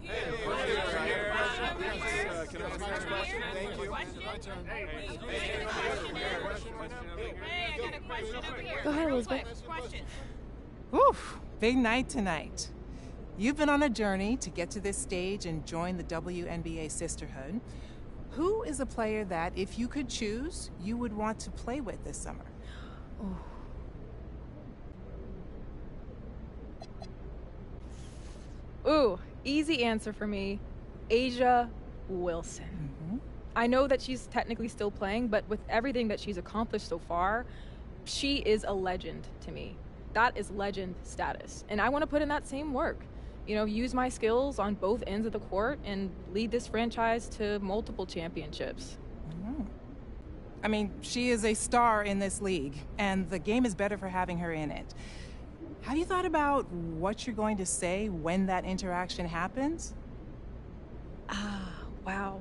Can I ask my question? Thank you. Hey, I got a question over here. Go ahead, Elizabeth. Oof, big night tonight. You've been on a journey to get to this stage and join the WNBA sisterhood. Who is a player that, if you could choose, you would want to play with this summer? Ooh, easy answer for me. Asia Wilson. I know that she's technically still playing, but with everything that she's accomplished so far, she is a legend to me. That is legend status. And I want to put in that same work. You know, use my skills on both ends of the court and lead this franchise to multiple championships. I mean, she is a star in this league, and the game is better for having her in it. Have you thought about what you're going to say when that interaction happens? Wow.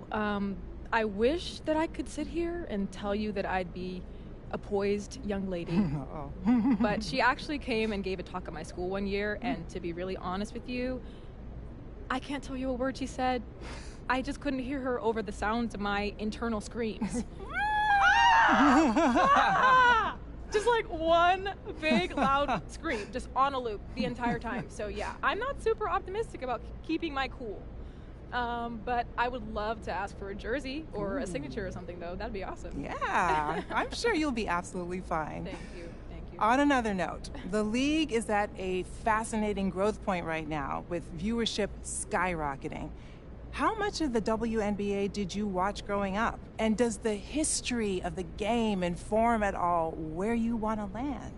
I wish that I could sit here and tell you that I'd be a poised young lady. But she actually came and gave a talk at my school one year, and to be really honest with you, I can't tell you a word she said. I just couldn't hear her over the sounds of my internal screams. Just like one big loud scream, just on a loop the entire time. So yeah, I'm not super optimistic about keeping my cool. But I would love to ask for a jersey or a signature or something, though. That'd be awesome. Yeah, I'm sure you'll be absolutely fine. Thank you. On another note, the league is at a fascinating growth point right now, with viewership skyrocketing. How much of the WNBA did you watch growing up? And does the history of the game inform at all where you want to land?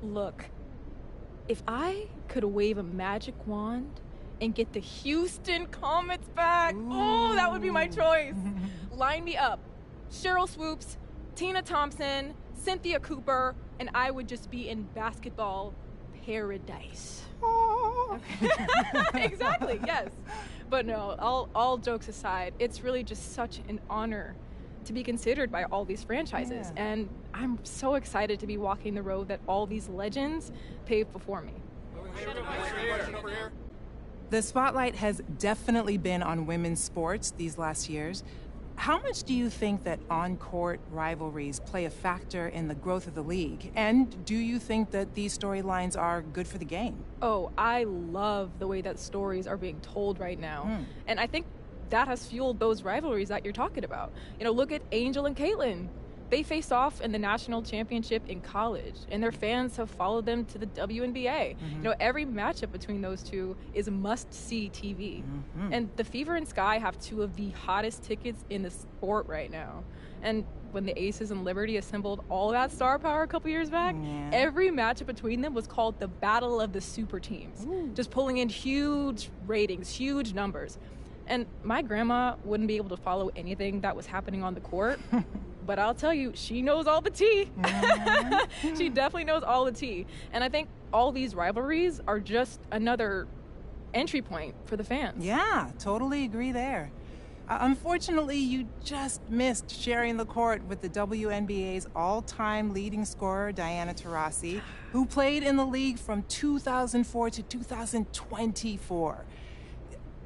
Look, if I could wave a magic wand and get the Houston Comets back, oh, that would be my choice. Line me up. Cheryl Swoops, Tina Thompson, Cynthia Cooper, and I would just be in basketball paradise. Exactly, yes. But no, all jokes aside, it's really just such an honor to be considered by all these franchises. Yeah. And I'm so excited to be walking the road that all these legends paved before me. The spotlight has definitely been on women's sports these last years. How much do you think that on-court rivalries play a factor in the growth of the league? And do you think that these storylines are good for the game? Oh, I love the way that stories are being told right now. And I think that has fueled those rivalries that you're talking about. You know, look at Angel and Caitlin. They faced off in the national championship in college, and their fans have followed them to the WNBA. You know, every matchup between those two is must-see TV. And the Fever and Sky have two of the hottest tickets in the sport right now. And when the Aces and Liberty assembled all that star power a couple years back, every matchup between them was called the Battle of the Super Teams, just pulling in huge ratings, huge numbers. And my grandma wouldn't be able to follow anything that was happening on the court. But I'll tell you, she knows all the tea. She definitely knows all the tea. And I think all these rivalries are just another entry point for the fans. Yeah, totally agree there. Unfortunately, you just missed sharing the court with the WNBA's all-time leading scorer, Diana Taurasi, who played in the league from 2004 to 2024.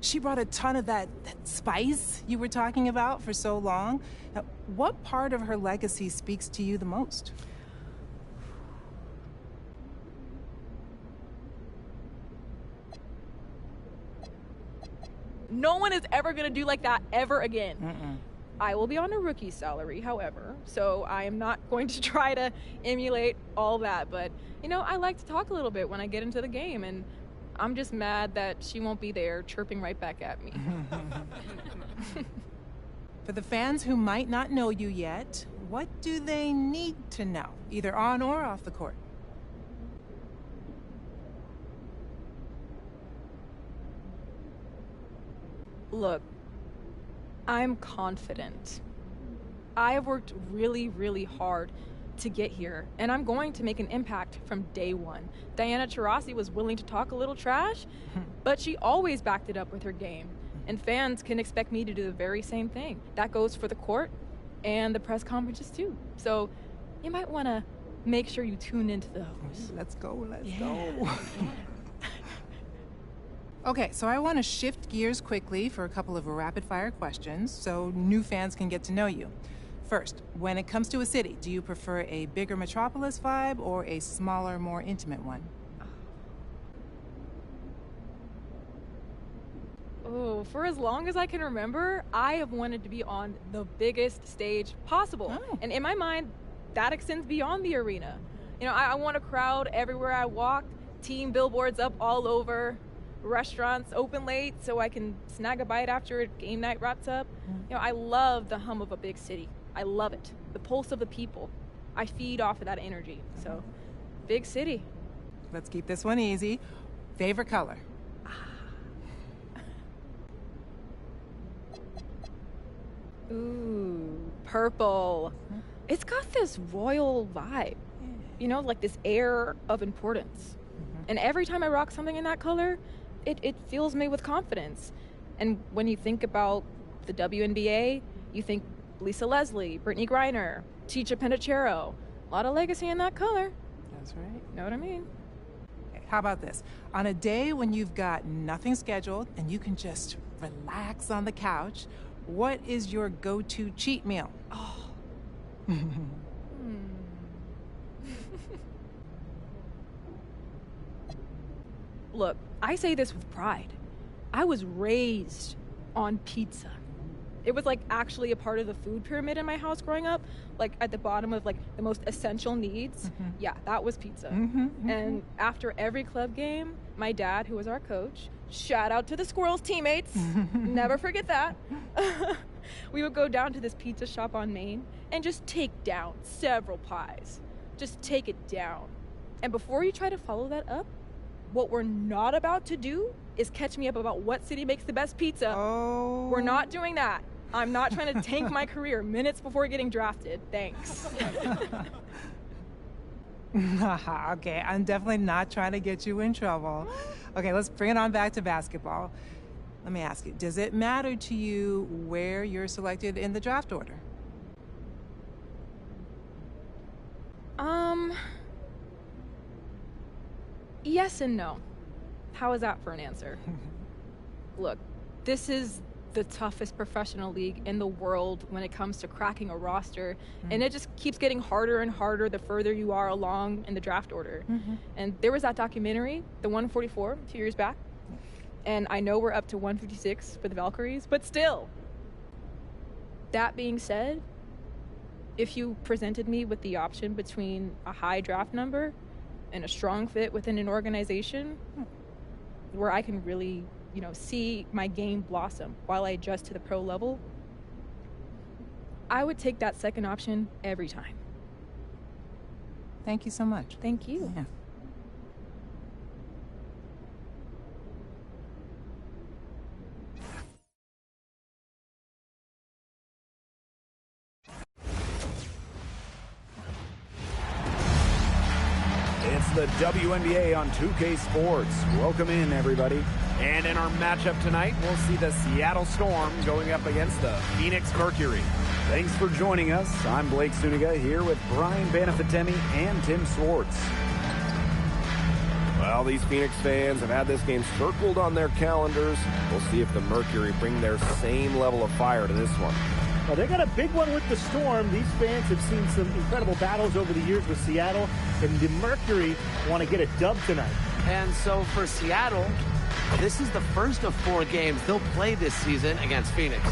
She brought a ton of that spice you were talking about for so long. Now, what part of her legacy speaks to you the most? No one is ever going to do like that ever again. I will be on a rookie salary, however, so I am not going to try to emulate all that. But, you know, I like to talk a little bit when I get into the game, and I'm just mad that she won't be there chirping right back at me. For the fans who might not know you yet, what do they need to know, either on or off the court? Look, I'm confident. I have worked really, really hard to get here, and I'm going to make an impact from day one. Diana Taurasi was willing to talk a little trash, but she always backed it up with her game. And fans can expect me to do the very same thing. That goes for the court and the press conferences too. So you might want to make sure you tune into those. Let's go. Okay, so I want to shift gears quickly for a couple of rapid-fire questions so new fans can get to know you. First, when it comes to a city, do you prefer a bigger metropolis vibe or a smaller, more intimate one? Oh, for as long as I can remember, I have wanted to be on the biggest stage possible. Oh. And in my mind, that extends beyond the arena. You know, I want a crowd everywhere I walk, team billboards up all over, restaurants open late so I can snag a bite after game night wraps up. You know, I love the hum of a big city. I love it. The pulse of the people. I feed off of that energy. So, big city. Let's keep this one easy. Favorite color? Ooh, purple. It's got this royal vibe, you know, like this air of importance. And every time I rock something in that color, it fills me with confidence. And when you think about the WNBA, you think Lisa Leslie, Brittany Griner, Chicha Penachero. A lot of legacy in that color. That's right. Know what I mean? How about this? On a day when you've got nothing scheduled and you can just relax on the couch, what is your go-to cheat meal? Oh. Look, I say this with pride. I was raised on pizza. It was like actually a part of the food pyramid in my house growing up, like at the bottom of like the most essential needs. Yeah, that was pizza. And after every club game, my dad, who was our coach, shout out to the Squirrels teammates, never forget that. We would go down to this pizza shop on Main and just take down several pies. Just take it down. And before you try to follow that up, what we're not about to do is catch me up about what city makes the best pizza. Oh. We're not doing that. I'm not trying to tank my career minutes before getting drafted. Thanks. Okay, I'm definitely not trying to get you in trouble. Okay, let's bring it on back to basketball. Let me ask you, does it matter to you where you're selected in the draft order? Yes and no. How is that for an answer? Look, this is the toughest professional league in the world when it comes to cracking a roster, and it just keeps getting harder and harder the further you are along in the draft order. And there was that documentary, the 144, 2 years back, and I know we're up to 156 for the Valkyries, but still. That being said, if you presented me with the option between a high draft number and a strong fit within an organization where I can really, you know, see my game blossom while I adjust to the pro level, I would take that second option every time. Thank you so much. Thank you. Yeah. It's the WNBA on 2K Sports. Welcome in, everybody. And in our matchup tonight, we'll see the Seattle Storm going up against the Phoenix Mercury. Thanks for joining us. I'm Blake Suniga here with Brian Banafitemi and Tim Swartz. Well, these Phoenix fans have had this game circled on their calendars. We'll see if the Mercury bring their same level of fire to this one. Well, they got a big one with the Storm. These fans have seen some incredible battles over the years with Seattle, and the Mercury want to get a dub tonight. And so for Seattle, this is the first of 4 games they'll play this season against Phoenix.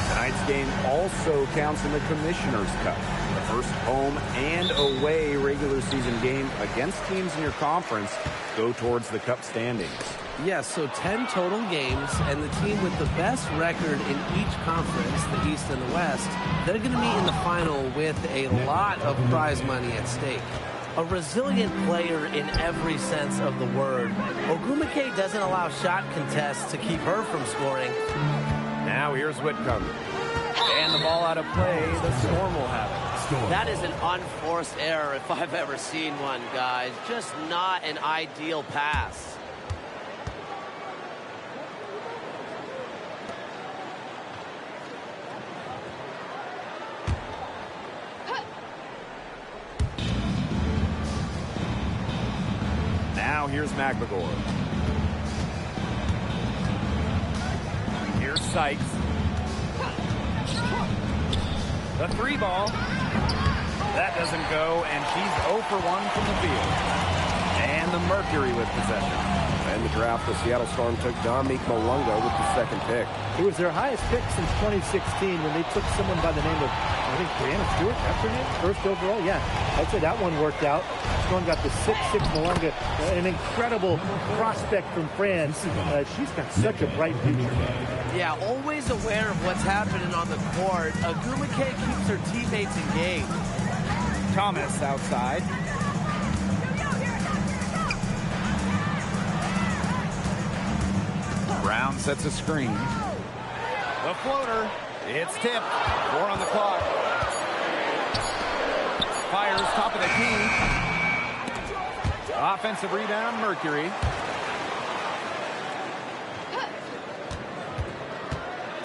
Tonight's game also counts in the Commissioner's Cup, the first home and away regular season game against teams in your conference go towards the Cup standings. Yes, so 10 total games, and the team with the best record in each conference, the East and the West, they're going to meet in the final with a lot of prize money at stake. A resilient player in every sense of the word, Ogwumike doesn't allow shot contests to keep her from scoring. Now here's Whitcomb. And the the ball out of play. The Storm will have it. That is an unforced error if I've ever seen one, guys. Just not an ideal pass. Now here's McBagor. Here's Sykes. The 3 ball. That doesn't go, and she's 0 for 1 from the field. And the Mercury with possession. In the draft, the Seattle Storm took Dominique Malunga with the 2nd pick. It was their highest pick since 2016 when they took someone by the name of, I think, Brianna Stewart. That's her name? First overall, yeah. I'd say that one worked out. Storm got the 6'6" Malunga, an incredible prospect from France. She's got such a bright future. Yeah, always aware of what's happening on the court. Agumake keeps her teammates engaged. Thomas outside. Brown sets a screen. The floater. It's tipped. 4 on the clock. Fires top of the key. Offensive rebound, Mercury.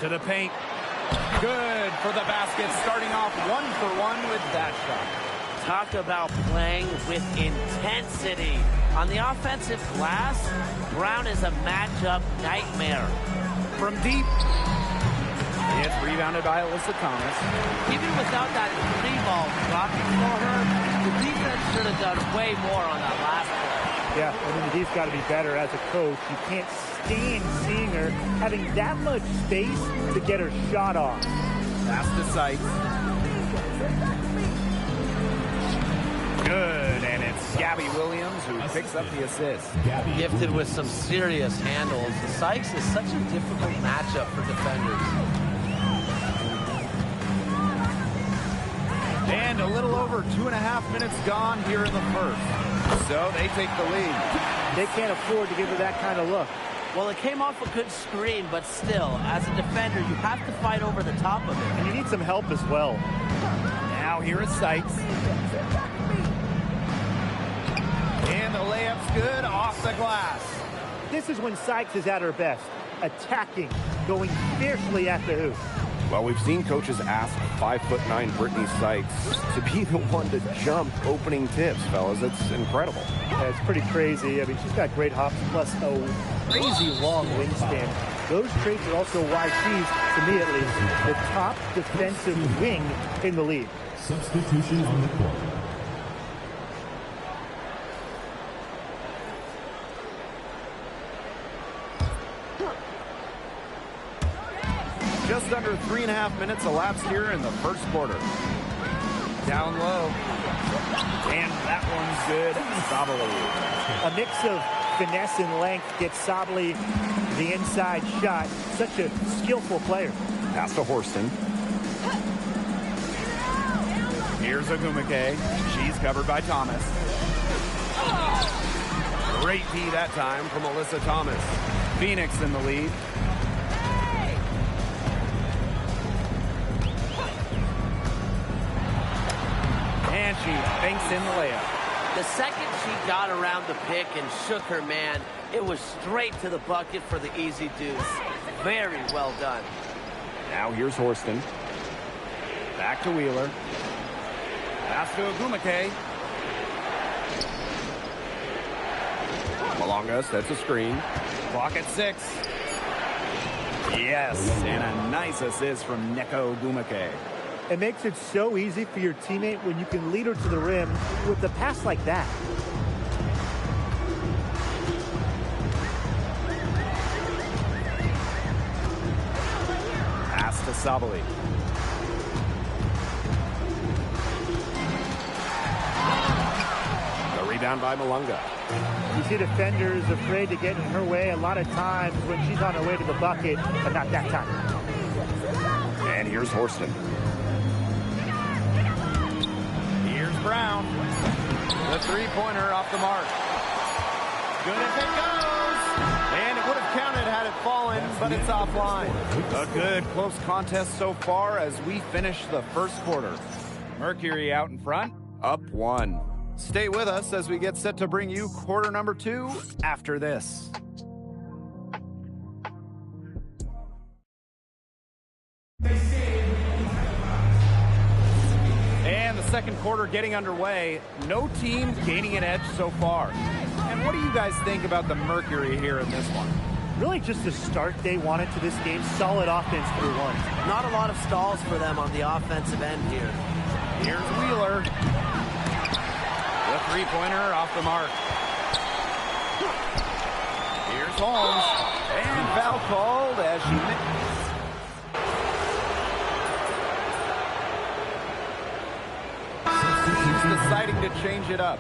To the paint. Good for the basket. Starting off 1 for 1 with that shot. Talk about playing with intensity. On the offensive glass, Brown is a matchup nightmare. From deep. It's rebounded by Alyssa Thomas. Even without that 3 ball dropping for her, the defense should have done way more on that last play. Yeah, I mean, the D's got to be better as a coach. You can't stand seeing her having that much space to get her shot off. Pass to Sykes. Good, and it's Gabby Williams who picks up the assist. Gifted with some serious handles. Sykes is such a difficult matchup for defenders. And a little over 2.5 minutes gone here in the first. So they take the lead. They can't afford to give her that kind of look. Well, it came off a good screen, but still, as a defender, you have to fight over the top of it. And you need some help as well. Now here is Sykes. And the layup's good off the glass. This is when Sykes is at her best. Attacking, going fiercely at the hoop. Well, we've seen coaches ask 5'9" Brittany Sykes to be the one to jump opening tips, fellas. It's incredible. Yeah, it's pretty crazy. I mean, she's got great hops plus a crazy long wingspan. Those traits are also why she's, to me at least, the top defensive wing in the league. Substitution on the court. Just under 3.5 minutes elapsed here in the first quarter. Down low. And that one's good. Sabali. A mix of finesse and length gets Sabali the inside shot. Such a skillful player. Pass to Horston. Here's Agumake. She's covered by Thomas. Great D that time from Alyssa Thomas. Phoenix in the lead. And she banks in the layup. The second she got around the pick and shook her man, it was straight to the bucket for the easy deuce. Very well done. Now here's Horston. Back to Wheeler. Pass to Agumake. Malunga sets a screen. Clock at 6. Yes, and a nice assist from Neko Agumake. It makes it so easy for your teammate when you can lead her to the rim with a pass like that. Pass to Sabali. The rebound by Malunga. You see defenders afraid to get in her way a lot of times when she's on her way to the bucket, but not that time. And here's Horston. Here's Brown. The three-pointer off the mark. Good if it goes. And it would have counted had it it falling, but it's offline. A good close contest so far as we finish the first quarter. Mercury out in front, up 1. Stay with us as we get set to bring you quarter number 2 after this. And the second quarter getting underway. No team gaining an edge so far. And what do you guys think about the Mercury here in this one? Really just the start they wanted to this game. Solid offense through one. Not a lot of stalls for them on the offensive end here. Here's Wheeler. The three-pointer off the mark. Here's Holmes. And foul called as she He's deciding to change it up.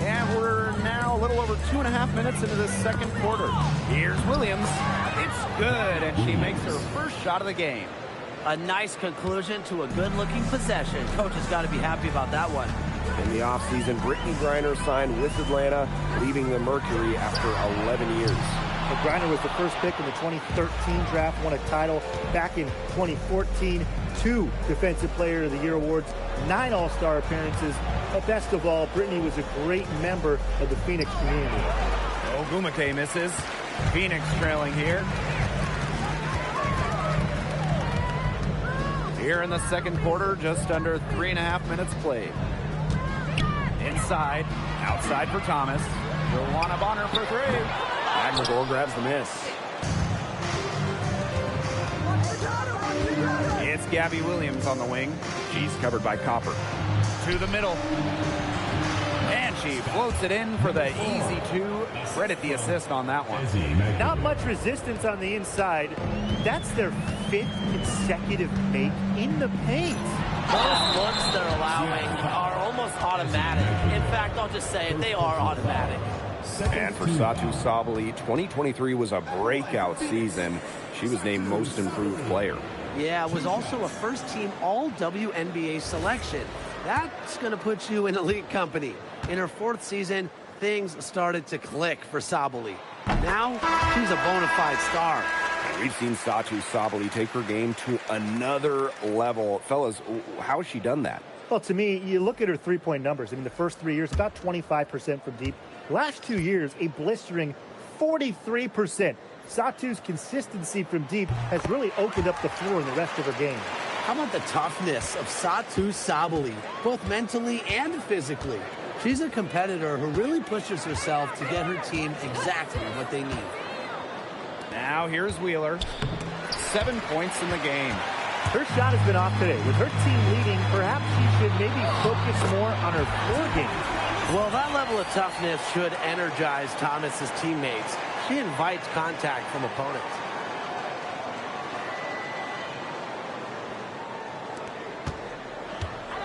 And we're now a little over 2.5 minutes into the second quarter. Here's Williams. It's good, and she makes her first shot of the game. A nice conclusion to a good-looking possession. Coach has got to be happy about that one. In the offseason, Brittany Griner signed with Atlanta, leaving the Mercury after 11 years. Griner was the first pick in the 2013 draft, won a title back in 2014, 2 Defensive Player of the Year awards, 9 All-Star appearances. But best of all, Brittany was a great member of the Phoenix community. Ogumake misses. Phoenix trailing here. Here in the second quarter, just under 3.5 minutes played. Inside, outside for Thomas. Joanna Bonner for 3. McGore grabs the miss. It's Gabby Williams on the wing. She's covered by Copper. To the middle. And she floats it in for the easy 2. Credit the assist on that one. Not much resistance on the inside. That's their 5th consecutive make in the paint. Those looks they're allowing are almost automatic. In fact, I'll just say it, they are automatic. And for Satu Sabali, 2023 was a breakout season. She was named Most Improved Player. Yeah, it was also a first-team All-WNBA selection. That's going to put you in elite company. In her 4th season, things started to click for Sabali. Now, she's a bona fide star. And we've seen Satu Sabali take her game to another level. Fellas, how has she done that? Well, to me, you look at her three-point numbers. I mean, the first 3 years, about 25% from deep. Last 2 years, a blistering 43%. Satu's consistency from deep has really opened up the floor in the rest of her game. How about the toughness of Satu Sabali, both mentally and physically? She's a competitor who really pushes herself to get her team exactly what they need. Now here's Wheeler. 7 points in the game. Her shot has been off today. With her team leading, perhaps she should maybe focus more on her floor game. Well, that level of toughness should energize Thomas's teammates. She invites contact from opponents.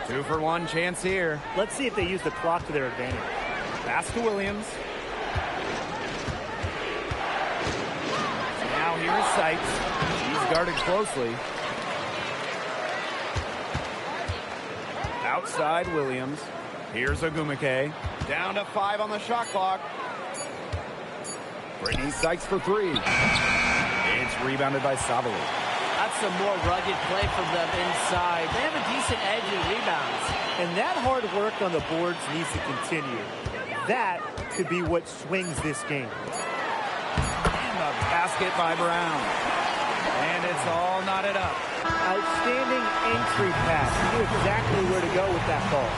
Two for one chance here. Let's see if they use the clock to their advantage. Pass to Williams. Now here's Sykes. She's guarded closely. Outside Williams. Here's Ogumake. Down to 5 on the shot clock. Brittany Sykes for 3. It's rebounded by Sabali. That's some more rugged play from them inside. They have a decent edge in rebounds. And that hard work on the boards needs to continue. That could be what swings this game. And a basket by Brown. And it's all knotted up. Outstanding entry pass. He knew exactly where to go with that ball.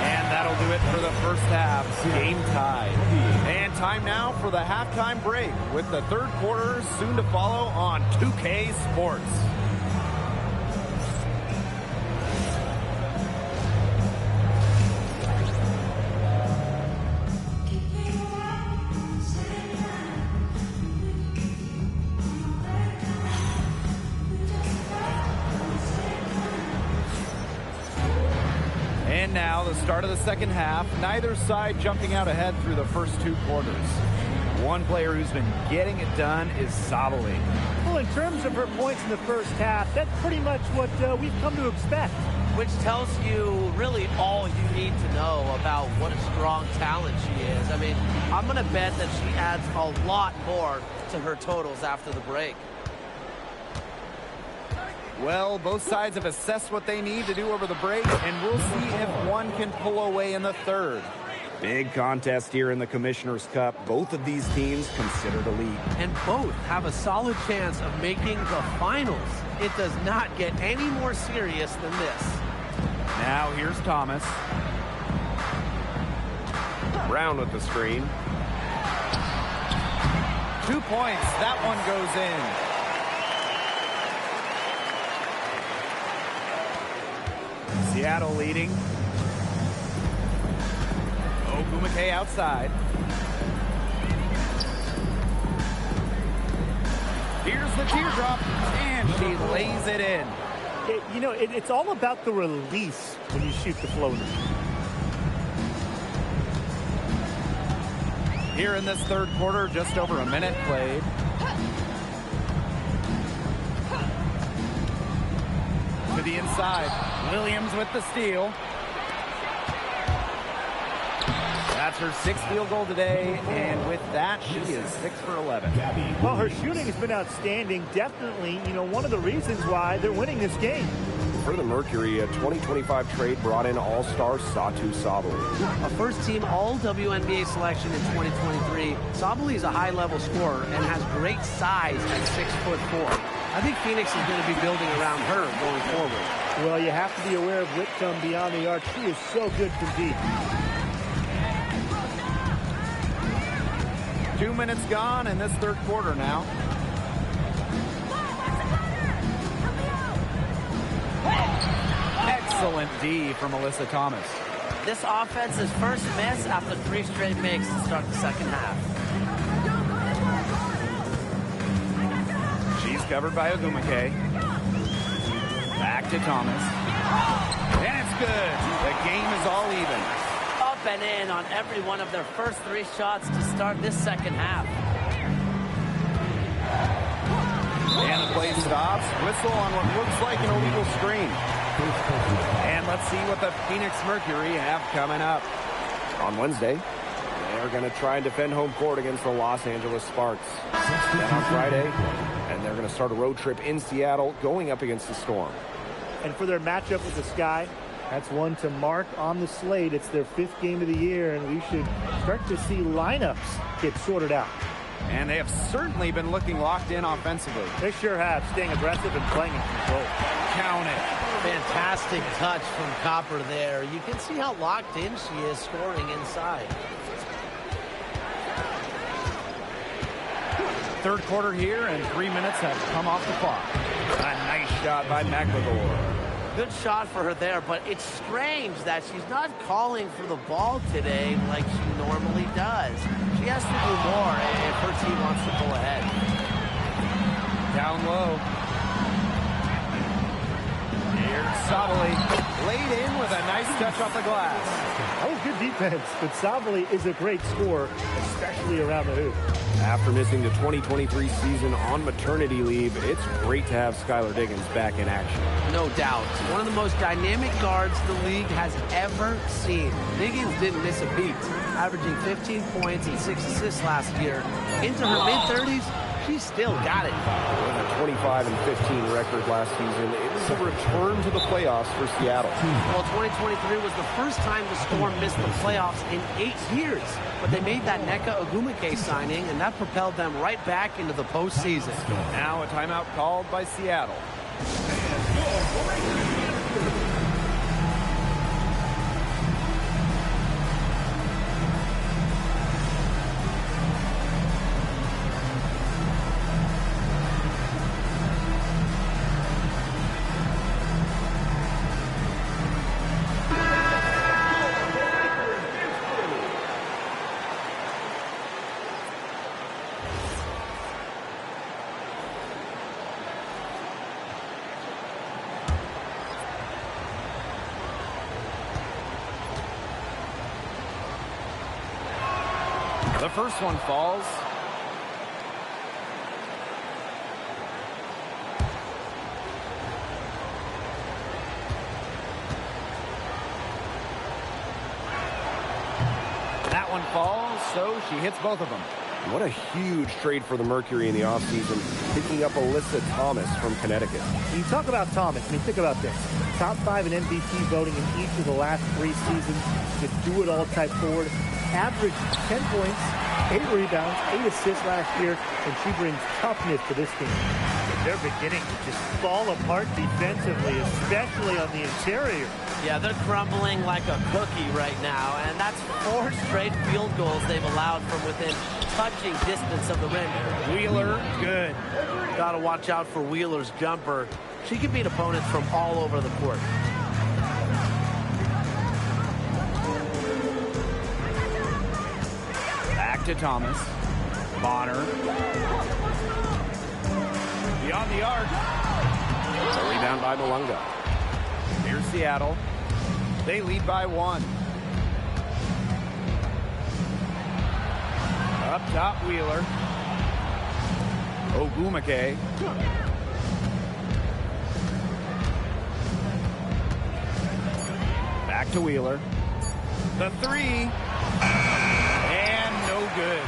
And that'll do it for the first half. Game tied. And time now for the halftime break with the third quarter soon to follow on 2K Sports. And now the start of the second half. Neither side jumping out ahead through the first 2 quarters. One player who's been getting it done is Sabali. Well, in terms of her points in the first half, that's pretty much what we've come to expect. Which tells you really all you need to know about what a strong talent she is. I mean, I'm going to bet that she adds a lot more to her totals after the break. Well, both sides have assessed what they need to do over the break, and we'll see if one can pull away in the third. Big contest here in the Commissioner's Cup. Both of these teams considered elite. And both have a solid chance of making the finals. It does not get any more serious than this. Now here's Thomas. Brown with the screen. 2 points. That one goes in. Seattle leading. Ogumake outside. Here's the teardrop, and she lays it in. It's all about the release when you shoot the floater. Here in this third quarter, just over a minute played. To the inside, Williams with the steal. That's her sixth field goal today, and with that, she is 6 for 11. Well, her shooting has been outstanding. Definitely, one of the reasons why they're winning this game. For the Mercury, a 2025 trade brought in all-star Satu Sabali. A first-team All-WNBA selection in 2023, Sabali is a high-level scorer and has great size at 6'4". I think Phoenix is going to be building around her going forward. Well, you have to be aware of Whitcomb beyond the arc. She is so good from deep. 2 minutes gone in this third quarter now. Excellent D from Alyssa Thomas. This offense's first miss after 3 straight makes to start the second half. She's covered by Ogumake. Back to Thomas. And it's good. The game is all even. Up and in on every one of their first 3 shots to start this second half. And the play stops. Whistle on what looks like an illegal screen. And let's see what the Phoenix Mercury have coming up. On Wednesday, they're going to try and defend home court against the Los Angeles Sparks. Then on Friday, and they're going to start a road trip in Seattle going up against the Storm. And for their matchup with the Sky, that's one to mark on the slate. It's their 5th game of the year, and we should start to see lineups get sorted out. And they have certainly been looking locked in offensively. They sure have, staying aggressive and playing in control. Count it. Fantastic touch from Copper there. You can see how locked in she is scoring inside. Third quarter here, and 3 minutes have come off the clock. A nice shot by McLaughlin. Good shot for her there, but it's strange that she's not calling for the ball today like she normally does. She has to do more if her team wants to go ahead. Down low. Here's Sabali. Laid in with a nice touch off the glass. That was good defense, but Sabali is a great scorer, especially around the hoop. After missing the 2023 season on maternity leave, it's great to have Skylar Diggins back in action. No doubt. One of the most dynamic guards the league has ever seen. Diggins didn't miss a beat, averaging 15 points and 6 assists last year. Into her mid-30s, she's still got it. With a 25-15 record last season, it was a return to the playoffs for Seattle. Well, 2023 was the first time the Storm missed the playoffs in 8 years. But they made that Nneka Ogumake signing, and that propelled them right back into the postseason. Now a timeout called by Seattle. The first one falls. one falls, so she hits both of them. What a huge trade for the Mercury in the offseason, picking up Alyssa Thomas from Connecticut. You talk about Thomas. I mean, think about this. Top 5 in MVP voting in each of the last 3 seasons. The do-it-all type forward. Averaged 10 points, 8 rebounds, 8 assists last year, and she brings toughness to this team. They're beginning to just fall apart defensively, especially on the interior. Yeah, they're crumbling like a cookie right now, and that's 4 straight field goals they've allowed from within touching distance of the rim. Wheeler, good. Got to watch out for Wheeler's jumper. She can beat opponents from all over the court. Back to Thomas. Bonner. Beyond the arc. A rebound by Malunga. Here's Seattle. They lead by 1. Up top, Wheeler. Ogumake. Back to Wheeler. The 3. And no good.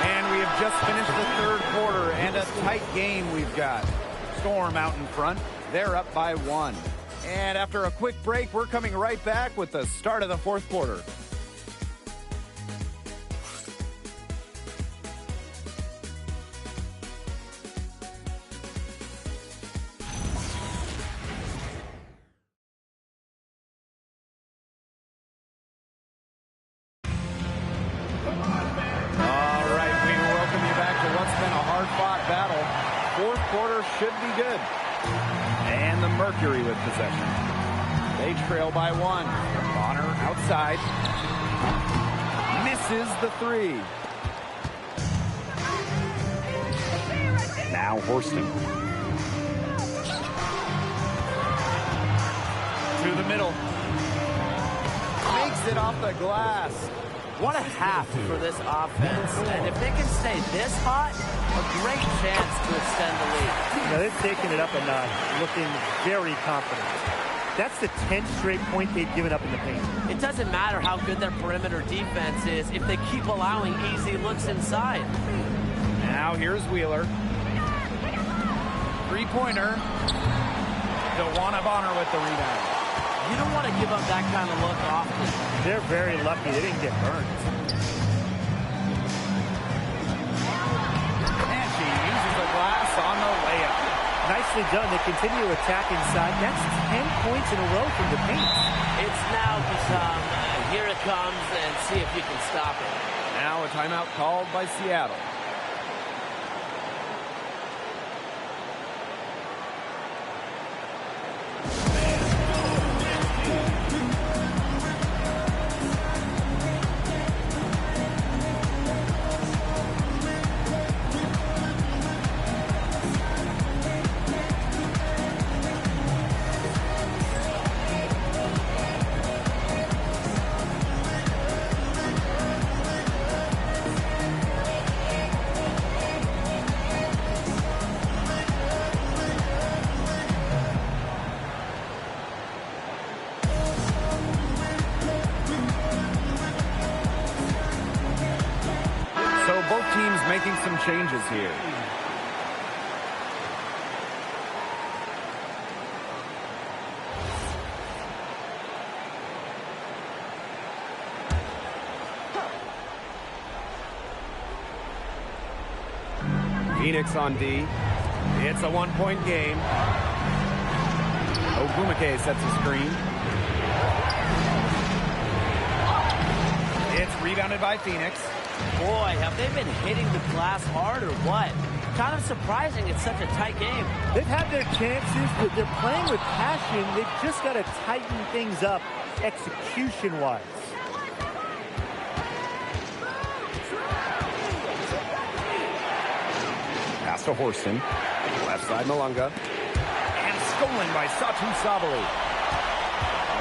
And we have just finished the 3rd quarter, and a tight game we've got. Storm out in front. They're up by 1. And after a quick break, we're coming right back with the start of the 4th quarter. Should be good. And the Mercury with possession. They trail by 1. Bonner outside. Misses the 3. Now Horston. To the middle. Makes it off the glass. What a half for this offense. And if they can stay this hot, a great chance to extend the lead. Now they've taken it up a notch, looking very confident. That's the 10th straight point they've given up in the paint. It doesn't matter how good their perimeter defense is if they keep allowing easy looks inside. Now here's Wheeler. 3-pointer. DeWanna Bonner with the rebound. You don't want to give up that kind of look often. They're very lucky they didn't get burned. And she uses the glass on the layup. Nicely done. They continue to attack inside. That's 10 points in a row from the paint. It's now become, here it comes, and see if you can stop it. Now a timeout called by Seattle. Both teams making some changes here. Phoenix on D. It's a 1-point game. Ogumake sets a screen. It's rebounded by Phoenix. Boy, have they been hitting the glass hard or what? Kind of surprising it's such a tight game. They've had their chances, but they're playing with passion. They've just got to tighten things up execution-wise. Pass to Horston. Left side Malunga. And stolen by Satu Sabali.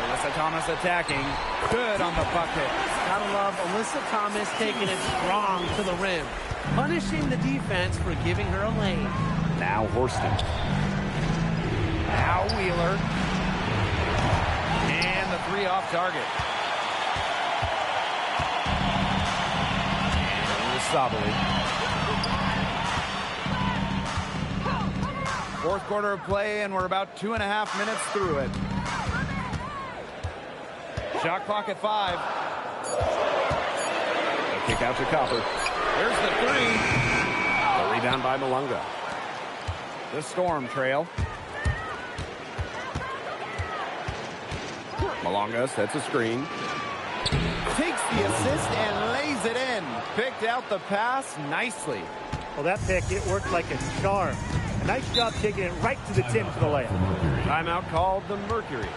Alyssa Thomas attacking. Good on the bucket. Gotta love Alyssa Thomas taking it strong to the rim. Punishing the defense for giving her a lane. Now Horston. Now Wheeler. And the 3 three off target. Sabali. Fourth quarter of play, and we're about 2.5 minutes through it. Shot clock at 5. A kick out to Copper. There's the three. The rebound by Malunga. The Storm trail. Malunga sets a screen. Takes the assist and lays it in. Picked out the pass nicely. Well, that pick, it worked like a charm. A nice job taking it right to the tip for the layup. Timeout called the Mercury.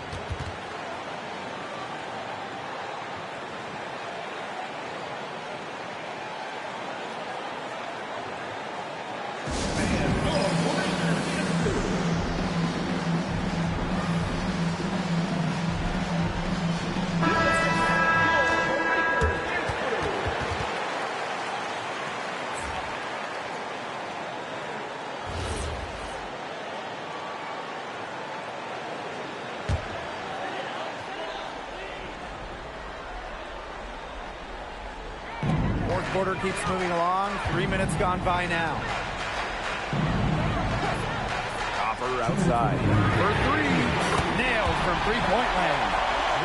Quarter keeps moving along. 3 minutes gone by now. Copper outside. For three. Nailed from three-point land.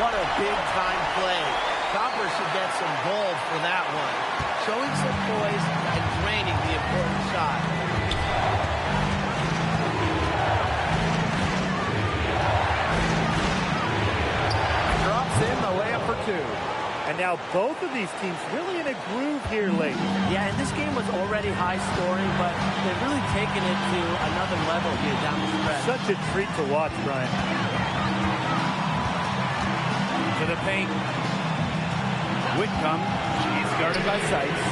What a big-time play. Copper should get some gold for that one. Showing some poise and draining the important shot. Drops in the layup for two. And now both of these teams really in a groove here late. Yeah, and this game was already high scoring, but they've really taken it to another level here down the stretch. Such a treat to watch, Brian. To the paint. Whitcomb. She's guarded by Seitz.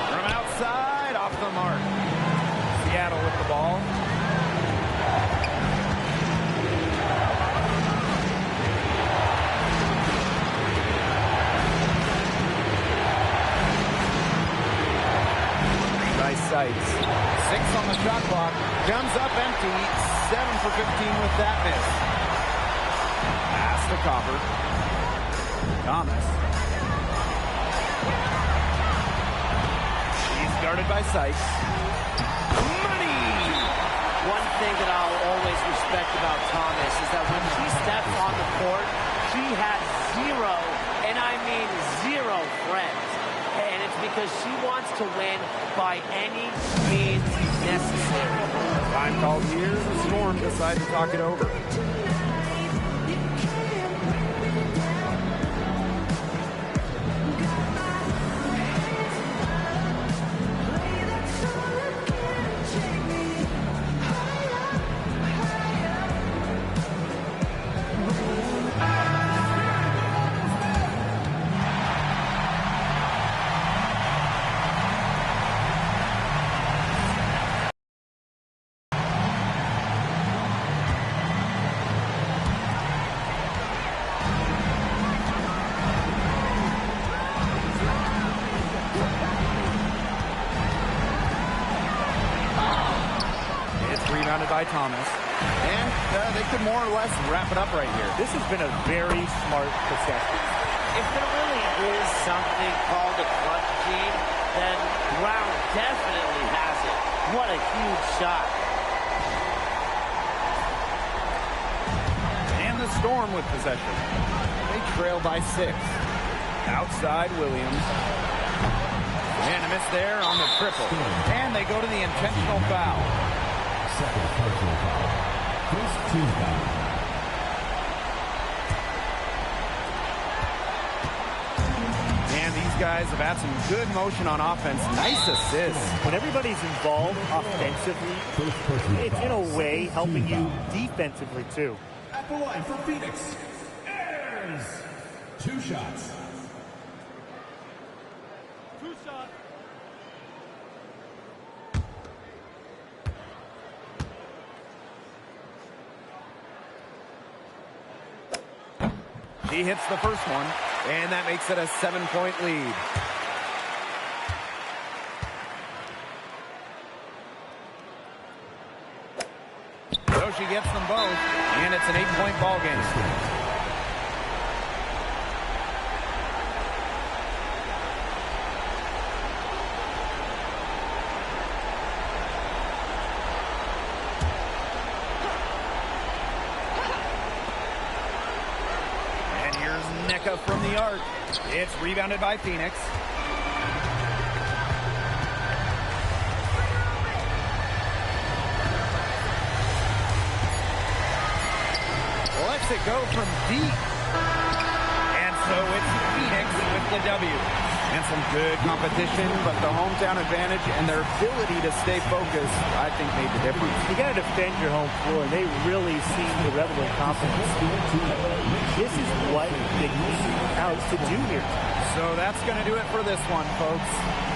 From outside, off the mark. Seattle with the ball. Seitz. 6 on the shot clock. Comes up empty. 7 for 15 with that miss. Pass to Copper. Thomas. He's guarded by Seitz. Money! One thing that I'll always respect about Thomas is that when she steps on the court, she has zero, and I mean zero friends. And it's because she wants to win by any means necessary. Time called here. The Storm decide to talk it over. By Thomas. And they could more or less wrap it up right here. This has been a very smart possession. If there really is something called a clutch gene, then Brown definitely has it. What a huge shot. And the Storm with possession. They trail by 6. Outside Williams. And a miss there on the triple. And they go to the intentional foul. Second personal foul. First team foul. And these guys have had some good motion on offense. Nice assist. When everybody's involved offensively, it's in a way helping you defensively too. At the line for Phoenix, Ayers. 2 shots. 2 shots. He hits the first one, and that makes it a 7-point lead. So she gets them both, and it's an 8-point ball game. Onyeka from the arc. It's rebounded by Phoenix. Lets it go from deep. And so it's Phoenix with the W. And some good competition, but the hometown advantage and their ability to stay focused, I think, made the difference. You got to defend your home floor. They really seem to revel in confidence. This is what they need out to do here. So that's going to do it for this one, folks.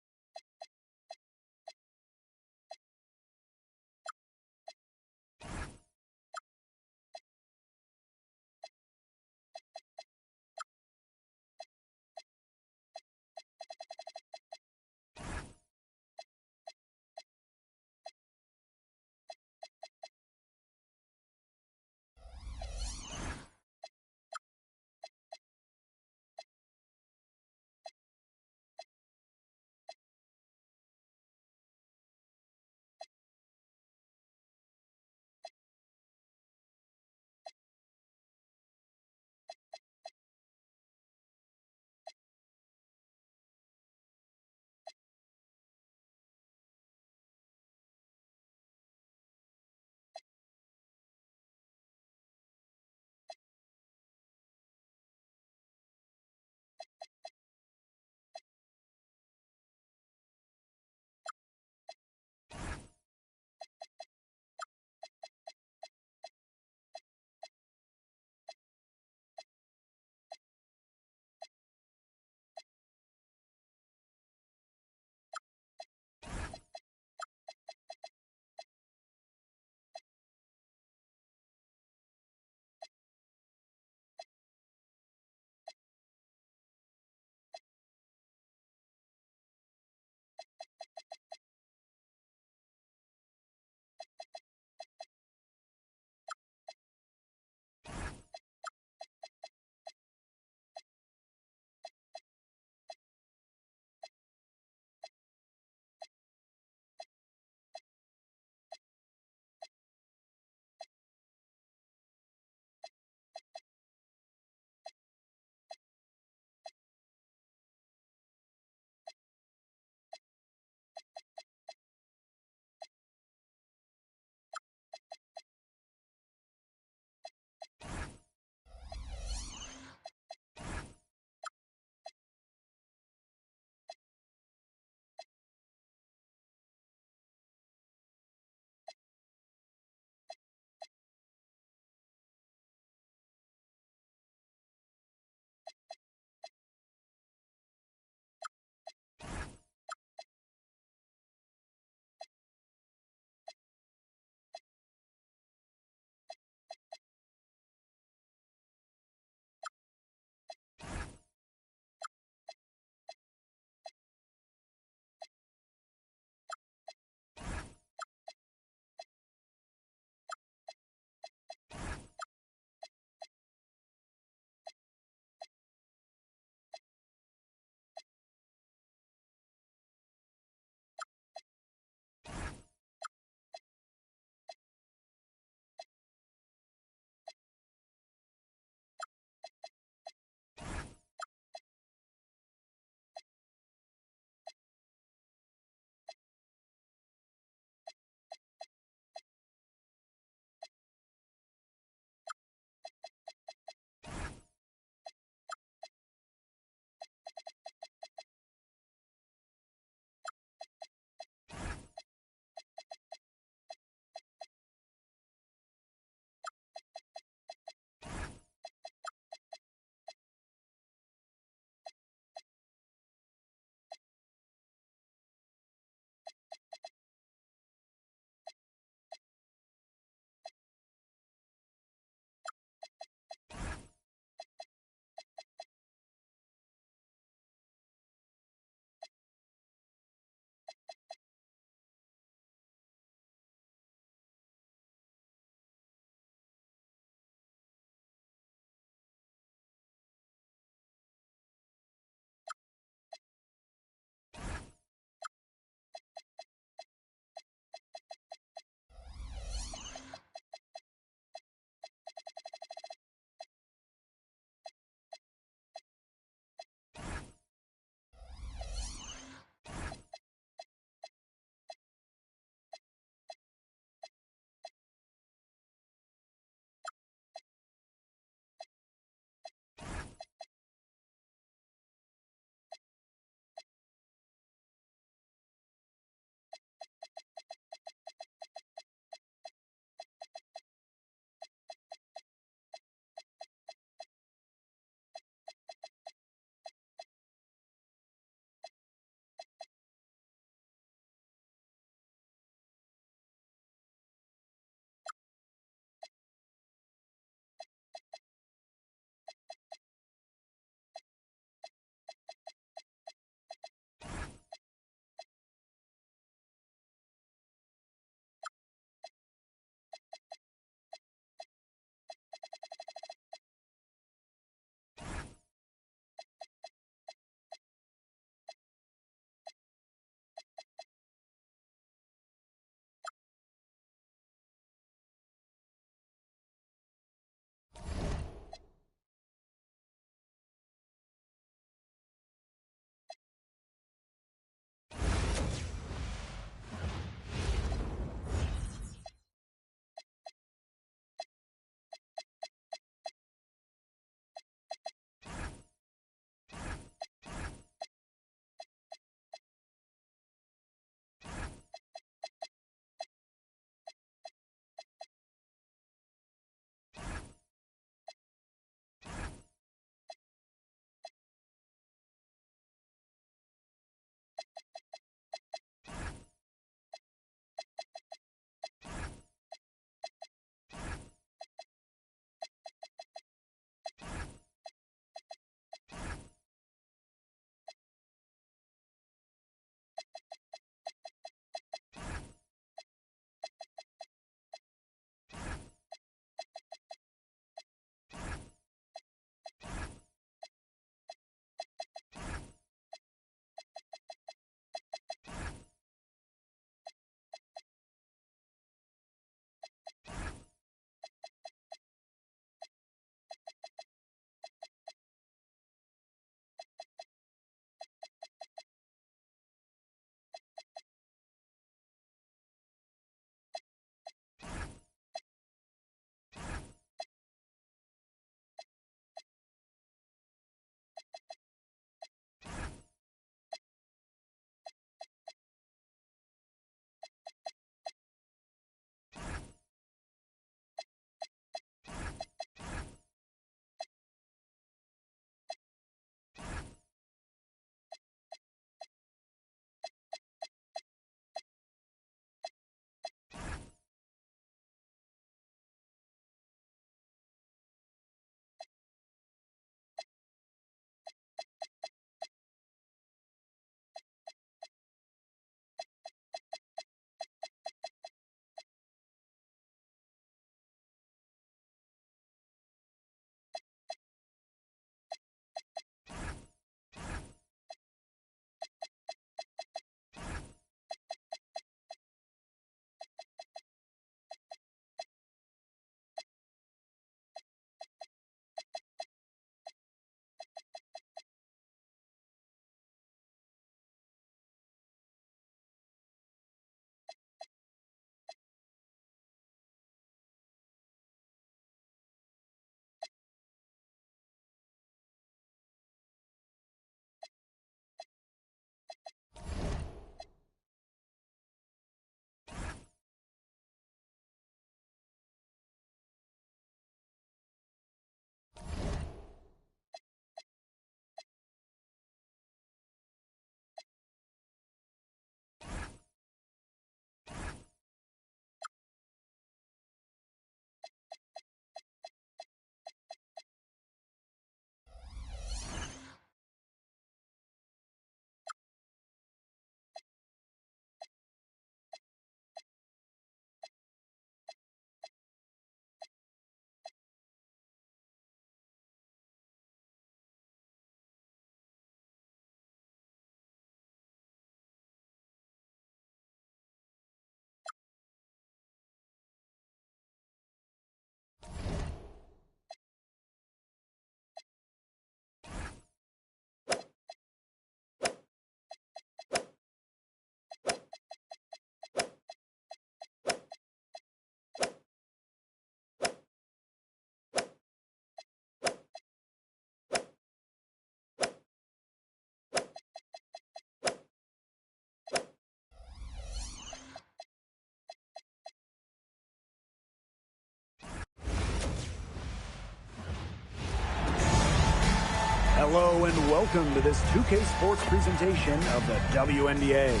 Hello and welcome to this 2K Sports presentation of the WNBA.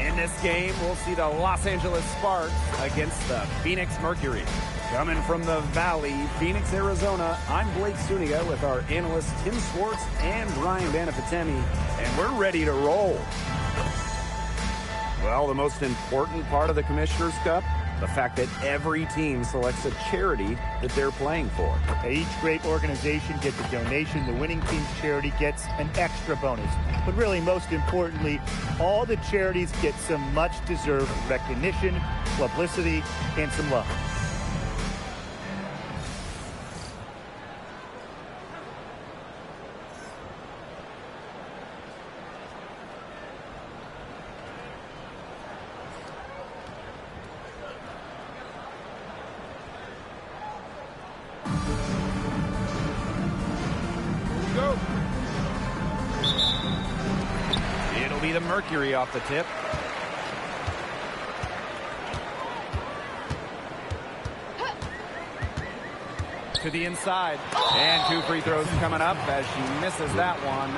In this game, we'll see the Los Angeles Sparks against the Phoenix Mercury. Coming from the Valley, Phoenix, Arizona, I'm Blake Suniga with our analysts Tim Swartz and Ryan Banafitemi, and we're ready to roll. Well, the most important part of the Commissioner's Cup, the fact that every team selects a charity that they're playing for. Each great organization gets a donation. The winning team's charity gets an extra bonus. But really, most importantly, all the charities get some much-deserved recognition, publicity, and some love. The Mercury off the tip. To the inside. And 2 free throws coming up as she misses that one.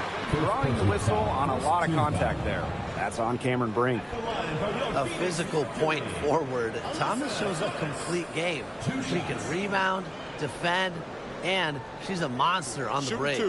Drawing the whistle on a lot of contact there. That's on Cameron Brink. A physical point forward. Thomas shows a complete game. She can rebound, defend, and she's a monster on the break.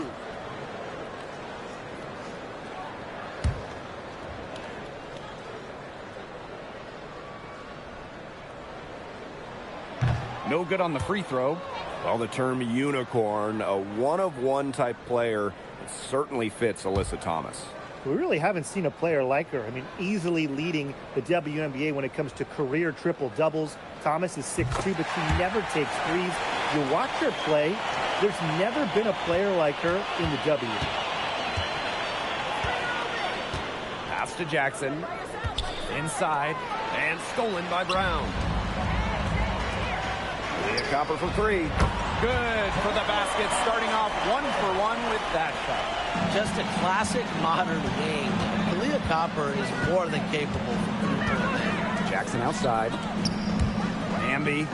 No good on the free throw. Well, the term unicorn, a one-of-one type player, it certainly fits Alyssa Thomas. We really haven't seen a player like her. I mean, easily leading the WNBA when it comes to career triple-doubles. Thomas is 6'2", but she never takes threes. You watch her play, there's never been a player like her in the W. Pass to Jackson. Inside. And stolen by Brown. Leah Copper for 3. Good for the basket, starting off 1-for-1 with that shot. Just a classic modern wing. Leah Copper is more than capable of doing. Jackson outside. Amby.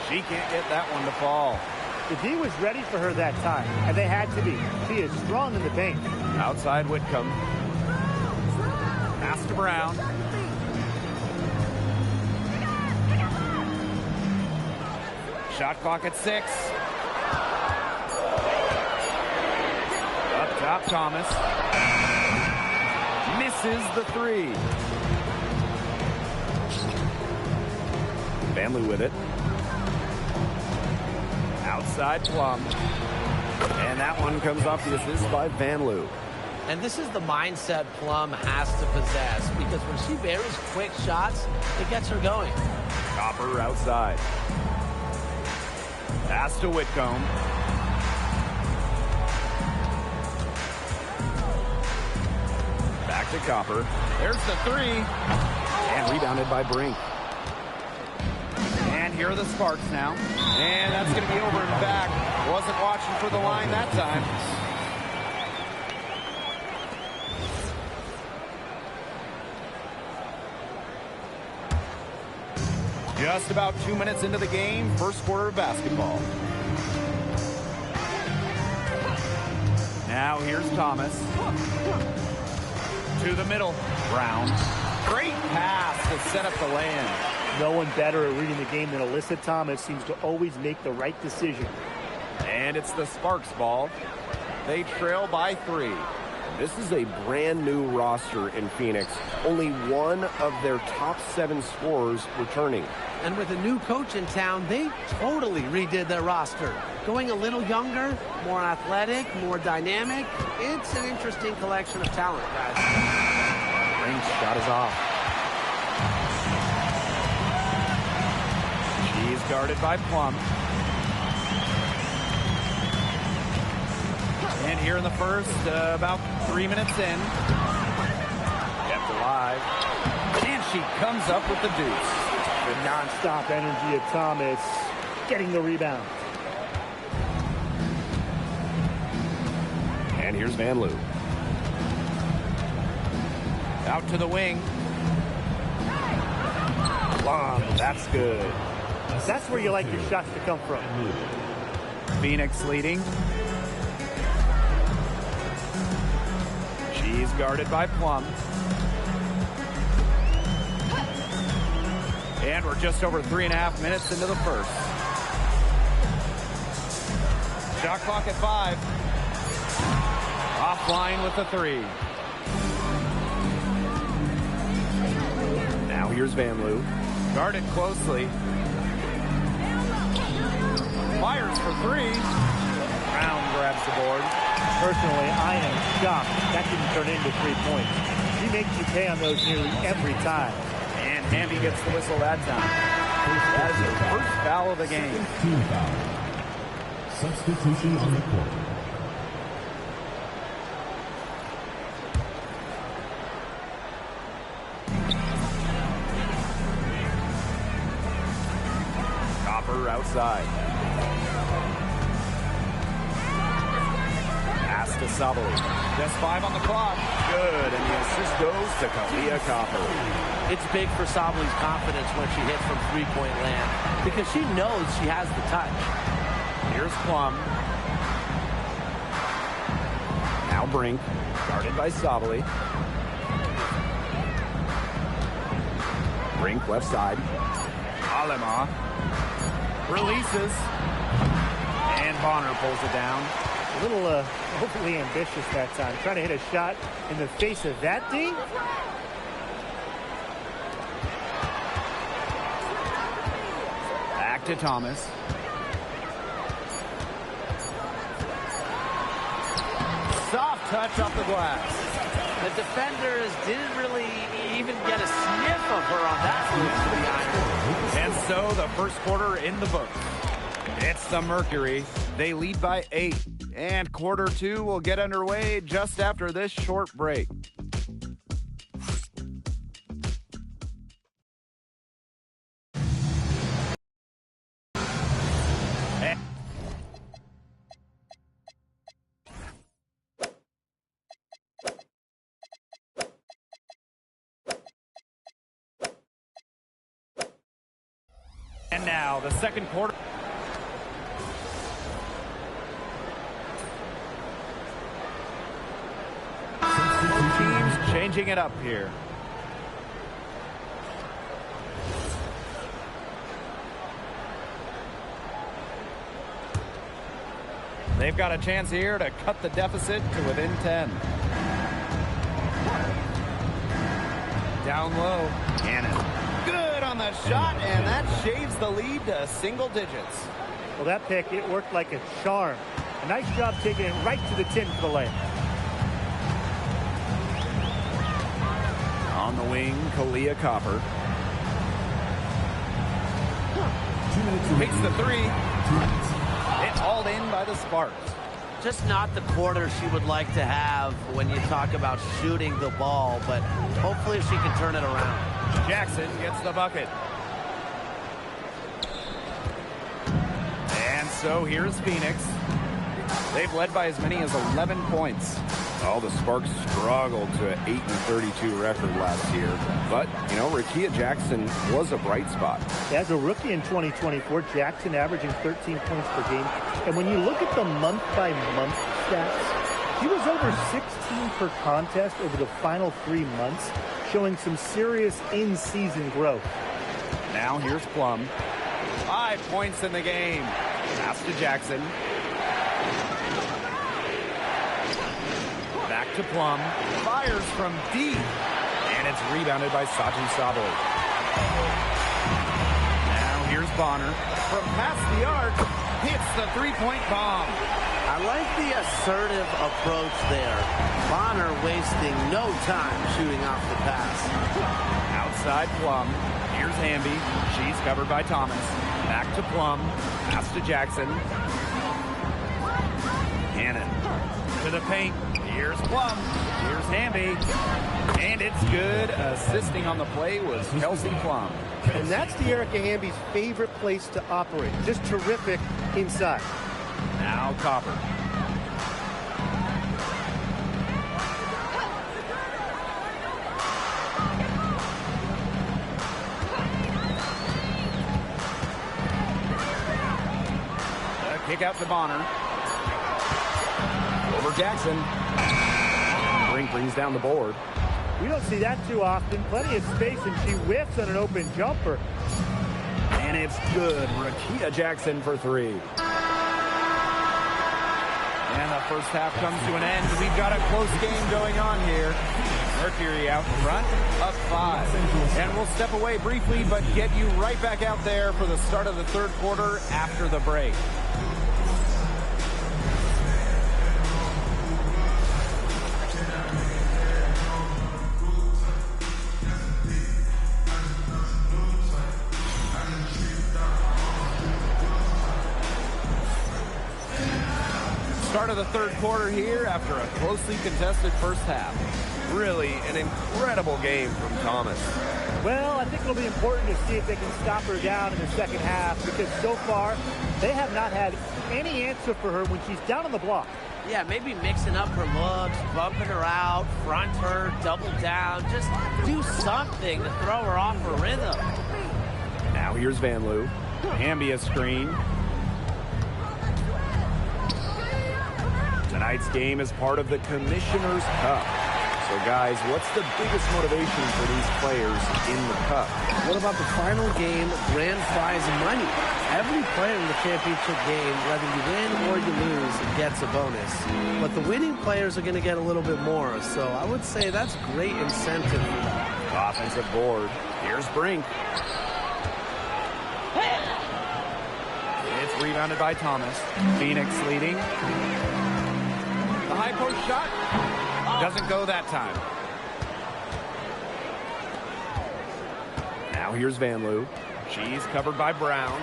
She can't get that one to fall. The D was ready for her that time, and they had to be. She is strong in the paint. Outside Whitcomb. Pass to Brown. Shot clock at 6. Up top, Thomas. Misses the 3. Vanloo with it. Outside Plum. And that one comes off the assist by Vanloo. And this is the mindset Plum has to possess, because when she buries quick shots, it gets her going. Copper outside. Pass to Whitcomb. Back to Copper. There's the 3. And rebounded by Brink. And here are the Sparks now. And that's going to be over and back. Wasn't watching for the line that time. Just about 2 minutes into the game, first quarter of basketball. Now here's Thomas. To the middle. Brown. Great pass to set up the land. No one better at reading the game than Alyssa Thomas. Seems to always make the right decision. And it's the Sparks ball. They trail by 3. This is a brand new roster in Phoenix. Only one of their top 7 scorers returning. And with a new coach in town, they totally redid their roster. Going a little younger, more athletic, more dynamic. It's an interesting collection of talent, guys. Brink's shot is off. She's guarded by Plum. And here in the first, about 3 minutes in. Kept alive. And she comes up with the deuce. The non-stop energy of Thomas getting the rebound. And here's Vanloo. Out to the wing. Plum, that's good. That's where you like your shots to come from. Phoenix leading. She's guarded by Plum. And we're just over 3.5 minutes into the first. Shot clock at 5. Offline with the 3. Now here's Van Loo. Guarded closely. Fires for 3. Brown grabs the board. Personally, I am shocked that didn't turn into 3 points. She makes you pay on those nearly every time. And Hamby gets the whistle that time. That is the first foul of the game. Team foul. Substitution on the court. Copper outside. Pass to Sabali. Just 5 on the clock. Good, and the assist goes to Kalia Copper. It's big for Sabali's confidence when she hits from three-point land because she knows she has the touch. Here's Plum. Now Brink, guarded by Sabali. Brink left side. Alema releases. And Bonner pulls it down. A little overly ambitious that time. Trying to hit a shot in the face of that D. Back to Thomas. Soft touch off the glass. The defenders didn't really even get a sniff of her on that move, to be honest. And so the first quarter in the book. It's the Mercury. They lead by 8. And quarter 2 will get underway just after this short break. And now the second quarter. Teams changing it up here. They've got a chance here to cut the deficit to within 10. Down low. Cannon. Good on the shot, and that shaves the lead to single digits. Well, that pick, it worked like a charm. A nice job taking it right to the tin for the layup. On the wing, Kalia Copper. Takes the 3. It's hauled in by the Sparks. Just not the quarter she would like to have when you talk about shooting the ball, but hopefully she can turn it around. Jackson gets the bucket. And so here's Phoenix. They've led by as many as 11 points. Oh, the Sparks struggled to an 8-32 record last year. But, you know, Rakia Jackson was a bright spot. As a rookie in 2024, Jackson averaging 13 points per game. And when you look at the month-by-month stats, he was over 16 per contest over the final 3 months, showing some serious in-season growth. Now here's Plum. 5 points in the game. Pass to Jackson. Back to Plum. Fires from deep. And it's rebounded by Saji Sabali. Now here's Bonner. From past the arc, hits the three-point bomb. I like the assertive approach there. Bonner wasting no time shooting off the pass. Outside Plum. Here's Hamby. She's covered by Thomas. Back to Plum. Pass to Jackson. Cannon to the paint. Here's Plum. Here's Hamby. And it's good. Assisting on the play was Kelsey Plum. And that's De'Erica Hamby's favorite place to operate. Just terrific inside. Now Copper. Kick out to Bonner. Over Jackson. Brink brings down the board. We don't see that too often. Plenty of space, and she whiffs on an open jumper. And it's good. Rakia Jackson for 3. And the first half comes to an end. We've got a close game going on here. Mercury out front, up 5. And we'll step away briefly, but get you right back out there for the start of the third quarter after the break. Start of the third quarter here after a closely contested first half. Really an incredible game from Thomas. Well, I think it'll be important to see if they can stop her down in the second half, because so far they have not had any answer for her when she's down on the block. Yeah, maybe mixing up her looks, bumping her out, front her, double down. Just do something to throw her off her rhythm. Now here's Van Loo. Hamby a screen. Tonight's game is part of the Commissioner's Cup. So, guys, what's the biggest motivation for these players in the Cup? What about the final game, grand prize money? Every player in the championship game, whether you win or you lose, gets a bonus. But the winning players are going to get a little bit more. So I would say that's great incentive for them. Offensive board. Here's Brink. It's rebounded by Thomas. Phoenix leading. The high post shot doesn't go that time. Now here's Van Loo. She's covered by Brown.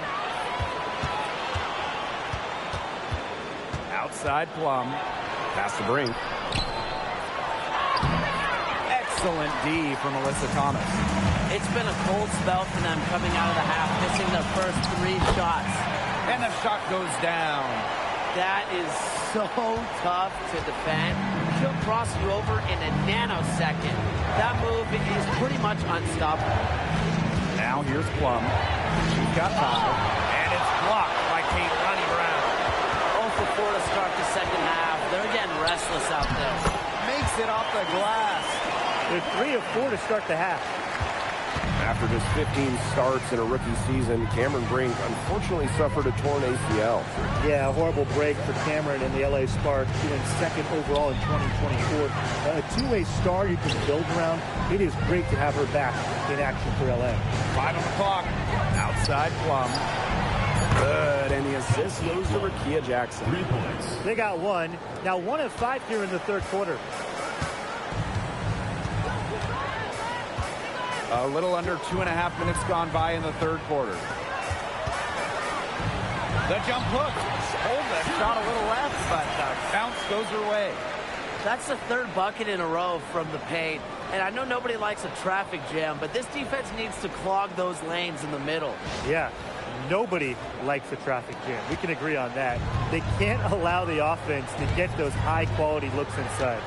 Outside Plum. Pass to Brink. Excellent D from Alyssa Thomas. It's been a cold spell for them coming out of the half, missing their first 3 shots. And the shot goes down. That is so tough to defend. She'll cross you over in a nanosecond. That move is pretty much unstoppable. Now here's Plum. She's got 5. And it's blocked by Kate Ronnie Brown. 0 for 4 to start the second half. They're getting restless out there. Makes it off the glass. They're 3 of 4 to start the half. After just 15 starts in a rookie season, Cameron Brink unfortunately suffered a torn ACL. Yeah, a horrible break for Cameron and the LA Sparks. She went second overall in 2024. A two-way star you can build around. It is great to have her back in action for LA. 5 on the clock. Outside Plum. Good, and the assist goes to Rakia Jackson. 3 points. They got 1. Now 1 of 5 here in the third quarter. A little under 2.5 minutes gone by in the third quarter. The jump hook. Hold that shot a little left, but the bounce goes her way. That's the 3rd bucket in a row from the paint. And I know nobody likes a traffic jam, but this defense needs to clog those lanes in the middle. Yeah, nobody likes a traffic jam. We can agree on that. They can't allow the offense to get those high-quality looks inside.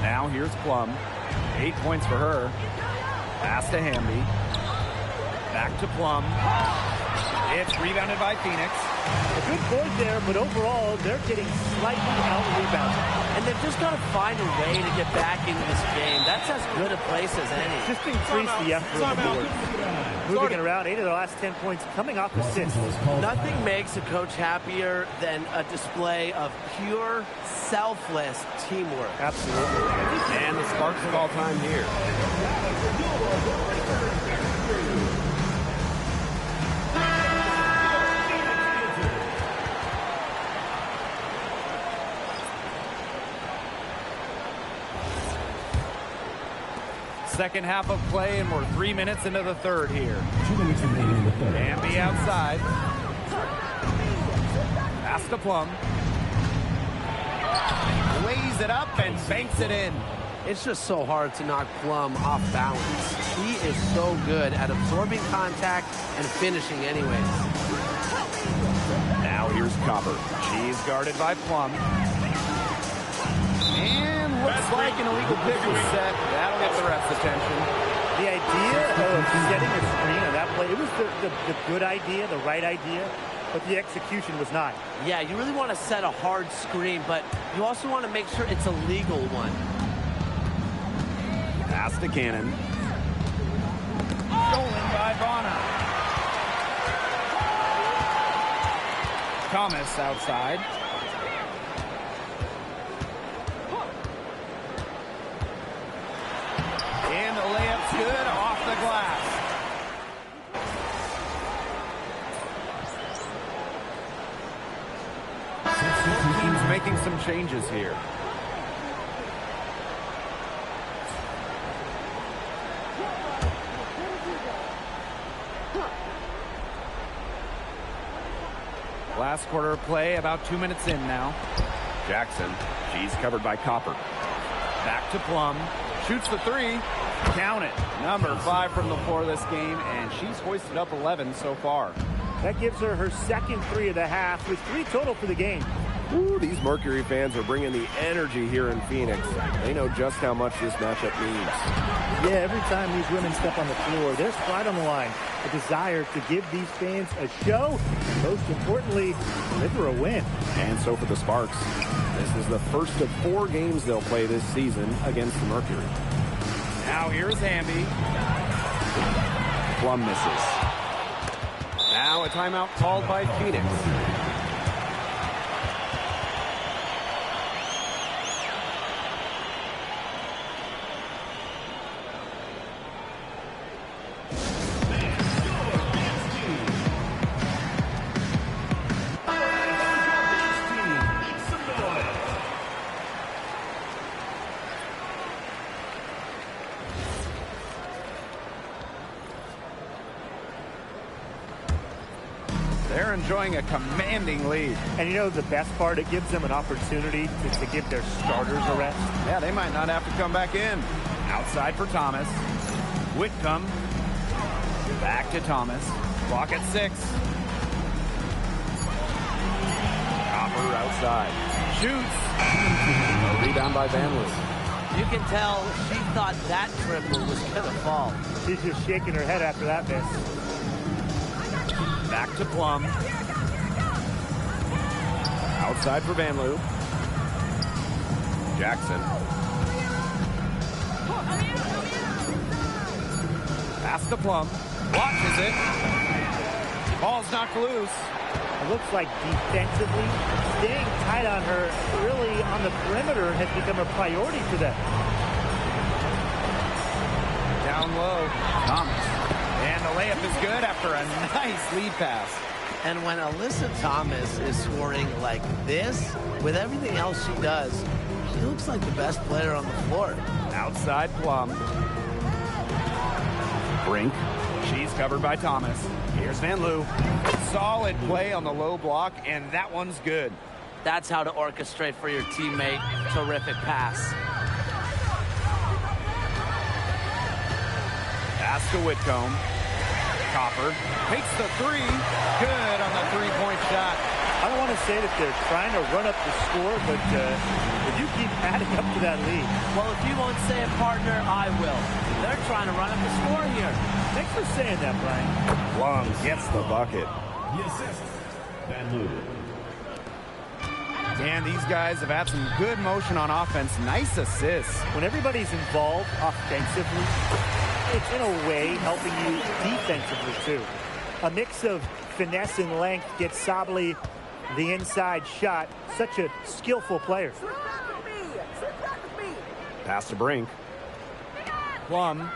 Now here's Plum. 8 points for her. Pass to Hamby. Back to Plum. It's rebounded by Phoenix. A good point there, but overall, they're getting slightly out-rebounded. And they've just got to find a way to get back into this game. That's as good a place as any. Just increase the effort on the board. Moving it around, 8 of their last 10 points coming off assists. Nothing makes a coach happier than a display of pure, selfless teamwork. Absolutely. And the Sparks call time here. Second half of play, and we're 3 minutes into the third here. 2 minutes remaining in the third. Hamby outside. Pass to Plum. Lays it up and banks it in. It's just so hard to knock Plum off balance. He is so good at absorbing contact and finishing anyways. Now here's Copper. She's guarded by Plum. And looks like an illegal pick was set. That'll get the ref's attention. The idea of setting a screen on that play, it was the good idea, the right idea. but the execution was not. Yeah, you really want to set a hard screen, but you also want to make sure it's a legal one. Pass to Cannon. Stolen by Bonner. Thomas outside. And the layup's good off the glass. Both teams making some changes here. Last quarter of play, about 2 minutes in now. Jackson, she's covered by Copper. Back to Plum, shoots the three. Count it. Number 5 from the floor this game, and she's hoisted up 11 so far. That gives her her second 3 of the half, with 3 total for the game. Ooh, these Mercury fans are bringing the energy here in Phoenix. They know just how much this matchup means. Yeah, every time these women step on the floor, there's pride on the line, a desire to give these fans a show, and most importantly, deliver a win. And so for the Sparks, this is the first of 4 games they'll play this season against the Mercury. Now here's Hamby. Plum misses. Now a timeout called by Phoenix. They're enjoying a commanding lead. And you know the best part? It gives them an opportunity to give their starters a rest. Yeah, they might not have to come back in. Outside for Thomas. Whitcomb. Back to Thomas. Clock at 6. Copper outside. Shoots. A rebound by Van Loo. You can tell she thought that triple was going to fall. She's just shaking her head after that miss. Back to Plum. Outside for Van Loo. Jackson. Pass to Plum. Watches it. Ball's knocked loose. It looks like defensively, staying tight on her really on the perimeter has become a priority for them. Down low. Thomas. And the layup is good after a nice lead pass. And when Alyssa Thomas is scoring like this, with everything else she does, she looks like the best player on the floor. Outside Plum. Brink. She's covered by Thomas. Here's Van Loo. Solid play on the low block, and that one's good. That's how to orchestrate for your teammate. Terrific pass. Pass to Whitcomb. Copper takes the 3. Good on the 3-point shot. I don't want to say that they're trying to run up the score, but you keep adding up to that lead. Well, if you won't say it, partner, I will. They're trying to run up the score here. Thanks for saying that, Brian. Plum gets the bucket. The assist, Van Loo. And these guys have had some good motion on offense. Nice assists. When everybody's involved offensively, it's in a way helping you defensively too. A mix of finesse and length gets Sabally the inside shot. Such a skillful player. Pass to Brink. Plum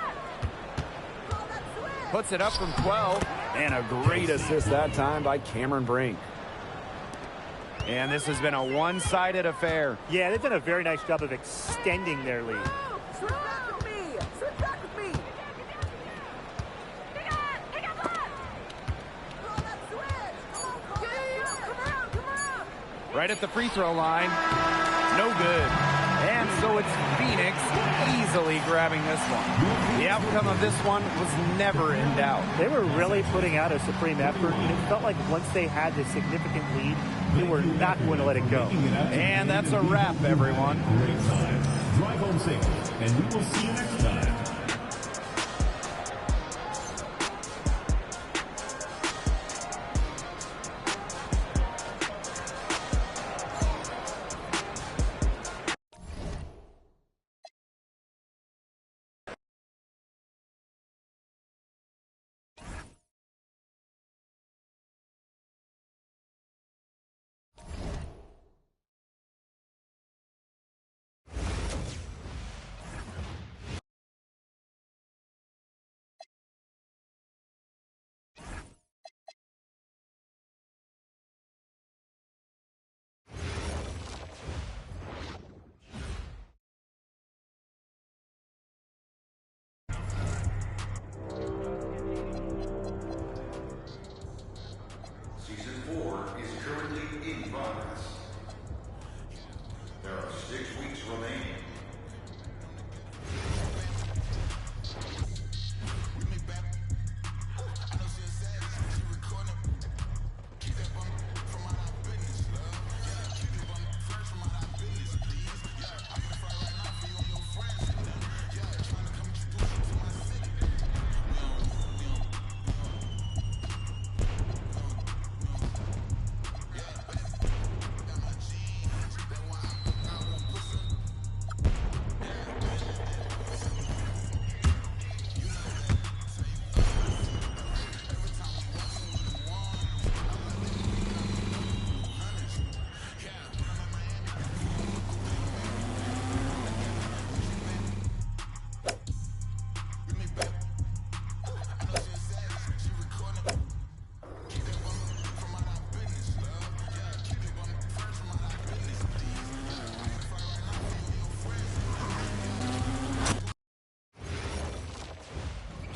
puts it up from 12. And a great assist that time by Cameron Brink. And this has been a one-sided affair. Yeah, they've done a very nice job of extending their lead. Right at the free throw line. No good. And so it's Phoenix easily grabbing this one. The outcome of this one was never in doubt. They were really putting out a supreme effort, and it felt like once they had this significant lead, they were not going to let it go. And that's a wrap, everyone. Great time. Drive home safe, and we will see you next time.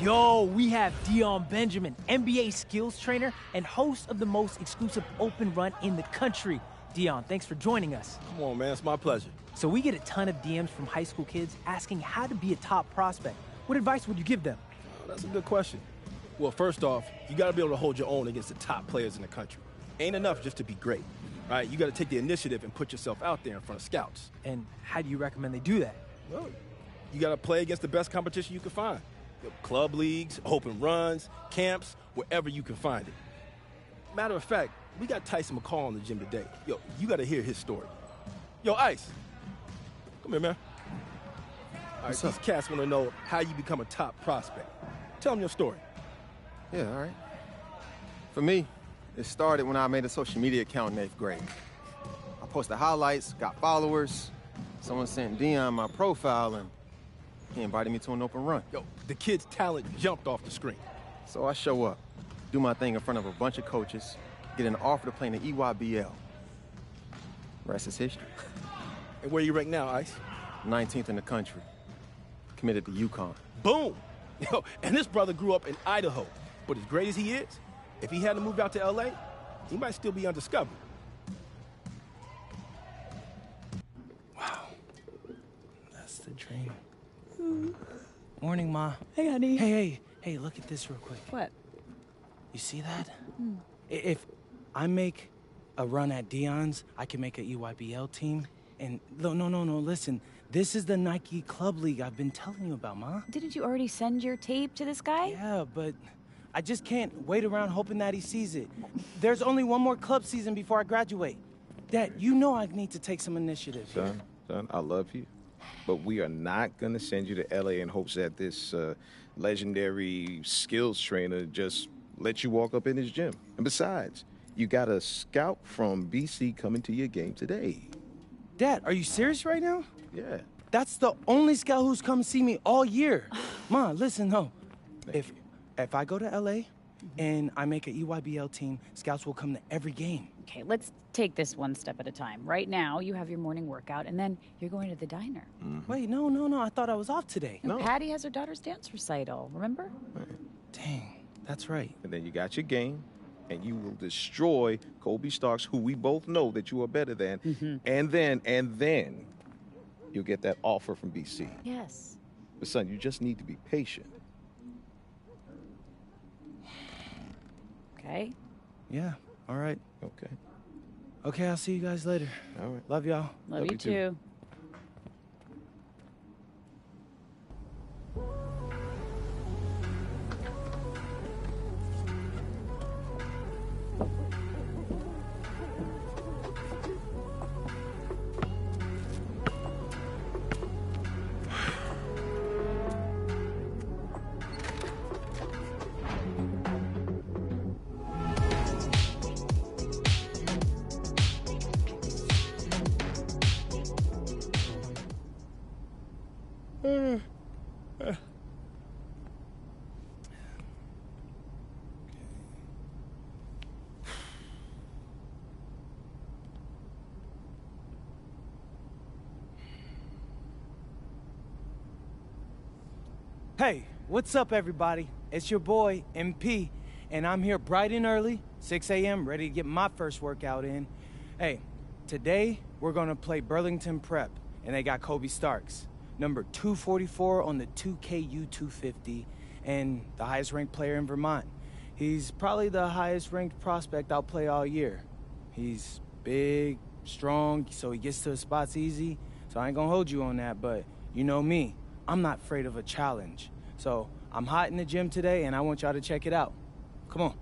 Yo, we have Dion Benjamin, NBA skills trainer and host of the most exclusive open run in the country. Dion, thanks for joining us. Come on, man. It's my pleasure. So we get a ton of DMs from high school kids asking how to be a top prospect. What advice would you give them? Oh, that's a good question. Well, first off, you got to be able to hold your own against the top players in the country. Ain't enough just to be great, right? You got to take the initiative and put yourself out there in front of scouts. And how do you recommend they do that? Well, you got to play against the best competition you can find. Club leagues, open runs, camps, wherever you can find it. Matter of fact, we got Tyson McCall in the gym today. Yo, you got to hear his story. Yo, Ice, come here, man. All right, these cats want to know how you become a top prospect. Tell them your story. Yeah, all right. For me, it started when I made a social media account in 8th grade. I posted highlights, got followers. Someone sent Dion my profile, and he invited me to an open run. Yo, the kid's talent jumped off the screen. So I show up, do my thing in front of a bunch of coaches, get an offer to play in the EYBL. Rest is history. And where you rank now, Ice? 19th in the country. Committed to UConn. Boom! Yo, and this brother grew up in Idaho. But as great as he is, if he hadn't moved out to LA, he might still be undiscovered. Wow. That's the dream. Morning, Ma. Hey, honey. Hey, look at this real quick. What? You see that? If I make a run at Dion's, I can make an EYBL team. And no, listen. This is the Nike Club League I've been telling you about, Ma. Didn't you already send your tape to this guy? Yeah, but I just can't wait around hoping that he sees it. There's only one more club season before I graduate. Dad, you know I need to take some initiative. Son, I love you. But we are not going to send you to L.A. in hopes that this legendary skills trainer just lets you walk up in his gym. And besides, you got a scout from B.C. coming to your game today. Dad, are you serious right now? Yeah. That's the only scout who's come see me all year. Ma, listen, no. If I go to L.A. and I make an EYBL team, scouts will come to every game. Okay, let's take this one step at a time. Right now, you have your morning workout, and then you're going to the diner. Wait, no. I thought I was off today. No. Patty has her daughter's dance recital, remember? Dang, that's right. And then you got your game, and you will destroy Kobe Starks, who we both know that you are better than. And then you'll get that offer from BC. Yes. But son, you just need to be patient. Okay. Yeah, all right. Okay. Okay, I'll see you guys later. All right. Love y'all. Love you too. Hey, what's up, everybody? It's your boy, MP, and I'm here bright and early, 6 a.m., ready to get my first workout in. Hey, today we're going to play Burlington Prep, and they got Kobe Starks, number 244 on the 2KU 250, and the highest-ranked player in Vermont. He's probably the highest-ranked prospect I'll play all year. He's big, strong, so he gets to the spots easy, so I ain't going to hold you on that, but you know me. I'm not afraid of a challenge. So I'm hot in the gym today, and I want y'all to check it out. Come on.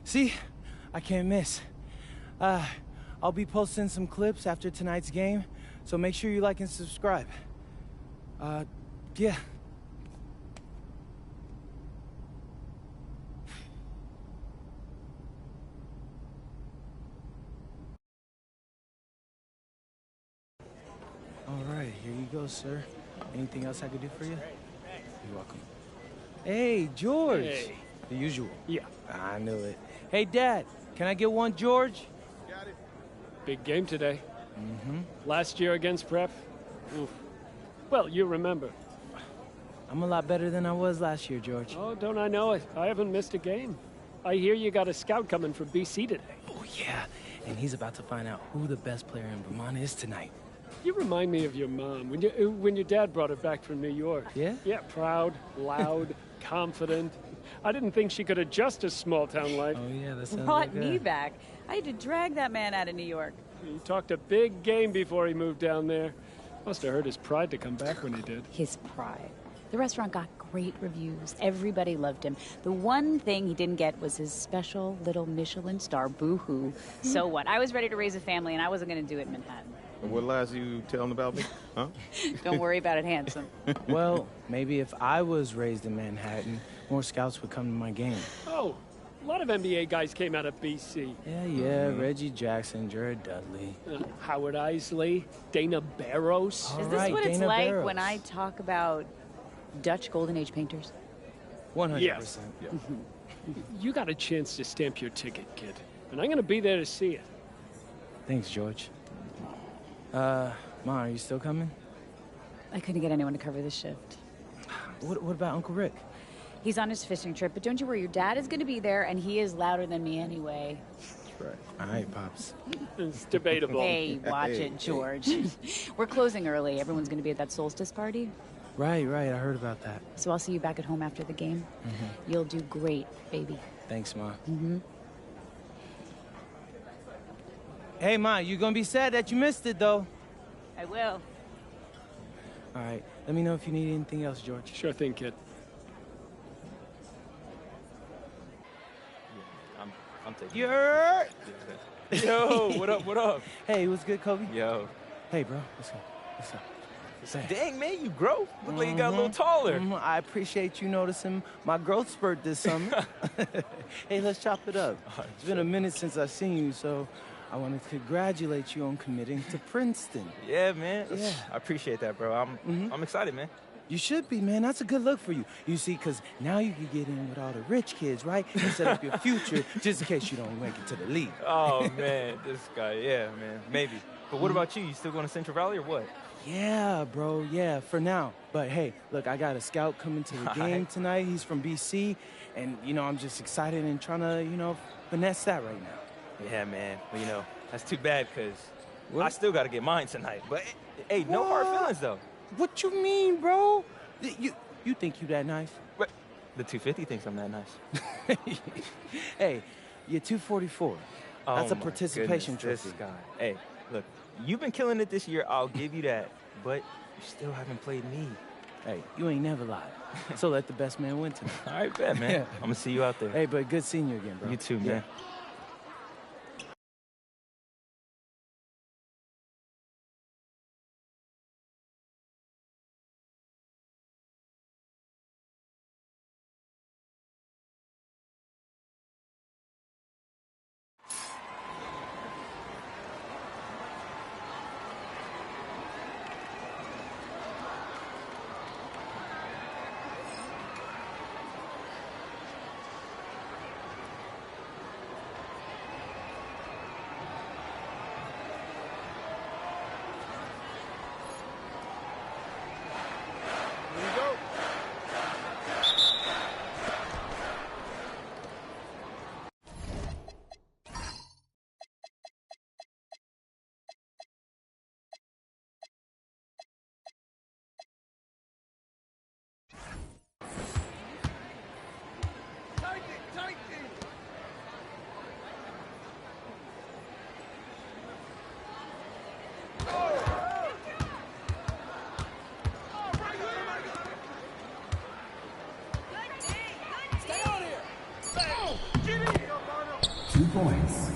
See? I can't miss. I'll be posting some clips after tonight's game, so make sure you like and subscribe. Yeah. All right, here you go, sir. Anything else I could do for you? You're welcome. Hey, George. Hey. The usual. Yeah. I knew it. Hey, Dad, can I get one, George? Got it. Big game today. Mm-hmm. Last year against Prep. Oof. Well, you remember. I'm a lot better than I was last year, George. Oh, don't I know it? I haven't missed a game. I hear you got a scout coming from BC today. Oh, yeah. And he's about to find out who the best player in Vermont is tonight. You remind me of your mom when your dad brought her back from New York. Yeah? Yeah, proud, loud, confident. I didn't think she could adjust to small-town life. Oh, yeah, that sounds Brought like me back. I had to drag that man out of New York. He talked a big game before he moved down there. Must have hurt his pride to come back when he did. His pride. The restaurant got great reviews. Everybody loved him. The one thing he didn't get was his special little Michelin star. Boo-hoo. So what? I was ready to raise a family, and I wasn't going to do it in Manhattan. What lies are you telling about me? Huh? Don't worry about it, handsome. Well, maybe if I was raised in Manhattan, more scouts would come to my game. Oh, a lot of NBA guys came out of BC. Yeah, Reggie Jackson, Jared Dudley. Howard Isley, Dana Barros. Is this what it's like when I talk about Dutch Golden Age painters? 100%. Yes. Yeah. You got a chance to stamp your ticket, kid. And I'm going to be there to see it. Thanks, George. Ma, are you still coming? I couldn't get anyone to cover the shift. What about Uncle Rick? He's on his fishing trip, but don't you worry, your dad is going to be there, and he is louder than me anyway. That's right. All right, Pops. It's debatable. Hey, watch it, George. We're closing early. Everyone's going to be at that solstice party. Right. I heard about that. So I'll see you back at home after the game. Mm-hmm. You'll do great, baby. Thanks, Ma. Mm-hmm. Hey, Ma, you're going to be sad that you missed it, though. I will. All right. Let me know if you need anything else, George. Sure thing, kid. I'm taking You're... Yo, what up? Hey, what's good, Kobe? Yo. Hey, bro. What's up? Dang, man, you grow. Look like you got a little taller. I appreciate you noticing my growth spurt this summer. Hey, let's chop it up. It's been a minute since I've seen you, so I want to congratulate you on committing to Princeton. Yeah, man. Yeah. I appreciate that, bro. I'm excited, man. You should be, man. That's a good look for you. You see, because now you can get in with all the rich kids, right? And set up your future just in case you don't make it to the league. Oh, man, this guy. Yeah, man, maybe. But what about you? You still going to Central Valley or what? Yeah, bro. Yeah, for now. But hey, look, I got a scout coming to the game tonight. He's from BC. And, I'm just excited and trying to, finesse that right now. Yeah, man. Well, that's too bad because I still got to get mine tonight. But, hey, no hard feelings, though. What you mean, bro? You think you that nice? What? The 250 thinks I'm that nice. Hey, you're 244. That's a my participation goodness, trophy. This guy. Hey, look, you've been killing it this year. I'll give you that. But you still haven't played me. Hey, you ain't never lied. So let the best man win tonight. All right, bet, man. I'm going to see you out there. Hey, but good seeing you again, bro. You too, man. points.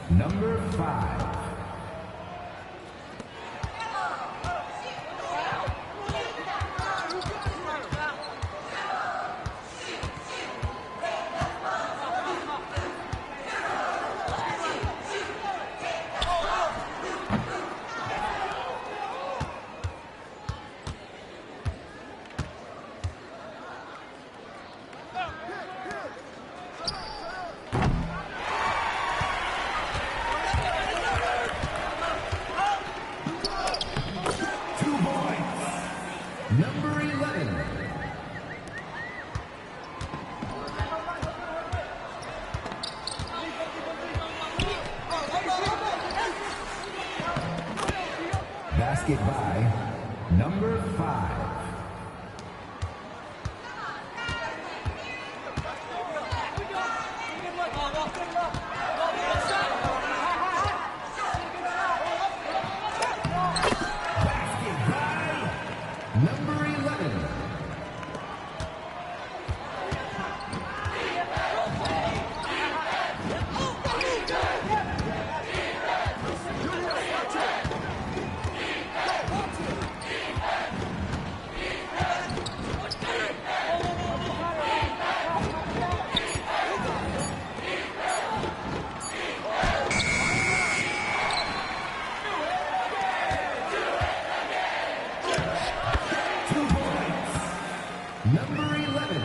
Number 5. Number 11. Basket by number 5. Number 11. Number 11.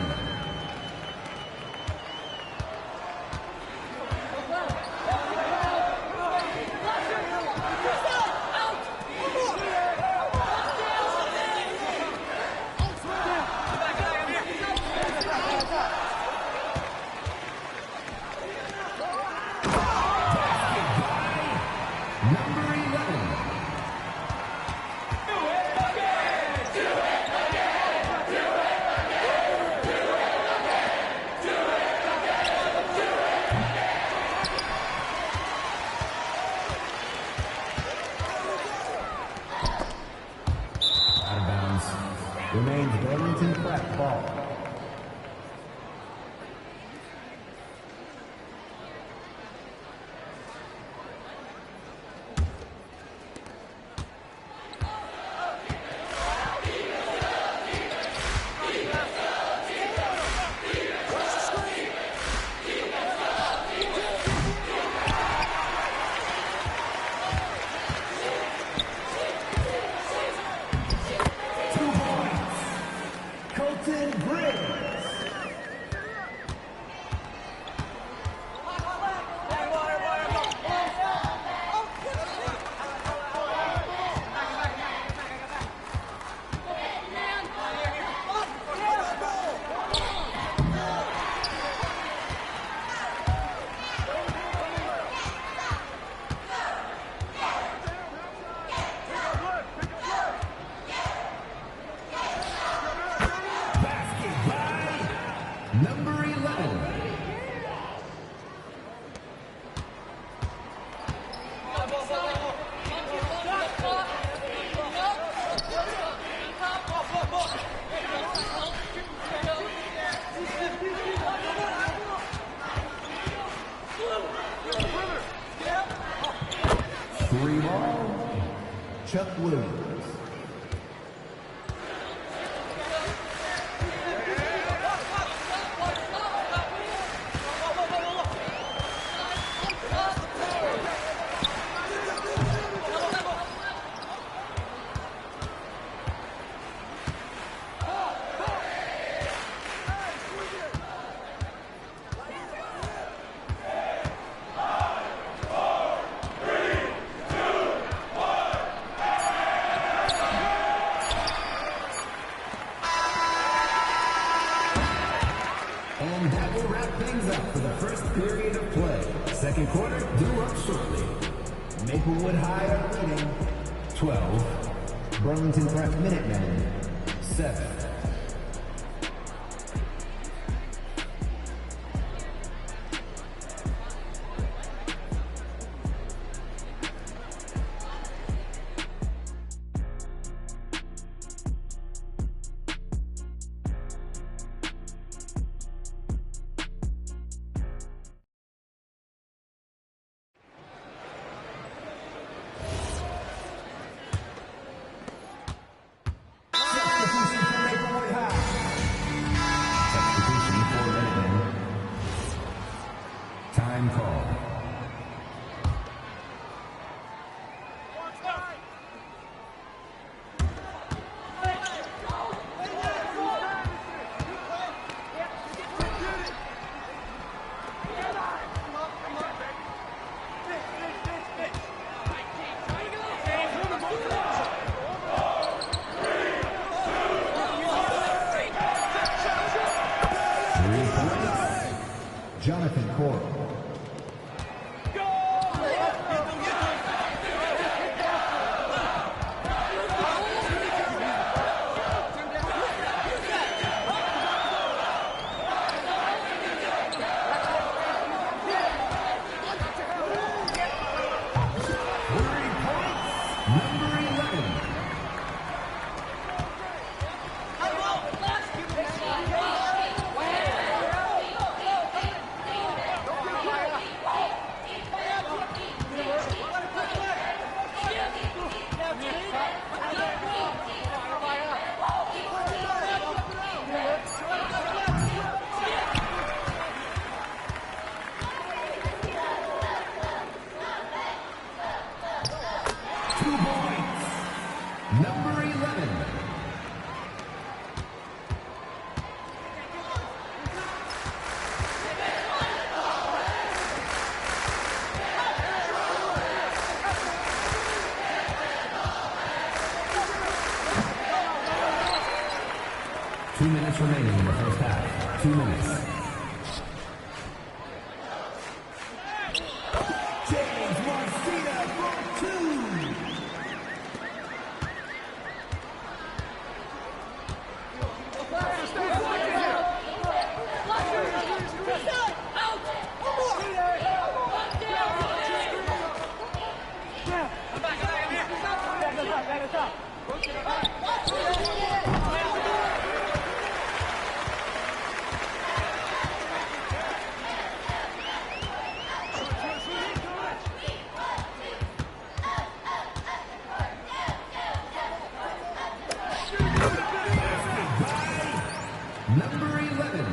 Number 11. Out of bounds. Remains Burlington Prep ball. Number 11. Three ball, Chuck Williams. And that will wrap things up for the first period of play. Second quarter due up shortly. Maplewood High are leading 12. Burlington Prep Minutemen 7. Jonathan Coral. Remaining in the first half. 2 minutes. James Marcina for 2. Number 11.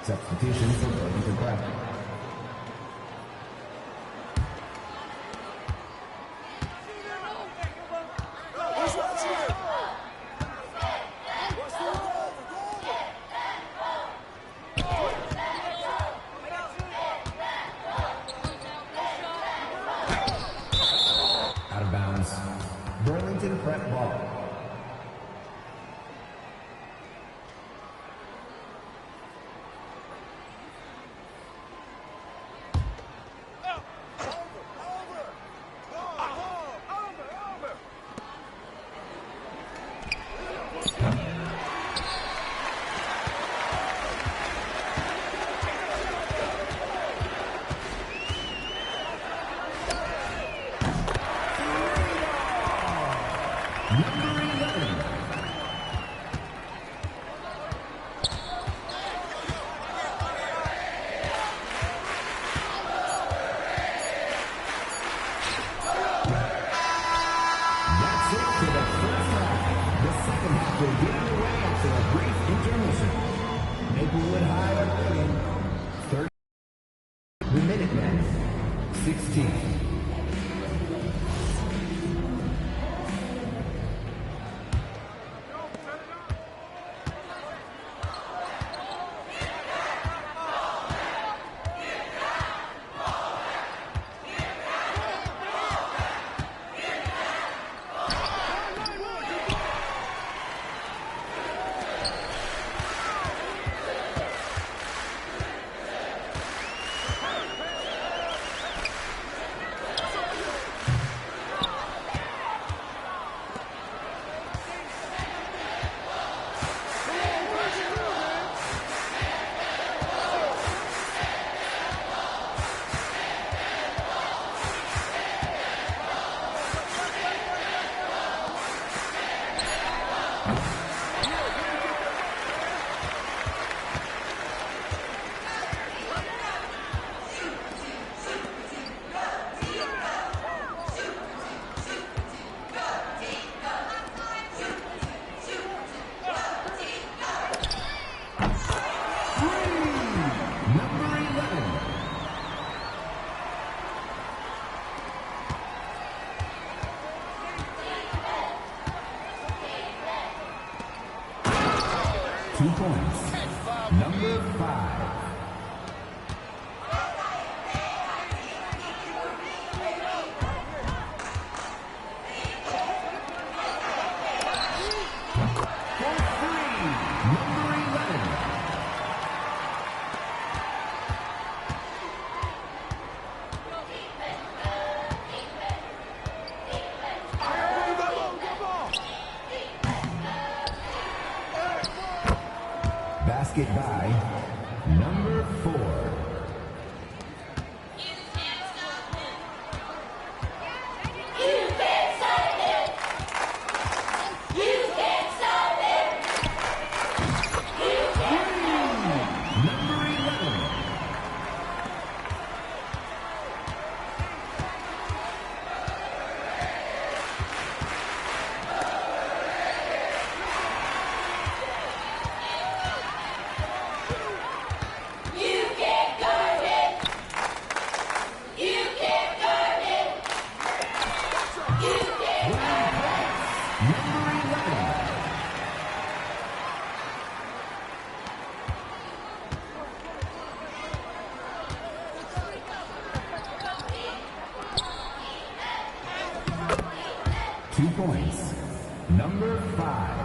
Substitution for Burlington Prep. Out of bounds. Burlington Prep ball. Maplewood High are leading 30. The Minutemen, 16. 2 points. Number 5. Basket by number 4. Number 5.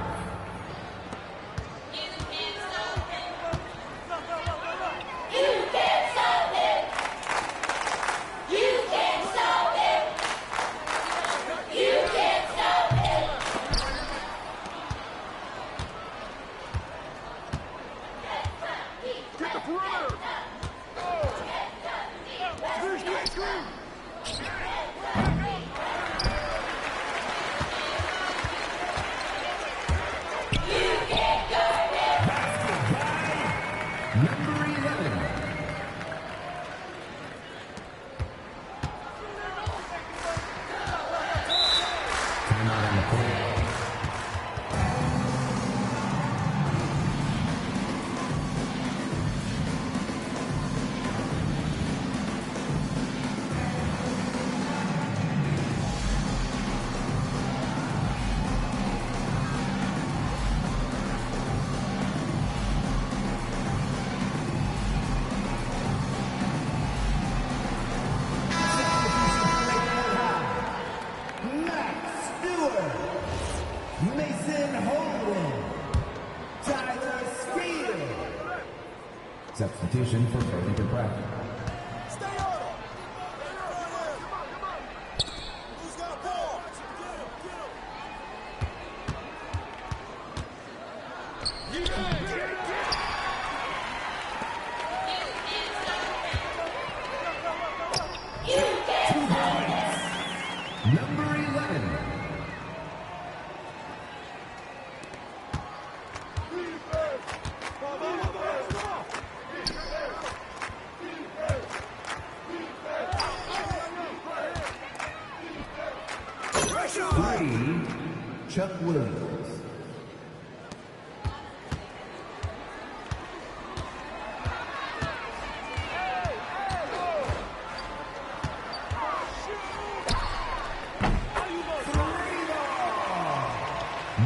Substitution for further practice. Number 11. Chuck Williams.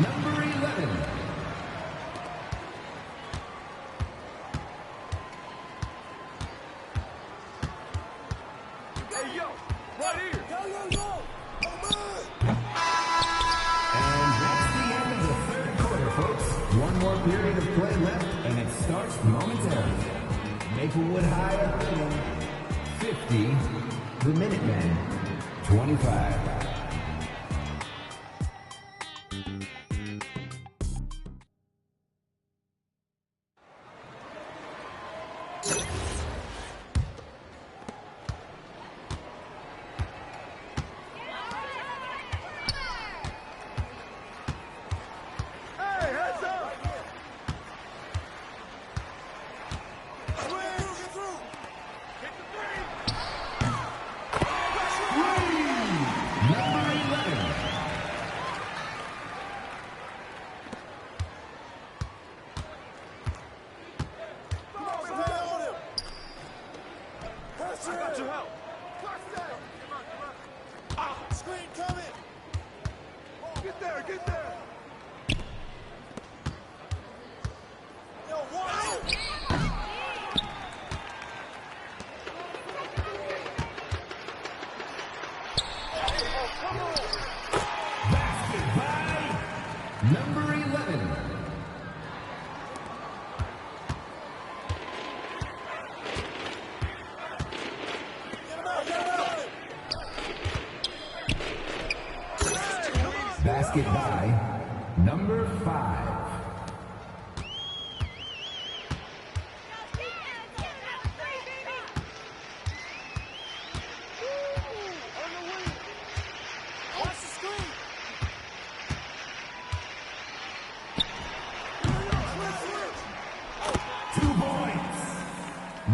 Number 11. Hey, yo, right here. Go. One more period of play left, and it starts momentarily. Maplewood High are leading 50, the Minutemen 25. Basket by number 11. Basket by number 5.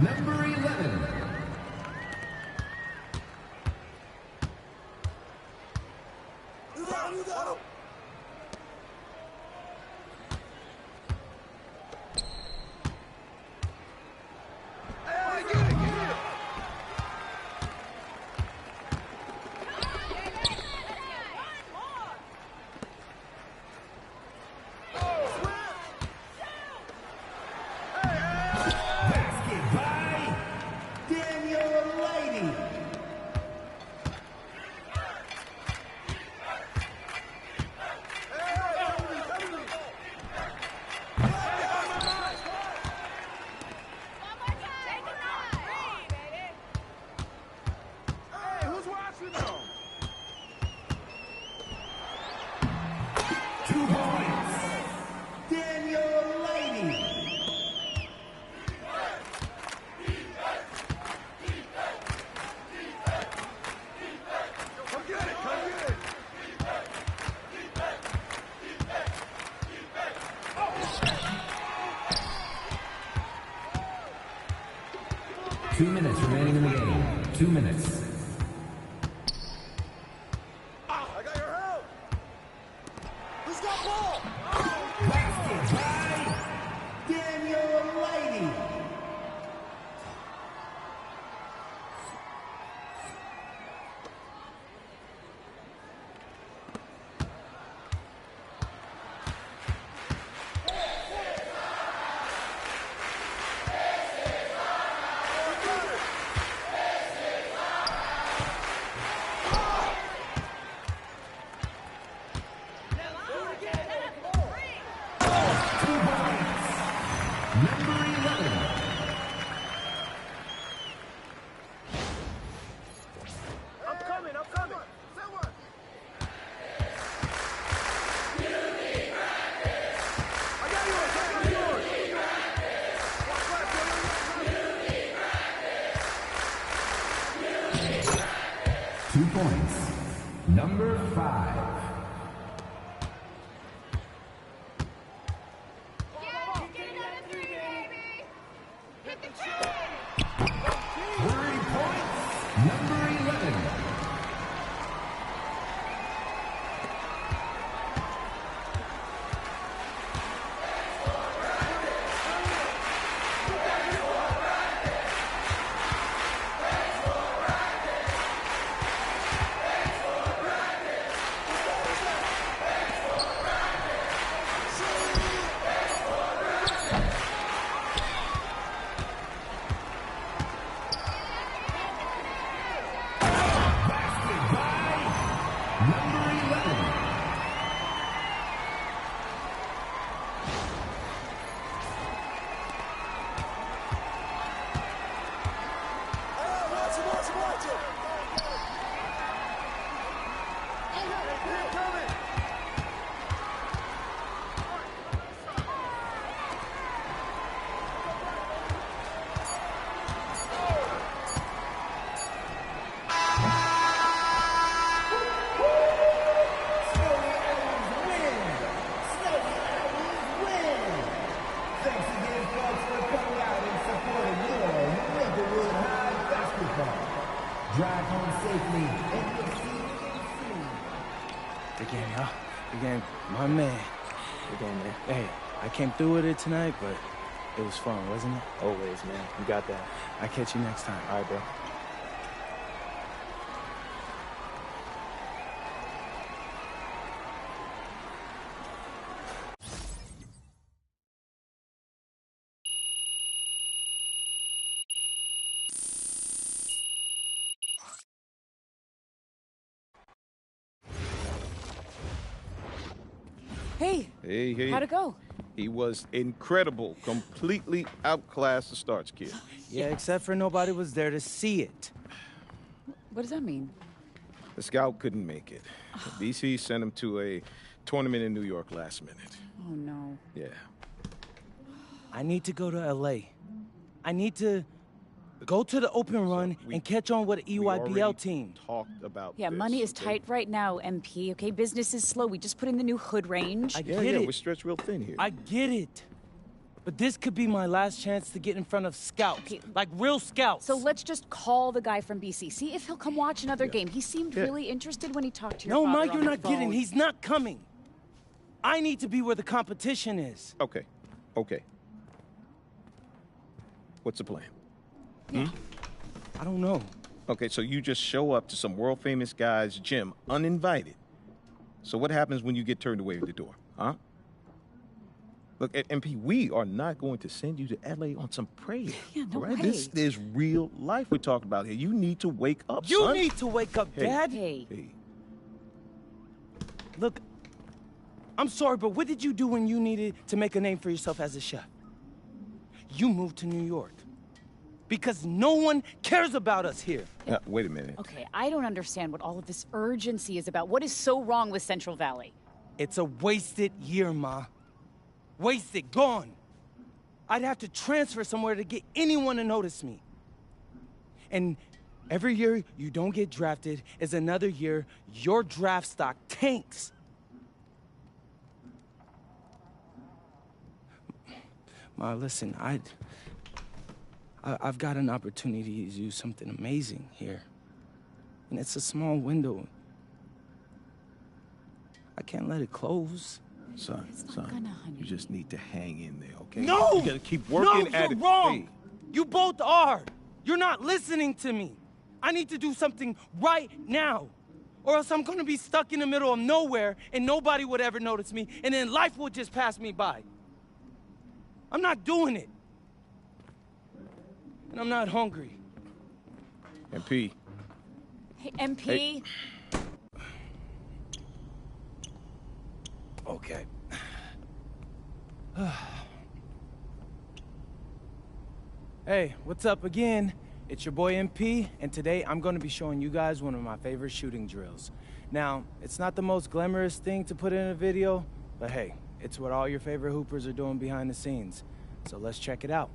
Number 11. You go. Hey, get it. 2 points. Daniel Lady. Come get it. 2 minutes remaining in the game. 2 minutes. I got your help. Who's got ball? Basket by Daniel Lady. Number 5. Drive home safely and we'll see you soon. Good game, y'all. Good game. My man. Good game, man. Hey, I came through with it tonight, but it was fun, wasn't it? Always, man. You got that. I'll catch you next time. All right, bro. Hey. Hey. How'd it go? He was incredible. Completely outclassed the Starch kid. Yeah, except for nobody was there to see it. What does that mean? The scout couldn't make it. BC sent him to a tournament in New York last minute. Oh, no. Yeah. I need to go to L.A. I need to go to the open run and catch on with the EYBL team. Talked about Yeah, money is tight right now, MP, okay? Business is slow. We just put in the new hood range. I get it. We're stretched real thin here. I get it. But this could be my last chance to get in front of scouts. Okay. Like real scouts. So let's just call the guy from BC. See if he'll come watch another game. He seemed really interested when he talked to your father. No, Ma, on you're the not phone. getting. He's not coming. I need to be where the competition is. Okay. What's the plan? I don't know. Okay, so you just show up to some world-famous guy's gym uninvited. So what happens when you get turned away at the door, huh? Look, MP, we are not going to send you to L.A. on some prayer. Yeah, no way. This is real life we're talking about here. You need to wake up, son. You need to wake up, Dad. Hey. Look, I'm sorry, but what did you do when you needed to make a name for yourself as a chef? You moved to New York. Because no one cares about us here. Wait a minute. Okay, I don't understand what all of this urgency is about. What is so wrong with Central Valley? It's a wasted year, Ma. Wasted, gone. I'd have to transfer somewhere to get anyone to notice me. And every year you don't get drafted is another year your draft stock tanks. Ma, listen, I've got an opportunity to do something amazing here. And it's a small window. I can't let it close. Son, you just need to hang in there, okay? No! You gotta keep working at it. You're wrong! Hey. You both are! You're not listening to me! I need to do something right now! Or else I'm gonna be stuck in the middle of nowhere and nobody would ever notice me, and then life will just pass me by. I'm not doing it. And I'm not hungry. MP. Hey, MP. Hey. Okay. Hey, what's up again? It's your boy MP, and today I'm going to be showing you guys one of my favorite shooting drills. Now, it's not the most glamorous thing to put in a video, but hey, it's what all your favorite hoopers are doing behind the scenes. So let's check it out.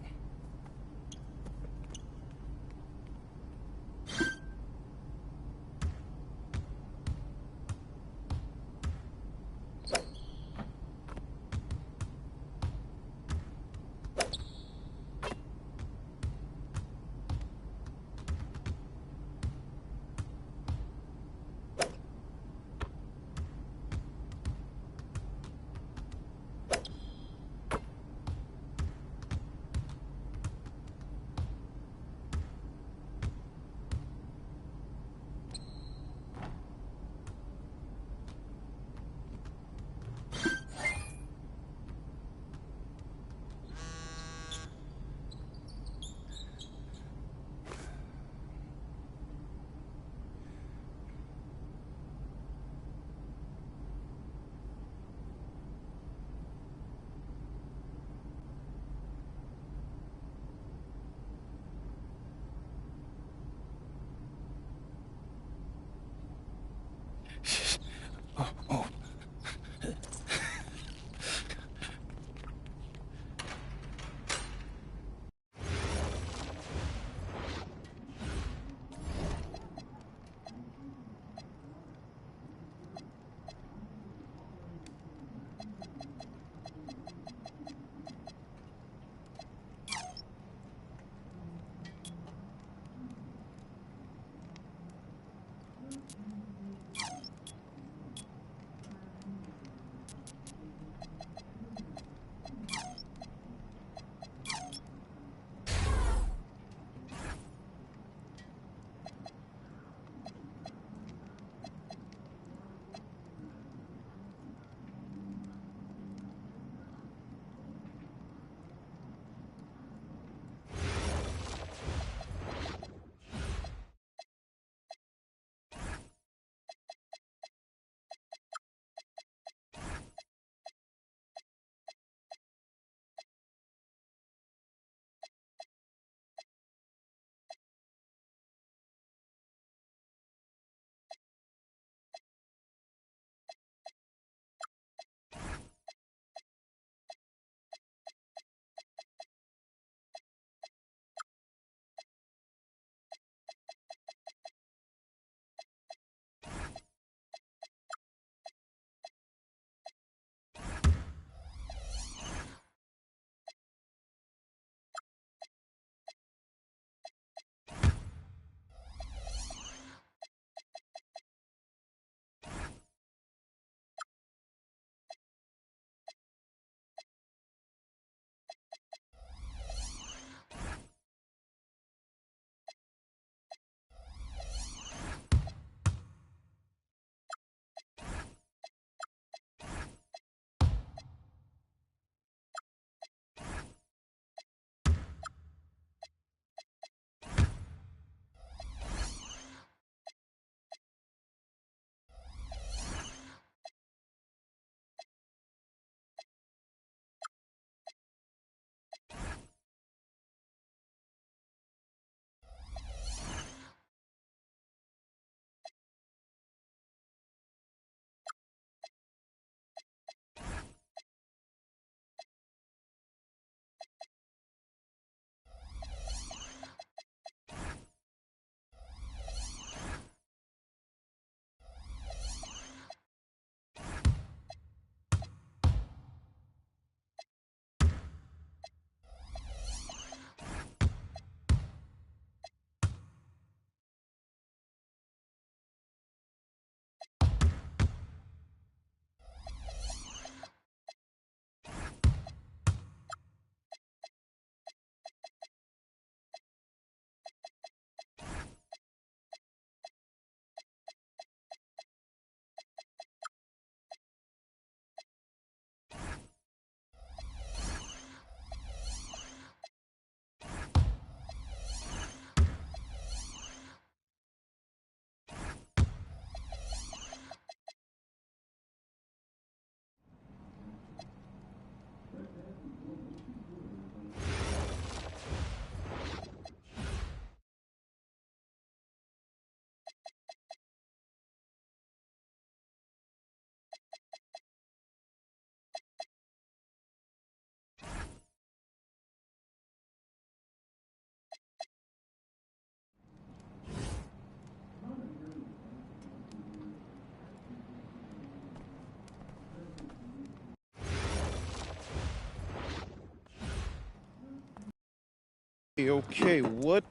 Okay, what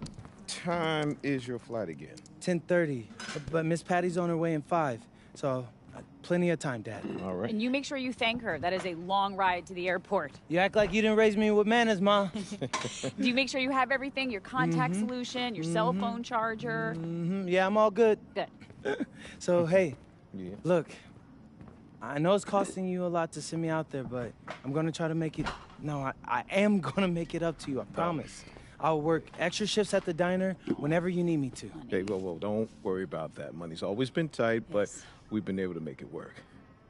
time is your flight again? 10:30, but Miss Patty's on her way in 5, so plenty of time, Dad. All right. And you make sure you thank her. That is a long ride to the airport. You act like you didn't raise me with manners, Ma. Do you make sure you have everything? Your contact solution, your cell phone charger? Yeah, I'm all good. Good. So, hey, Yeah. look, I know it's costing you a lot to send me out there, but I'm going to try to make it. No, I am going to make it up to you, I promise. I'll work extra shifts at the diner whenever you need me to. Hey, whoa, don't worry about that. Money's always been tight, but we've been able to make it work.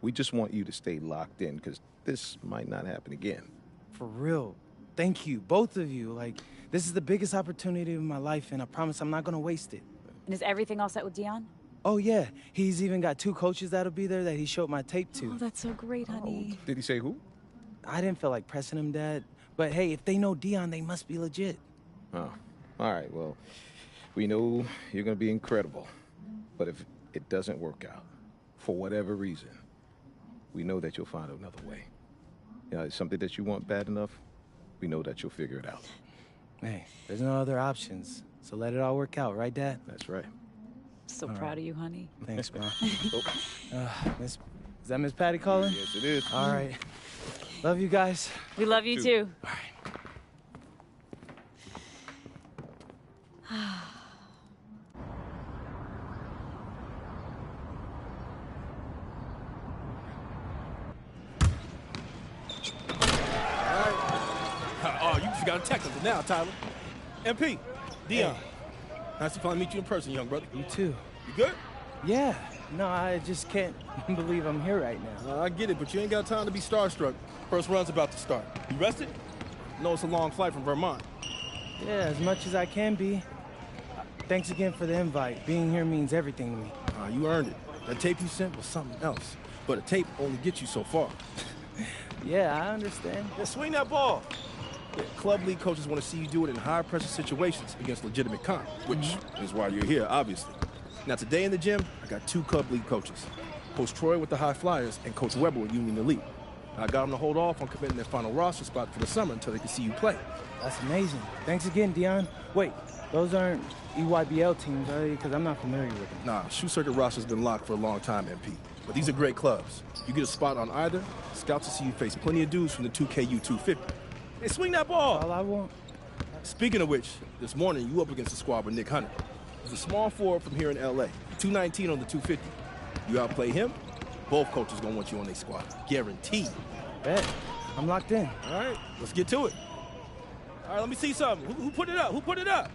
We just want you to stay locked in, because this might not happen again. For real. Thank you, both of you. Like, this is the biggest opportunity of my life, and I promise I'm not going to waste it. And is everything all set with Dion? Oh, yeah. He's even got 2 coaches that'll be there that he showed my tape to. Oh, that's so great, honey. Did he say who? I didn't feel like pressing him, Dad. But hey, if they know Dion, they must be legit. Oh, all right. Well, we know you're going to be incredible. But if it doesn't work out, for whatever reason, we know that you'll find another way. You know, it's something that you want bad enough, we know that you'll figure it out. Hey, there's no other options. So let it all work out, right, Dad? That's right. So proud of you, honey. Thanks, Mom. Is that Miss Patty calling? Yes, it is. All right. Love you guys. We love you too. All right. Oh, you forgot to technical now, Tyler. MP, Dion. Nice to finally meet you in person, young brother. You too. You good? Yeah. No, I just can't believe I'm here right now. I get it, but you ain't got time to be starstruck. First run's about to start. You rested? No, it's a long flight from Vermont. Yeah, as much as I can be. Thanks again for the invite. Being here means everything to me. You earned it. That tape you sent was something else. But a tape only gets you so far. Yeah, I understand. Yeah, swing that ball. Yeah, club league coaches want to see you do it in high-pressure situations against legitimate comp, which is why you're here, obviously. Now, today in the gym, I got 2 club league coaches. Coach Troy with the High Flyers and Coach Weber with Union Elite. I got them to hold off on committing their final roster spot for the summer until they can see you play. That's amazing. Thanks again, Dion. Wait, those aren't EYBL teams, are they? Because I'm not familiar with them. Nah, Shoe Circuit roster's been locked for a long time, MP. But these are great clubs. You get a spot on either, scouts will see you face plenty of dudes from the 2KU 250. Hey, swing that ball! All I want. Speaking of which, this morning you up against the squad with Nick Hunter. He's a small forward from here in LA, 219 on the 250. You outplay him, both coaches gonna want you on their squad. Guaranteed. Bet. I'm locked in. All right, let's get to it. All right, let me see something. Who put it up? Who put it up?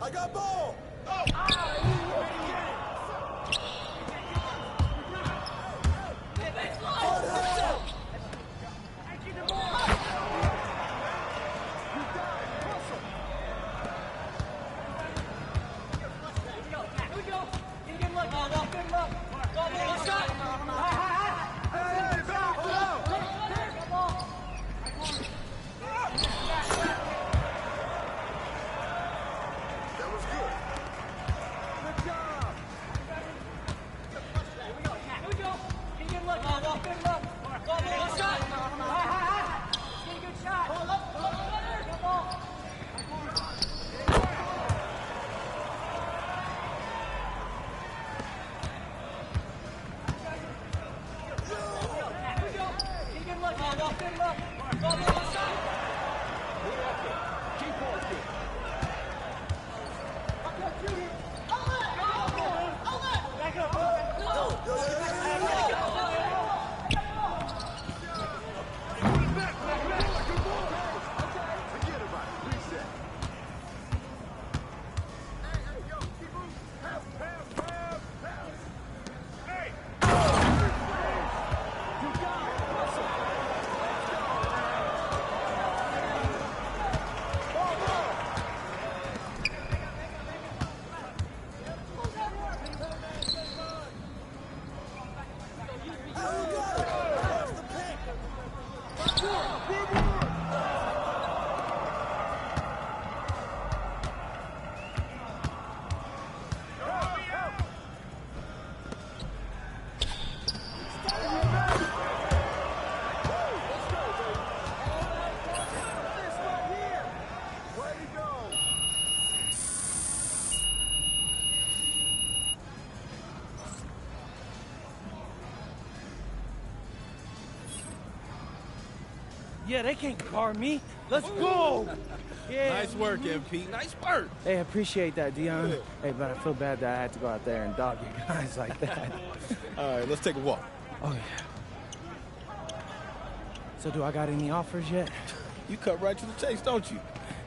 I got ball! Yeah, they can't guard me. Let's go! Yeah. Nice work, MP. Nice work. Hey, I appreciate that, Dion. Hey, but I feel bad that I had to go out there and dog you guys like that. All right, let's take a walk. Oh, yeah. So do I got any offers yet? You cut right to the chase, don't you?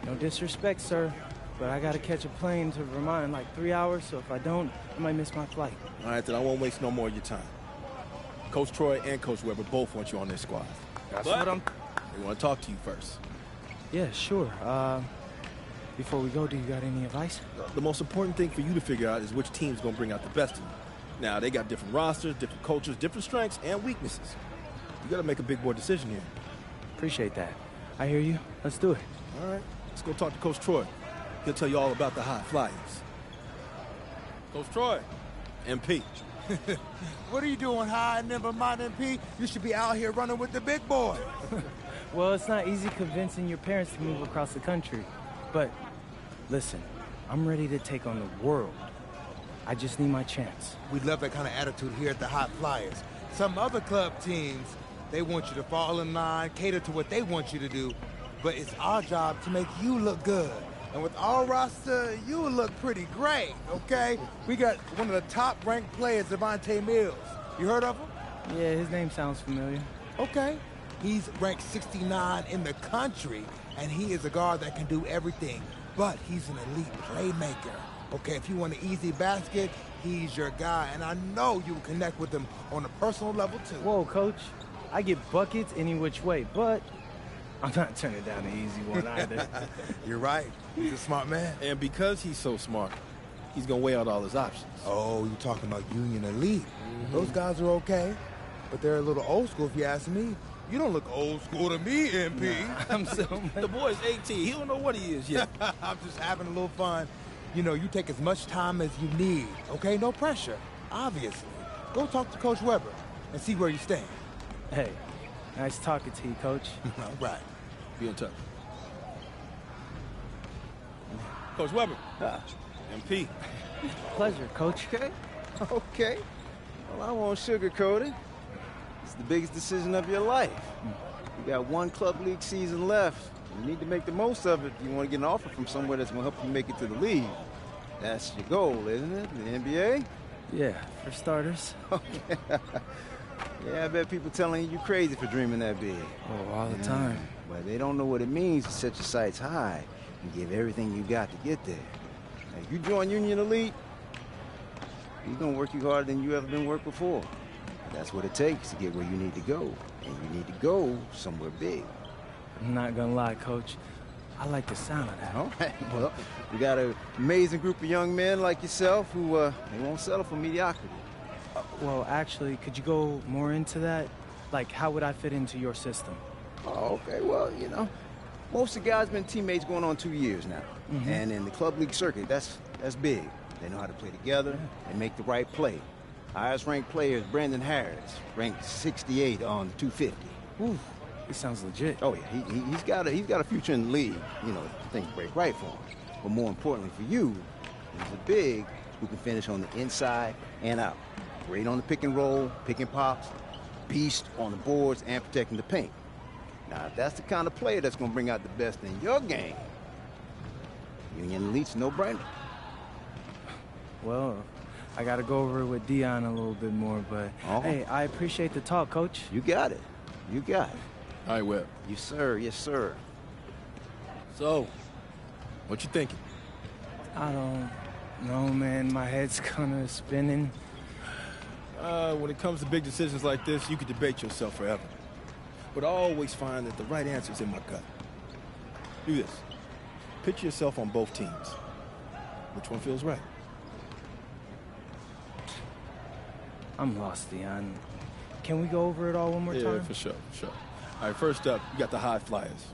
No disrespect, sir, but I got to catch a plane to Vermont in like 3 hours, so if I don't, I might miss my flight. All right, then I won't waste no more of your time. Coach Troy and Coach Weber both want you on their squad. That's what I'm... They want to talk to you first. Yeah, sure. Before we go, do you got any advice? The most important thing for you to figure out is which team's going to bring out the best in you. Now, they got different rosters, different cultures, different strengths, and weaknesses. You got to make a big boy decision here. Appreciate that. I hear you. Let's do it. All right. Let's go talk to Coach Troy. He'll tell you all about the High Flyers. Coach Troy, MP. What are you doing, High? Never mind, MP. You should be out here running with the big boy. Well, it's not easy convincing your parents to move across the country. But listen, I'm ready to take on the world. I just need my chance. We love that kind of attitude here at the High Flyers. Some other club teams, they want you to fall in line, cater to what they want you to do. But it's our job to make you look good. And with our roster, you will look pretty great, okay? We got one of the top-ranked players, Devontae Mills. You heard of him? Yeah, his name sounds familiar. Okay. He's ranked 69 in the country, and he is a guard that can do everything. But he's an elite playmaker. Okay, if you want an easy basket, he's your guy, and I know you will connect with him on a personal level, too. Whoa, Coach. I get buckets any which way, but I'm not turning down the easy one either. You're right. He's a smart man. And because he's so smart, he's going to weigh out all his options. Oh, you talking about Union Elite. Those guys are okay, but they're a little old school if you ask me. You don't look old school to me, MP. I'm so The boy's 18. He don't know what he is yet. I'm just having a little fun. You know, you take as much time as you need, okay? No pressure, obviously. Go talk to Coach Weber and see where you stand. Hey, nice talking to you, Coach. All right. Be in touch. Coach Weber. MP. Pleasure, Coach. Okay. Okay. Well, I won't sugarcoat it. It's the biggest decision of your life. You got one club league season left. You need to make the most of it if you want to get an offer from somewhere that's going to help you make it to the league. That's your goal, isn't it? The NBA? Yeah, for starters. Yeah, I bet people telling you crazy for dreaming that big. Oh, all the time. But they don't know what it means to set your sights high and give everything you got to get there. Now, if you join Union Elite, you're going to work you harder than you ever been worked before. That's what it takes to get where you need to go. And you need to go somewhere big. I'm not going to lie, Coach. I like the sound of that. All right, well, we got an amazing group of young men like yourself who they won't settle for mediocrity. Well, actually, could you go more into that? Like, how would I fit into your system? Oh, okay, well, you know, most of the guys been teammates going on 2 years now. And in the club league circuit, that's big. They know how to play together and make the right play. Highest ranked player is Brandon Harris, ranked 68 on 250. Ooh, he sounds legit. Oh yeah, he's got a future in the league. You know, things break right for him. But more importantly for you, he's a big who can finish on the inside and out. Great on the pick and roll, pick and pops, beast on the boards and protecting the paint. Now, if that's the kind of player that's going to bring out the best in your game, Union Elite's no-brainer. Well, I got to go over it with Dion a little bit more, but hey, I appreciate the talk, Coach. You got it. You got it. All right, Webb. Yes, sir. Yes, sir. So, what you thinking? I don't know, man. My head's kind of spinning. When it comes to big decisions like this, you could debate yourself forever. But I always find that the right answer is in my gut. Do this. Picture yourself on both teams. Which one feels right? I'm lost, Dion. Can we go over it all one more time? Yeah, for sure, for sure. All right, first up, you got the High Flyers.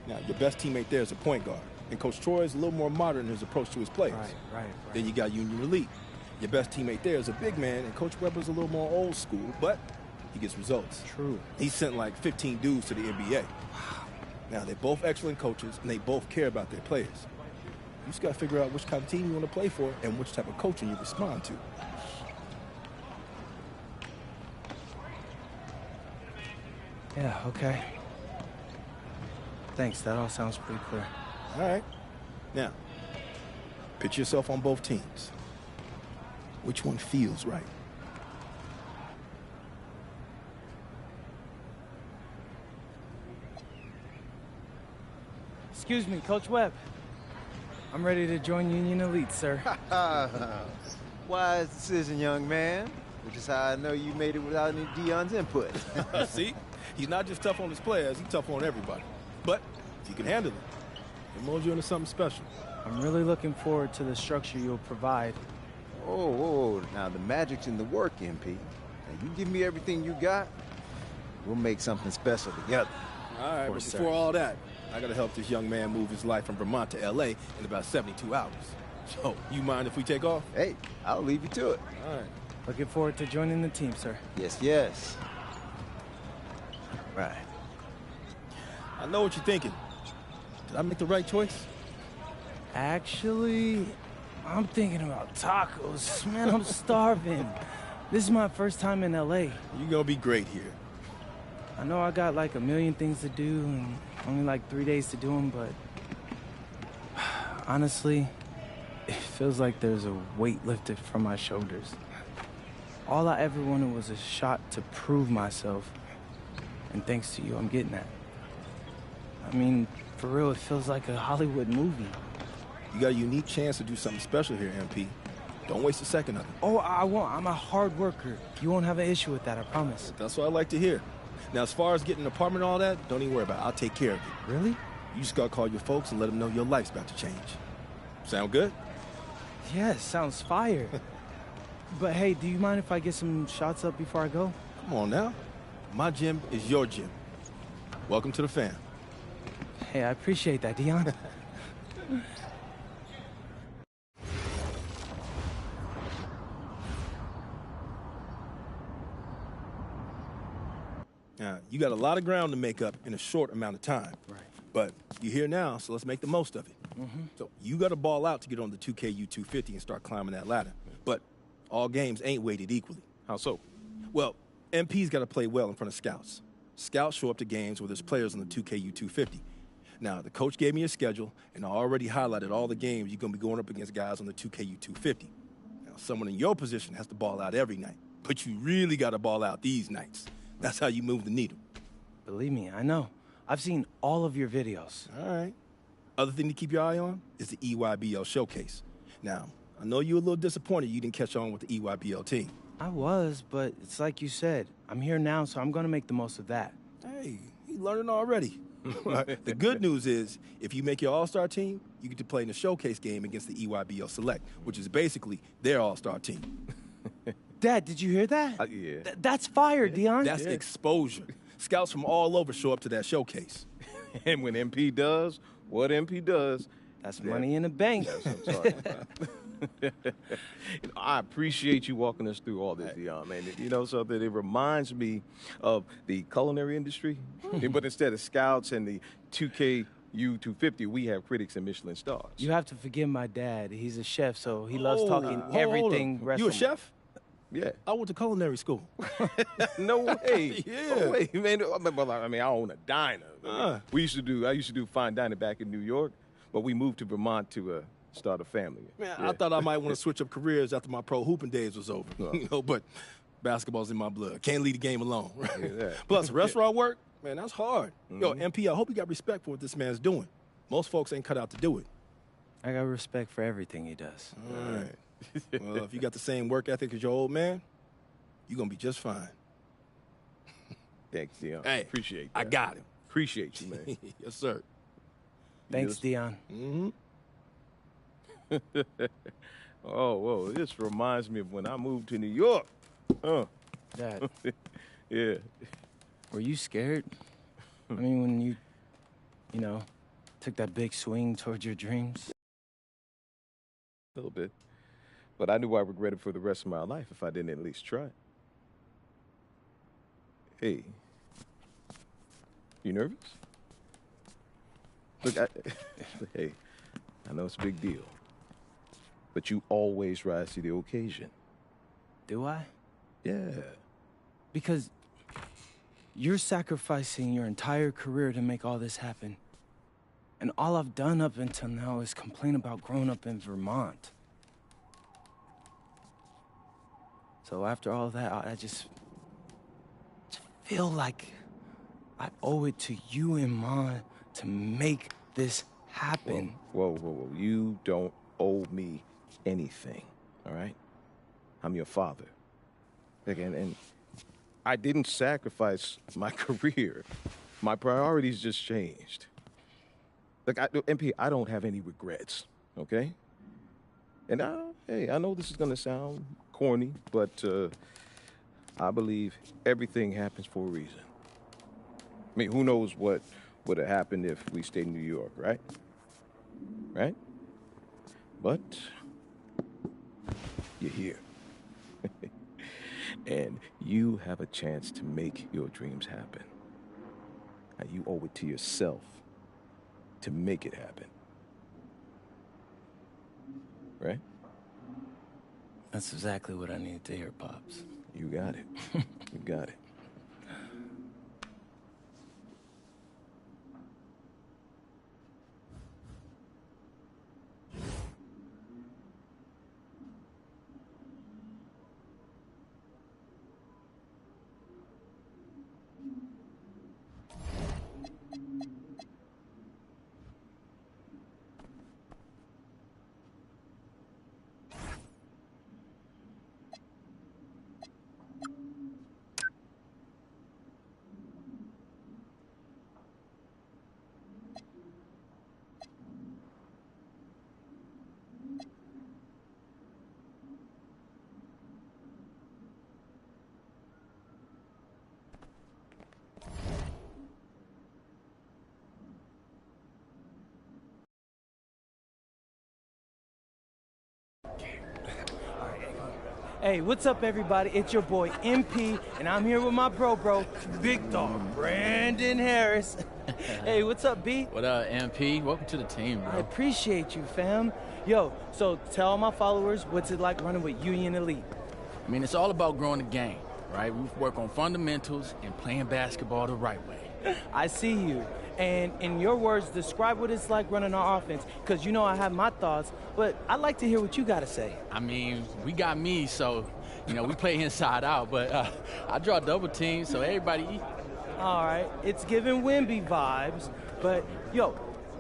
Now, your best teammate there is a point guard. And Coach Troy is a little more modern in his approach to his players. Right. Then you got Union Elite. Your best teammate there is a big man, and Coach Weber's a little more old school, but he gets results. True. He sent like 15 dudes to the NBA. Wow. Now, they're both excellent coaches, and they both care about their players. You just got to figure out which kind of team you want to play for and which type of coaching you respond to. Yeah, okay. Thanks, that all sounds pretty clear. All right. Now, picture yourself on both teams. Which one feels right? Excuse me, Coach Webb. I'm ready to join Union Elite, sir. Wise decision, young man. Which is how I know you made it without any Dion's input. See? He's not just tough on his players, he's tough on everybody. But if you can handle it, it molds you into something special. I'm really looking forward to the structure you'll provide. Oh, now the magic's in the work, MP. Now you give me everything you got, we'll make something special together. All right, but before all that, I gotta help this young man move his life from Vermont to LA in about 72 hours. So, you mind if we take off? Hey, I'll leave you to it. All right. Looking forward to joining the team, sir. Yes, yes. Right. I know what you're thinking. Did I make the right choice? Actually, I'm thinking about tacos. Man, I'm starving. This is my first time in LA. You're gonna be great here. I know I got like a million things to do and only like 3 days to do them, but honestly, it feels like there's a weight lifted from my shoulders. All I ever wanted was a shot to prove myself, and thanks to you, I'm getting that. I mean, for real, it feels like a Hollywood movie. You got a unique chance to do something special here, MP. Don't waste a second of it. Oh, I won't. I'm a hard worker. You won't have an issue with that, I promise. That's what I like to hear. Now, as far as getting an apartment and all that, don't even worry about it. I'll take care of it. Really? You just gotta call your folks and let them know your life's about to change. Sound good? Yes, sounds fire. But hey, do you mind if I get some shots up before I go? Come on now. My gym is your gym. Welcome to the fam. Hey, I appreciate that, Dion. You got a lot of ground to make up in a short amount of time. Right. But you're here now, so let's make the most of it. So you got to ball out to get on the 2KU 250 and start climbing that ladder. But all games ain't weighted equally. How so? Well, MP's got to play well in front of scouts. Scouts show up to games where there's players on the 2KU 250. Now, the coach gave me a schedule, and I already highlighted all the games you're going to be going up against guys on the 2KU 250. Now, someone in your position has to ball out every night, but you really got to ball out these nights. That's how you move the needle. Believe me, I know. I've seen all of your videos. All right. Other thing to keep your eye on is the EYBL showcase. Now, I know you're a little disappointed you didn't catch on with the EYBL team. I was, but it's like you said. I'm here now, so I'm going to make the most of that. Hey, he's learning already. The good news is, if you make your all-star team, you get to play in the showcase game against the EYBL Select, which is basically their all-star team. Dad, did you hear that? Yeah. That's fire, Dion. That's exposure. Scouts from all over show up to that showcase. And when MP does what MP does, that's money in the bank. That's what I'm talking about. I appreciate you walking us through all this, Dion, man. You know something? It reminds me of the culinary industry, but instead of scouts and the 2KU 250, we have critics and Michelin stars. You have to forgive my dad. He's a chef, so he loves talking everything restaurant. You a chef? Yeah. I went to culinary school. No way. Yeah. No way, man. I mean, I own a diner. I used to do fine dining back in New York, but we moved to Vermont to start a family. Man, I thought I might want to switch up careers after my pro hooping days was over. You know, but basketball's in my blood. Can't leave the game alone. Right? Yeah. Plus, restaurant work, man, that's hard. Yo, MP, I hope you got respect for what this man's doing. Most folks ain't cut out to do it. I got respect for everything he does. All right. Well, if you got the same work ethic as your old man, you're going to be just fine. Thanks, Dion. Hey, appreciate that. I got him. Appreciate you, man. Yes, sir. Thanks, Dion. Oh, whoa. This reminds me of when I moved to New York. Dad. Yeah. Were you scared? I mean, when you know, took that big swing towards your dreams? A little bit. But I knew I regretted for the rest of my life if I didn't at least try. Hey, you nervous? Look, hey, I know it's a big deal, but you always rise to the occasion. Do I? Yeah. Because you're sacrificing your entire career to make all this happen. And all I've done up until now is complain about growing up in Vermont. So after all that, I just feel like I owe it to you and Mom to make this happen. Whoa. You don't owe me anything, all right? I'm your father. Again, and I didn't sacrifice my career. My priorities just changed. Look, MP, I don't have any regrets, okay? And I know this is gonna sound corny, but I believe everything happens for a reason. I mean, who knows what would have happened if we stayed in New York, right? Right? But you're here. And you have a chance to make your dreams happen. And you owe it to yourself to make it happen. Right? That's exactly what I needed to hear, Pops. You got it. You got it. Hey, what's up, everybody? It's your boy, MP, and I'm here with my bro, big dog, Brandon Harris. Hey, what's up, B? What up, MP? Welcome to the team, bro. I appreciate you, fam. Yo, so tell all my followers, what's it like running with Union Elite? I mean, it's all about growing the game, right? We work on fundamentals and playing basketball the right way. I see you. And in your words, describe what it's like running our offense, because you know I have my thoughts, but I'd like to hear what you got to say. I mean, we got me, so, you know, we play inside out, but I draw double teams, so everybody... All right, it's giving Wemby vibes, but, yo,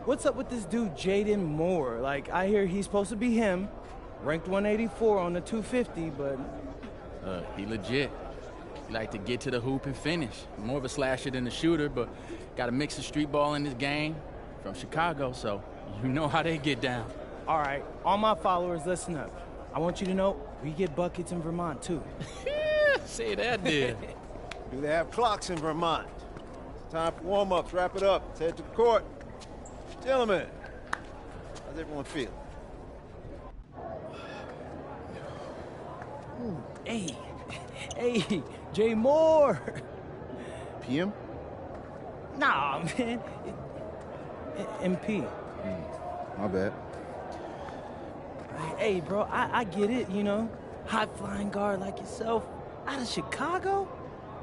what's up with this dude, Jaden Moore? Like, I hear he's supposed to be him, ranked 184 on the 250, but... he legit. He like to get to the hoop and finish. More of a slasher than a shooter, but got a mix of street ball in this game from Chicago, so you know how they get down. All right, all my followers, listen up. I want you to know we get buckets in Vermont, too. Say that, dude. Do they have clocks in Vermont? It's time for warm-ups. Wrap it up. Let's head to the court. Gentlemen, how's everyone feel? Hey, Jay Moore. PM? Nah, man. MP. My bad. Hey, bro, I get it, you know. High-flying guard like yourself out of Chicago?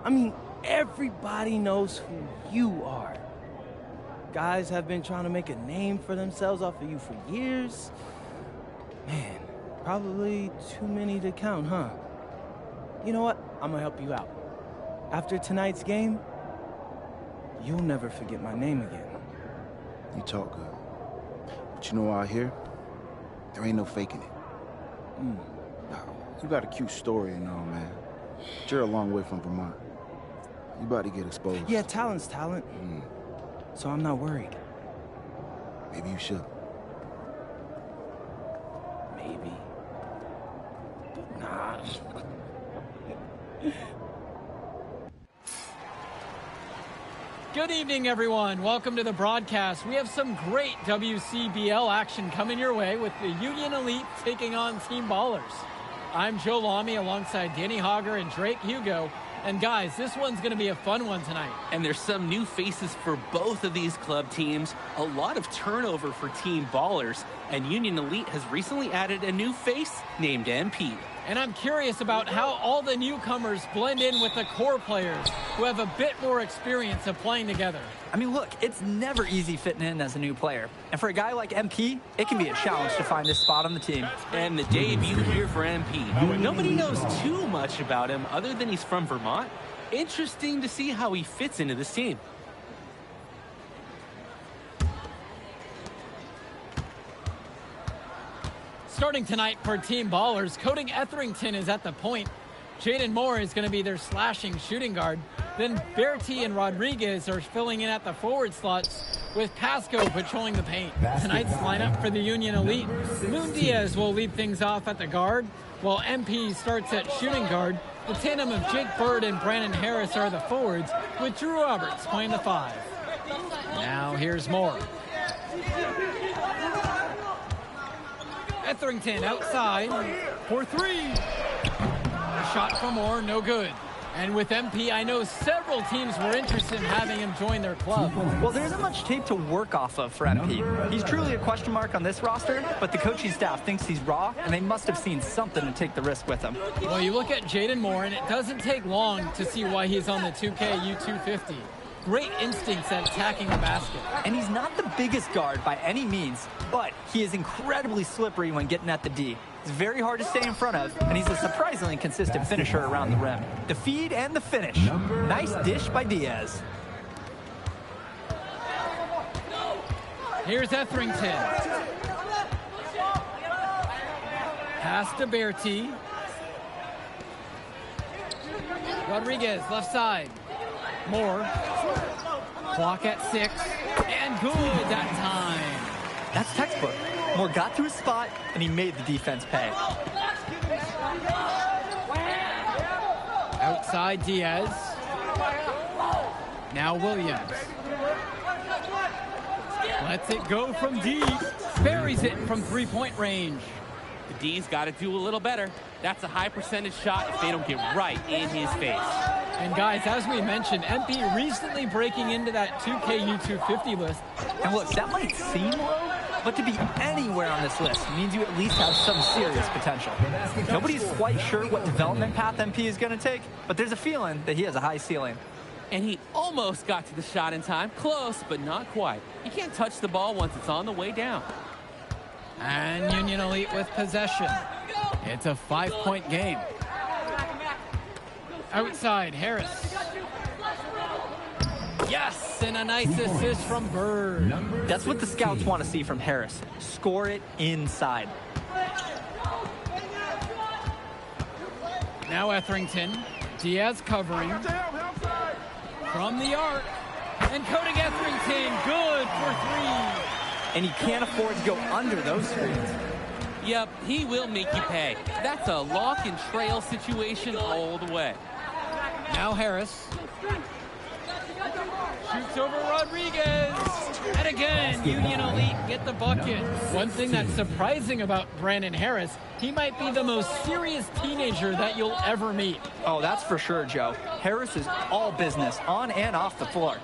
I mean, everybody knows who you are. Guys have been trying to make a name for themselves off of you for years. Man, probably too many to count, huh? You know what? I'm gonna help you out. After tonight's game, you'll never forget my name again. You talk good. But you know out here, there ain't no faking it. You got a cute story and all, man. But you're a long way from Vermont. You about to get exposed. Yeah, talent's talent. So I'm not worried. Maybe you should. Maybe. Nah. Good evening, everyone. Welcome to the broadcast. We have some great WCBL action coming your way with the Union Elite taking on Team Ballers. I'm Joe Lamy alongside Danny Hogger and Drake Hugo. And guys, this one's going to be a fun one tonight. And there's some new faces for both of these club teams. A lot of turnover for Team Ballers. And Union Elite has recently added a new face named MP. And I'm curious about how all the newcomers blend in with the core players who have a bit more experience of playing together. I mean, look, it's never easy fitting in as a new player. And for a guy like MP, it can be a challenge to find his spot on the team. And the debut here for MP. Nobody knows too much about him other than he's from Vermont. Interesting to see how he fits into this team. Starting tonight for Team Ballers, Cody Etherington is at the point. Jaden Moore is going to be their slashing shooting guard. Then Bertie and Rodriguez are filling in at the forward slots with Pasco patrolling the paint. Tonight's lineup for the Union Elite. Moon Diaz will lead things off at the guard, while MP starts at shooting guard. The tandem of Jake Bird and Brandon Harris are the forwards, with Drew Roberts playing the 5. Now here's Moore. Etherington outside for 3. A shot from Moore, no good. And with MP, I know several teams were interested in having him join their club. Well, there isn't much tape to work off of for MP. He's truly a question mark on this roster, but the coaching staff thinks he's raw, and they must have seen something to take the risk with him. Well, you look at Jaden Moore, and it doesn't take long to see why he's on the 2K U250. Great instincts at attacking the basket. And he's not the biggest guard by any means, but he is incredibly slippery when getting at the D. It's very hard to stay in front of, and he's a surprisingly consistent finisher around the rim. The feed and the finish. Nice dish by Diaz. Here's Etherington. Pass to Bertie. Rodriguez, left side. Moore. Clock at 6. And good that time. That's textbook. Moore got to his spot, and he made the defense pay. Outside Diaz. Now Williams. Lets it go from deep. Buries it from 3-point range. The D's got to do a little better. That's a high percentage shot if they don't get right in his face. And guys, as we mentioned, MP recently breaking into that 2K U250 list. And look, that might seem low, but to be anywhere on this list means you at least have some serious potential. Nobody's quite sure what development path MP is going to take, but there's a feeling that he has a high ceiling. And he almost got to the shot in time. Close, but not quite. You can't touch the ball once it's on the way down. And Union Elite with possession. It's a 5-point game. Outside, Harris. Yes, and a nice assist from Bird. That's what the scouts want to see from Harris. Score it inside. Now Etherington. Diaz covering. From the arc. And Cody Etherington, good for 3. And he can't afford to go under those screens. Yep, he will make you pay. That's a lock and trail situation all the way. Now Harris. Shoots over Rodriguez. And again, Union Elite get the bucket. One thing that's surprising about Brandon Harris, he might be the most serious teenager that you'll ever meet. Oh, that's for sure, Joe. Harris is all business on and off the floor.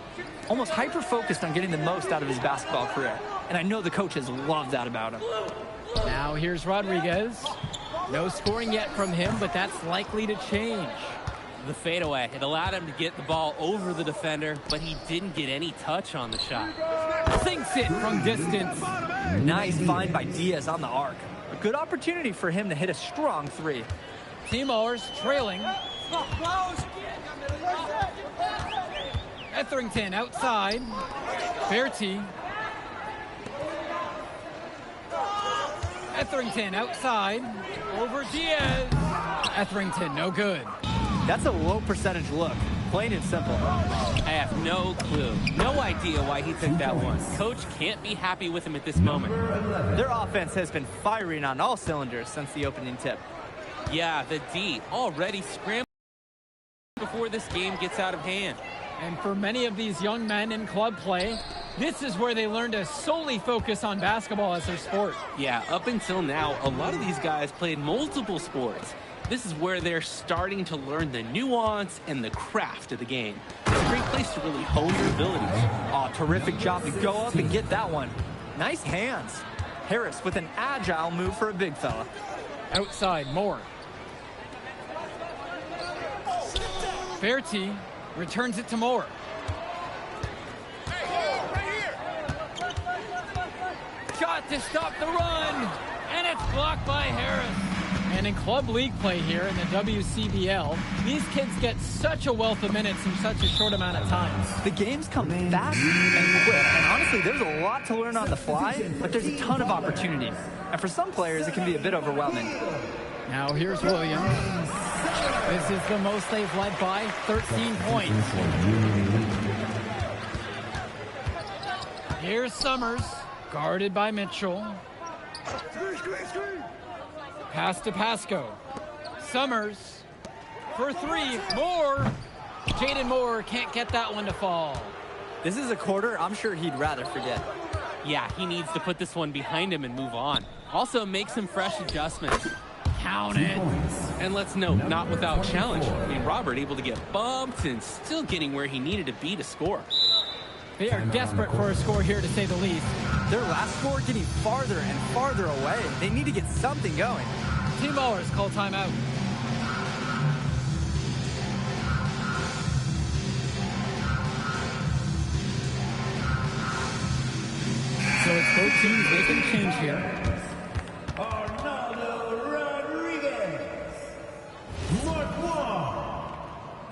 Almost hyper-focused on getting the most out of his basketball career. And I know the coaches love that about him. Now here's Rodriguez. No scoring yet from him, but that's likely to change. The fadeaway, it allowed him to get the ball over the defender, but he didn't get any touch on the shot. Sinks it from distance. Nice find by Diaz on the arc. A good opportunity for him to hit a strong 3. T-Mallers trailing. Etherington outside. Berti. Etherington outside. Over Diaz. Etherington, no good. That's a low percentage look. Plain and simple. I have no clue. No idea why he took that one. Coach can't be happy with him at this moment. Their offense has been firing on all cylinders since the opening tip. Yeah, the D already scrambling before this game gets out of hand. And for many of these young men in club play, this is where they learn to solely focus on basketball as their sport. Yeah, up until now, a lot of these guys played multiple sports. This is where they're starting to learn the nuance and the craft of the game. It's a great place to really hone your abilities. Oh, terrific job to go up and get that one. Nice hands. Harris with an agile move for a big fella. Outside, Moore. Berti returns it to Moore. Shot to stop the run, and it's blocked by Harris. And in club league play here in the WCBL, these kids get such a wealth of minutes in such a short amount of time. The games come fast and quick, and honestly, there's a lot to learn on the fly, but there's a ton of opportunity. And for some players, it can be a bit overwhelming. Now here's Williams. This is the most they've led by, 13 points. Here's Summers, guarded by Mitchell. Pass to Pasco. Summers for 3. Moore. Jaden Moore can't get that one to fall. This is a quarter I'm sure he'd rather forget. Yeah, he needs to put this one behind him and move on. Also make some fresh adjustments. Count it. And let's note, not without challenge. I mean, Robert able to get bumped and still getting where he needed to be to score. They are desperate for a score here, to say the least. Their last score getting farther and farther away. They need to get something going. Team Ballers call timeout. So it's both teams making a change here. Mark Wall,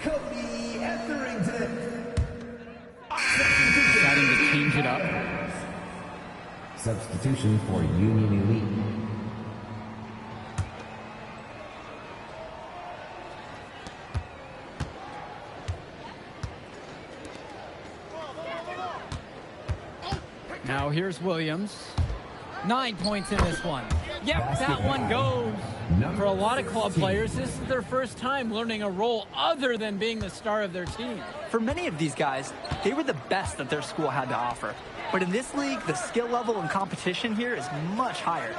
Cody Etherington. Deciding to change it up. Substitution for Union Elite. Now here's Williams. 9 points in this one. Yep, that one goes. For a lot of club players, this is their first time learning a role other than being the star of their team. For many of these guys, they were the best that their school had to offer. But in this league, the skill level and competition here is much higher.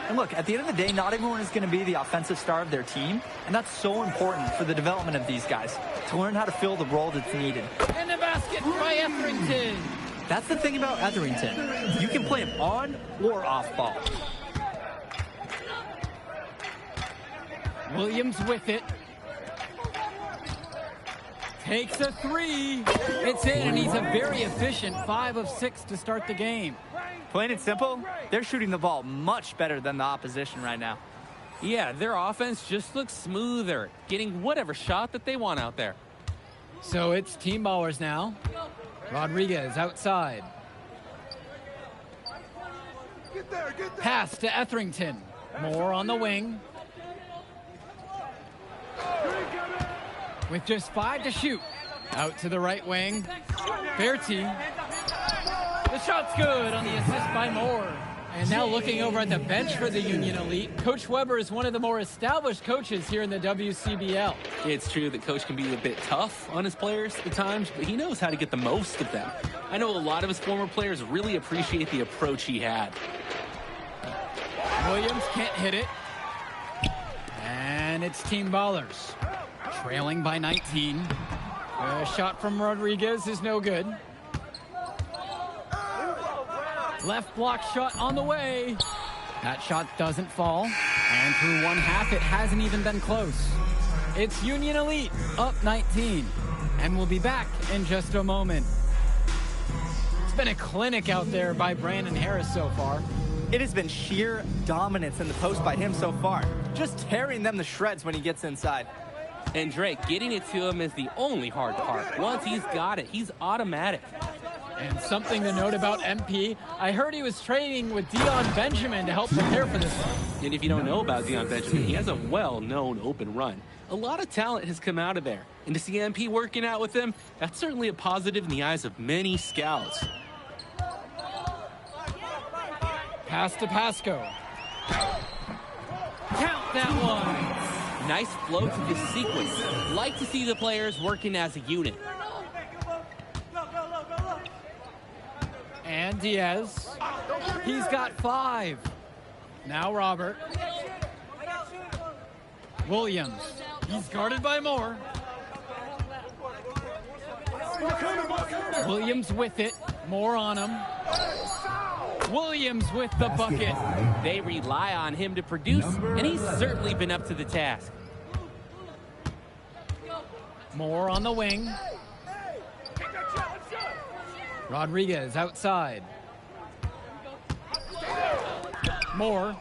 And look, at the end of the day, not everyone is going to be the offensive star of their team, and that's so important for the development of these guys, to learn how to fill the role that's needed. And the basket by Etherington. That's the thing about Etherington. You can play him on or off ball. Williams with it. Takes a three. It's in, and he's a very efficient 5 of 6 to start the game. Plain and simple, they're shooting the ball much better than the opposition right now. Yeah, their offense just looks smoother, getting whatever shot that they want out there. So it's team ballers now. Rodriguez outside. Pass to Etherington. Moore on the wing. With just 5 to shoot. Out to the right wing. Berti. The shot's good on the assist by Moore. And now looking over at the bench for the Union Elite, Coach Weber is one of the more established coaches here in the WCBL. It's true that Coach can be a bit tough on his players at times, but he knows how to get the most of them. I know a lot of his former players really appreciate the approach he had. Williams can't hit it. And it's team ballers. Trailing by 19. A shot from Rodriguez is no good. Left block shot on the way. That shot doesn't fall. And through one half, it hasn't even been close. It's Union Elite up 19. And we'll be back in just a moment. It's been a clinic out there by Brandon Harris so far. It has been sheer dominance in the post by him so far. Just tearing them to shreds when he gets inside. And Drake, getting it to him is the only hard part. Once he's got it, he's automatic. And something to note about MP, I heard he was training with Dion Benjamin to help prepare for this one. And if you don't know about Dion Benjamin, he has a well-known open run. A lot of talent has come out of there. And to see MP working out with him, that's certainly a positive in the eyes of many scouts. Pass to Pasco. Count that one. Nice flow to this sequence. Like to see the players working as a unit. And Diaz. He's got 5. Now Robert. Williams. He's guarded by Moore. Williams with it. Moore on him. Williams with the bucket. They rely on him to produce, and he's certainly been up to the task. Moore on the wing. Rodriguez outside. Moore.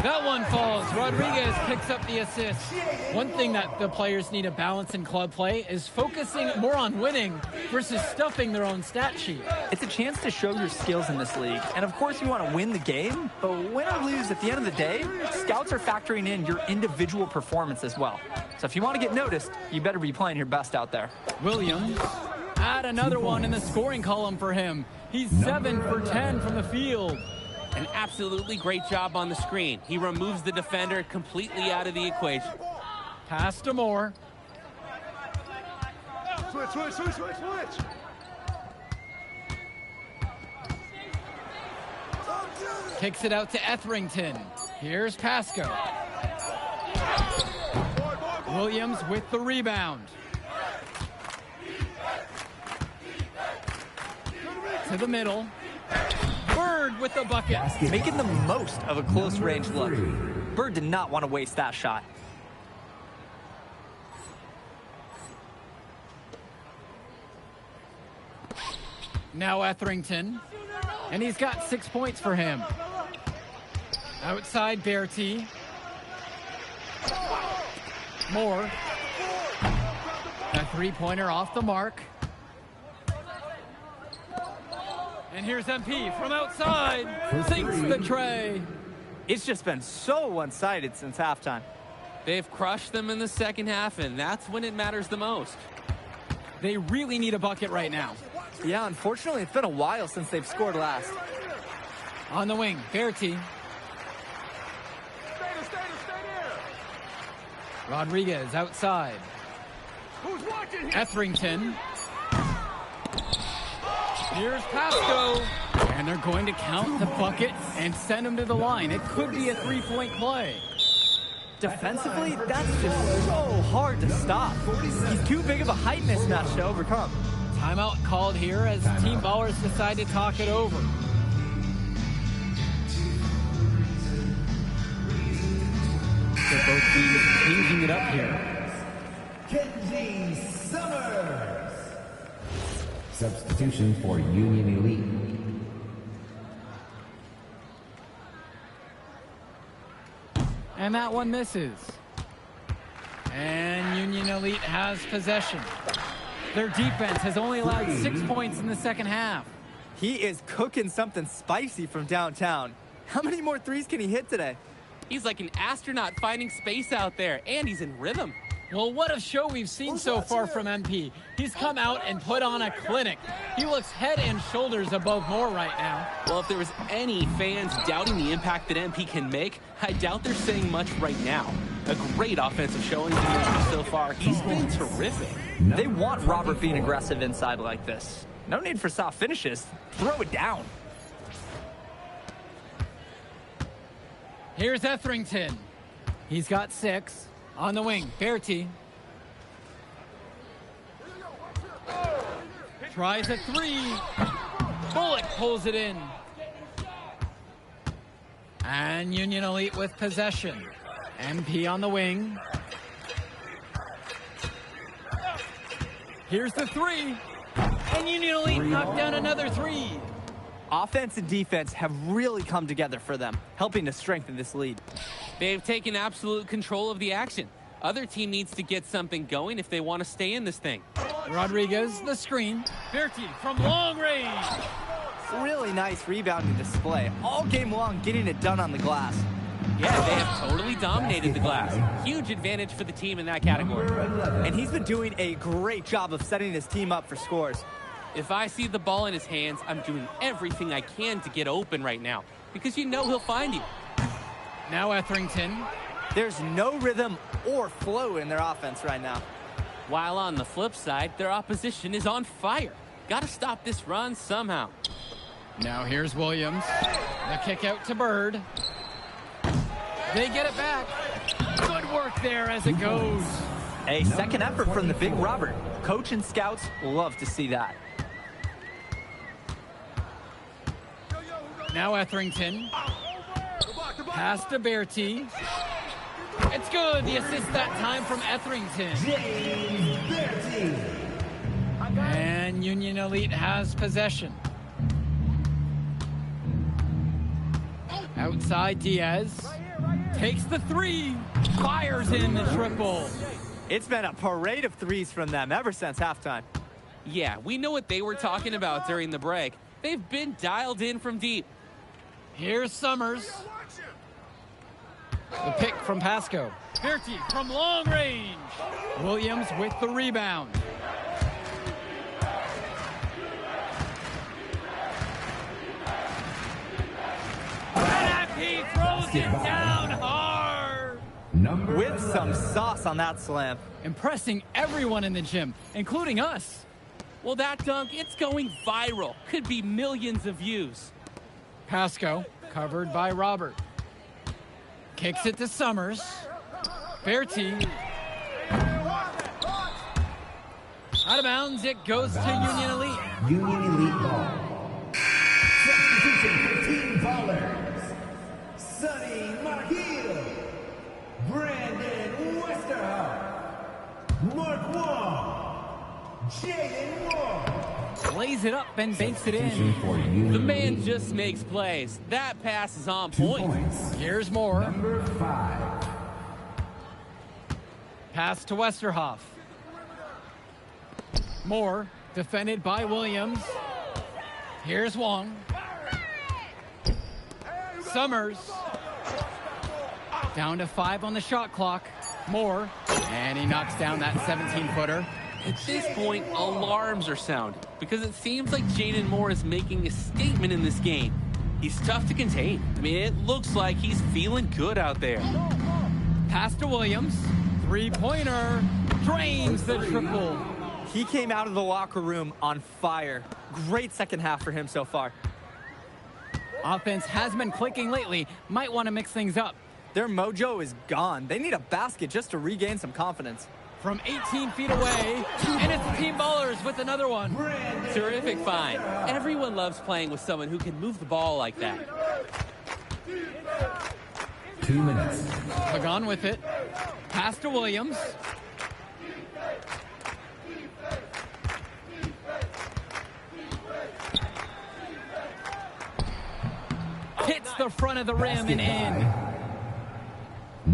That one falls. Rodriguez picks up the assist. One thing that the players need to balance in club play is focusing more on winning versus stuffing their own stat sheet. It's a chance to show your skills in this league. And of course you want to win the game, but win or lose at the end of the day, scouts are factoring in your individual performance as well. So if you want to get noticed, you better be playing your best out there. Williams, add another one in the scoring column for him. He's 7 for 10 from the field. An absolutely great job on the screen. He removes the defender completely out of the equation. Pass to Moore. Switch. Kicks it out to Etherington. Here's Pasco. Williams with the rebound. To the middle. Bird with the bucket. Making the most of a close range look. Bird did not want to waste that shot. Now Etherington. And he's got 6 points for him. Outside Berti. Moore. A three-pointer off the mark. And here's MP from outside. Sinks the tray. It's just been so one-sided since halftime. They've crushed them in the second half, and that's when it matters the most. They really need a bucket right now. Yeah, unfortunately, it's been a while since they've scored last. On the wing, Berti. Rodriguez outside. Etherington. Here's Pasco. And they're going to count the bucket and send him to the line. It could be a three-point play. Defensively, that's just so hard to stop. He's too big of a height mismatch to overcome. Timeout called here as Team Ballers decide to talk it over. So both teams changing it up here. Kenji Summers. Substitution for Union Elite. And that one misses. And Union Elite has possession. Their defense has only allowed 6 points in the second half. He is cooking something spicy from downtown. How many more threes can he hit today? He's like an astronaut finding space out there, and he's in rhythm. Well, what a show we've seen so far from MP. He's come out and put on a clinic. He looks head and shoulders above Moore right now. Well, if there was any fans doubting the impact that MP can make, I doubt they're saying much right now. A great offensive showing so far. He's been terrific. They want Robert being aggressive inside like this. No need for soft finishes. Throw it down. Here's Etherington. He's got 6. On the wing, Berti. Tries a 3. Bullock pulls it in. And Union Elite with possession. MP on the wing. Here's the 3. And Union Elite knocked down another 3. Offense and defense have really come together for them, helping to strengthen this lead. They've taken absolute control of the action. Other team needs to get something going if they want to stay in this thing. Rodriguez, the screen. Berti from long range. Really nice rebounding display. All game long, getting it done on the glass. Yeah, they have totally dominated the glass. Huge advantage for the team in that category. And he's been doing a great job of setting his team up for scores. If I see the ball in his hands, I'm doing everything I can to get open right now, because you know he'll find you. Now Etherington. There's no rhythm or flow in their offense right now. While on the flip side, their opposition is on fire. Got to stop this run somehow. Now here's Williams. The kick out to Bird. They get it back. Good work there as it goes. A second effort from the big Robert. Coach and scouts love to see that. Now Etherington. Pass to Berti. It's good. The assist that time from Etherington. And Union Elite has possession. Outside Diaz. Takes the 3. Fires in the triple. It's been a parade of threes from them ever since halftime. Yeah, we know what they were talking about during the break. They've been dialed in from deep. Here's Summers. The pick from Pasco. Berti from long range. Williams with the rebound. And he throws it down hard. With some sauce on that slam. Impressing everyone in the gym, including us. Well, that dunk, it's going viral. Could be millions of views. Pasco, covered by Robert. Kicks it to Summers. Berti. Out of bounds, it goes to Union Elite. Union Elite ball. Substitution for Team Colurz. Sonny McGill. Brandon Westerhoff. Mark Wong. Jaden Moore. Plays it up and banks it in. The man just makes plays. That pass is on point. Here's Moore. Number 5. Pass to Westerhoff. Moore, defended by Williams. Here's Wong. Summers. Down to 5 on the shot clock. Moore. And he knocks down that 17-footer. At this point, alarms are sounding because it seems like Jaden Moore is making a statement in this game. He's tough to contain. I mean, it looks like he's feeling good out there. Pass to Williams. Three-pointer. Drains the triple. He came out of the locker room on fire. Great second half for him so far. Offense has been clicking lately. Might want to mix things up. Their mojo is gone. They need a basket just to regain some confidence. From 18 feet away, and it's Team Ballers with another one. Terrific find. Everyone loves playing with someone who can move the ball like that. 2 minutes. Pagan with it. Pass to Williams. Hits the front of the rim and in.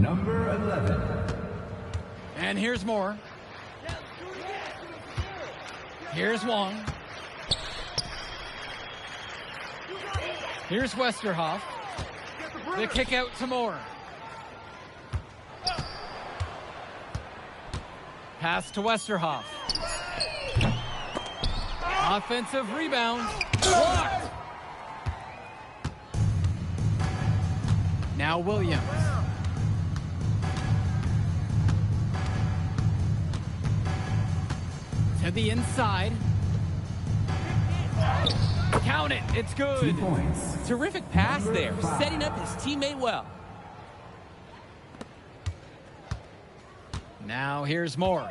Number 11. And here's more. Here's Wong. Here's Westerhoff. The kick out to Moore. Pass to Westerhoff. Offensive rebound. Blocked. Now Williams. To the inside. Count it. It's good. 2 points. Terrific pass there, setting up his teammate well. Now here's Moore.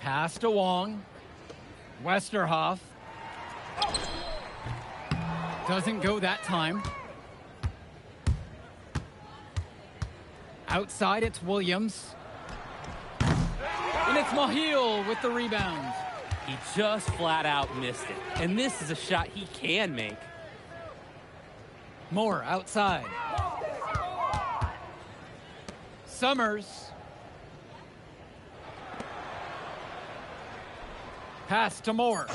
Pass to Wong. Westerhoff. Doesn't go that time. Outside, it's Williams. And it's Mahil with the rebound. He just flat out missed it. And this is a shot he can make. Moore outside. Summers. Pass to Moore.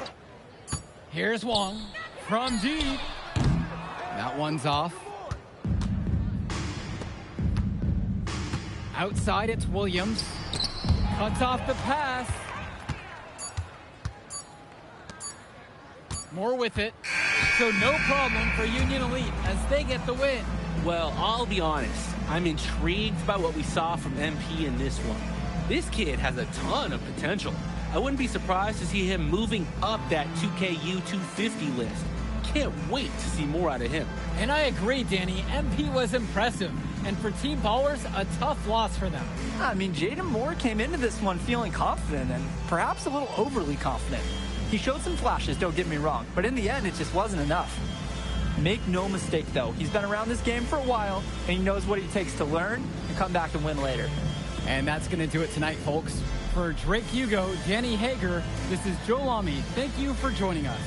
Here's Wong from deep. That one's off. Outside, it's Williams. Cuts off the pass. Moore with it. So no problem for Union Elite as they get the win. Well, I'll be honest. I'm intrigued by what we saw from MP in this one. This kid has a ton of potential. I wouldn't be surprised to see him moving up that 2KU 250 list. Can't wait to see more out of him. And I agree, Danny. MP was impressive. And for Team Ballers, a tough loss for them. I mean, Jaden Moore came into this one feeling confident and perhaps a little overly confident. He showed some flashes, don't get me wrong, but in the end, it just wasn't enough. Make no mistake, though. He's been around this game for a while, and he knows what it takes to learn and come back and win later. And that's going to do it tonight, folks. For Drake Hugo, Danny Hager, this is Joe Lamy. Thank you for joining us.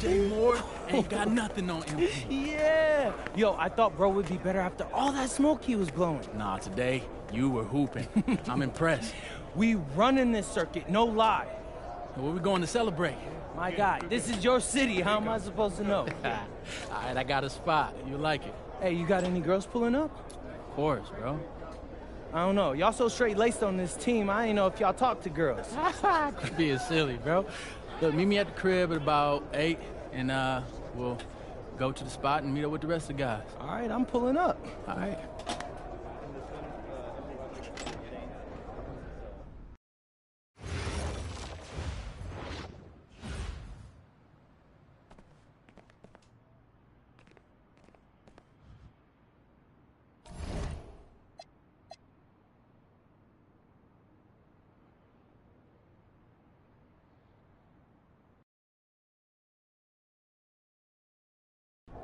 Jay Moore ain't got nothing on him. Yeah. Yo, I thought bro would be better after all that smoke he was blowing. Nah, today, you were hooping. I'm impressed. We running this circuit, no lie. Where we going to celebrate? My God, this is your city. How am I supposed to know? All right, I got a spot. You like it? Hey, you got any girls pulling up? Of course, bro. I don't know. Y'all so straight-laced on this team, I ain't know if y'all talk to girls. Quit being silly, bro. Look, meet me at the crib at about 8, and we'll go to the spot and meet up with the rest of the guys. All right, I'm pulling up. All right.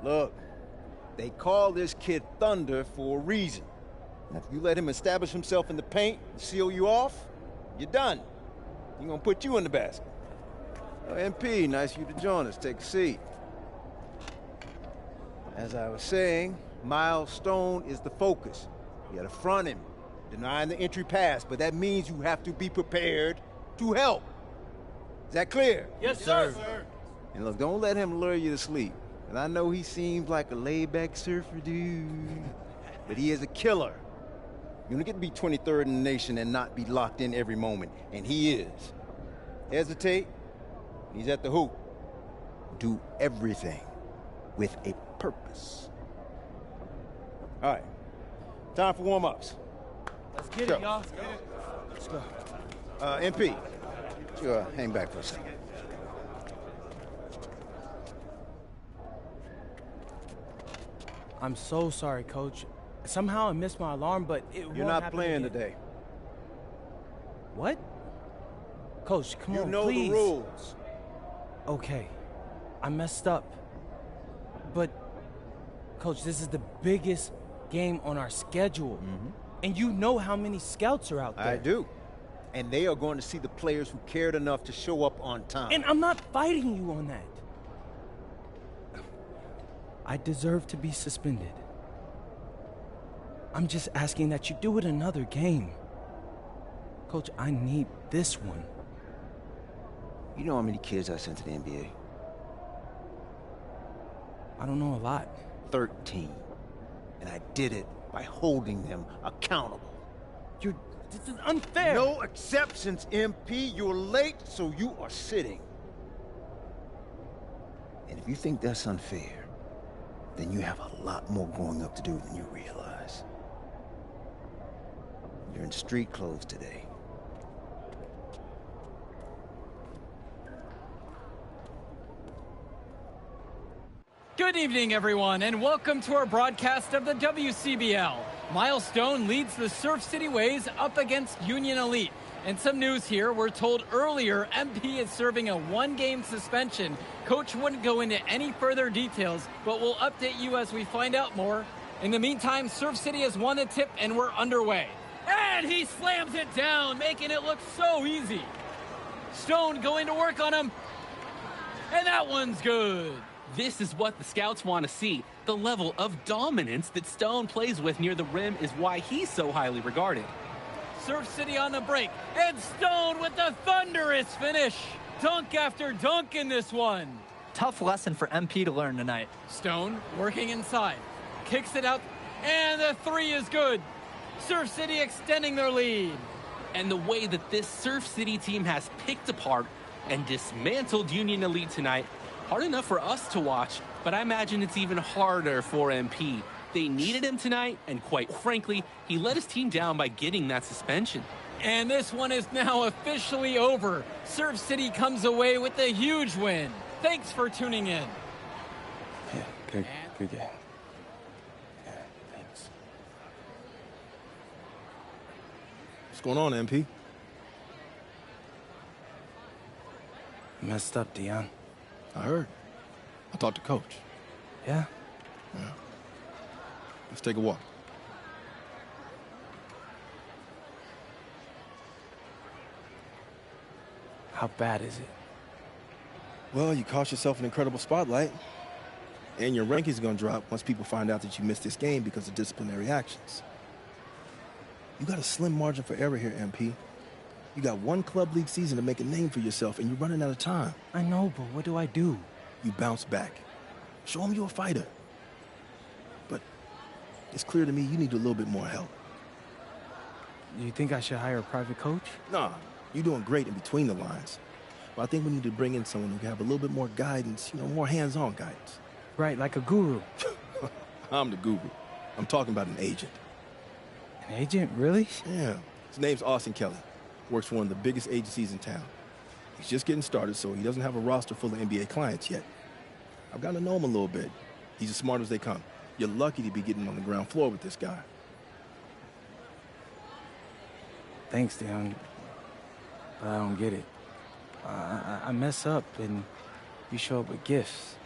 Look, they call this kid Thunder for a reason. If you let him establish himself in the paint and seal you off, you're done. He's gonna put you in the basket. Oh, MP, nice of you to join us. Take a seat. As I was saying, Miles Stone is the focus. You gotta front him, denying the entry pass, but that means you have to be prepared to help. Is that clear? Yes, sir. And look, don't let him lure you to sleep. And I know he seems like a laid-back surfer dude, But he is a killer. You don't get to be 23rd in the nation and not be locked in every moment, and he is. Hesitate, he's at the hoop. do everything with a purpose. All right. Time for warm-ups. Let's get it, y'all. Let's go. MP, you hang back for a second. I'm so sorry, Coach. Somehow I missed my alarm, but You're not playing today. What? Coach, come on, You know please. the rules. Okay, I messed up. But, Coach, this is the biggest game on our schedule. And you know how many scouts are out there. I do. And they are going to see the players who cared enough to show up on time. And I'm not fighting you on that. I deserve to be suspended. I'm just asking that you do it another game. Coach, I need this one. You know how many kids I sent to the NBA? I don't know a lot. 13. And I did it by holding them accountable. This is unfair. No exceptions, MP. You're late, so you are sitting. And if you think that's unfair, then you have a lot more growing up to do than you realize. You're in street clothes today. Good evening, everyone, and welcome to our broadcast of the WCBL. Miles Stone leads the Surf City Waves up against Union Elite. And some news here, we're told earlier MP is serving a one-game suspension. Coach wouldn't go into any further details, but we'll update you as we find out more. In the meantime, Surf City has won the tip and we're underway. And he slams it down, making it look so easy. Stone going to work on him. And that one's good. This is what the scouts want to see. The level of dominance that Stone plays with near the rim is why he's so highly regarded. Surf City on the break, and Stone with the thunderous finish. Dunk after dunk in this one. Tough lesson for MP to learn tonight. Stone working inside, kicks it out, and the three is good. Surf City extending their lead. And the way that this Surf City team has picked apart and dismantled Union Elite tonight, hard enough for us to watch, but I imagine it's even harder for MP. They needed him tonight, and quite frankly, he let his team down by getting that suspension. And this one is now officially over. Surf City comes away with a huge win. Thanks for tuning in. Yeah, good game. Yeah, thanks. What's going on, MP? Messed up, Dion. I heard. I talked to Coach. Yeah? Yeah. Let's take a walk. How bad is it? Well, you cost yourself an incredible spotlight. And your ranking's going to drop once people find out that you missed this game because of disciplinary actions. You got a slim margin for error here, MP. You got one club league season to make a name for yourself, and you're running out of time. I know, but what do I do? You bounce back. Show them you're a fighter. But it's clear to me you need a little bit more help. You think I should hire a private coach? Nah, you're doing great in between the lines. But I think we need to bring in someone who can have a little bit more guidance, more hands-on guidance. Right, like a guru. I'm the guru. I'm talking about an agent. An agent, really? Yeah. His name's Austin Kelly. Works for one of the biggest agencies in town. He's just getting started, so he doesn't have a roster full of NBA clients yet. I've gotten to know him a little bit. He's as smart as they come. You're lucky to be getting on the ground floor with this guy. Thanks, Dion. But I don't get it. I mess up, and you show up with gifts.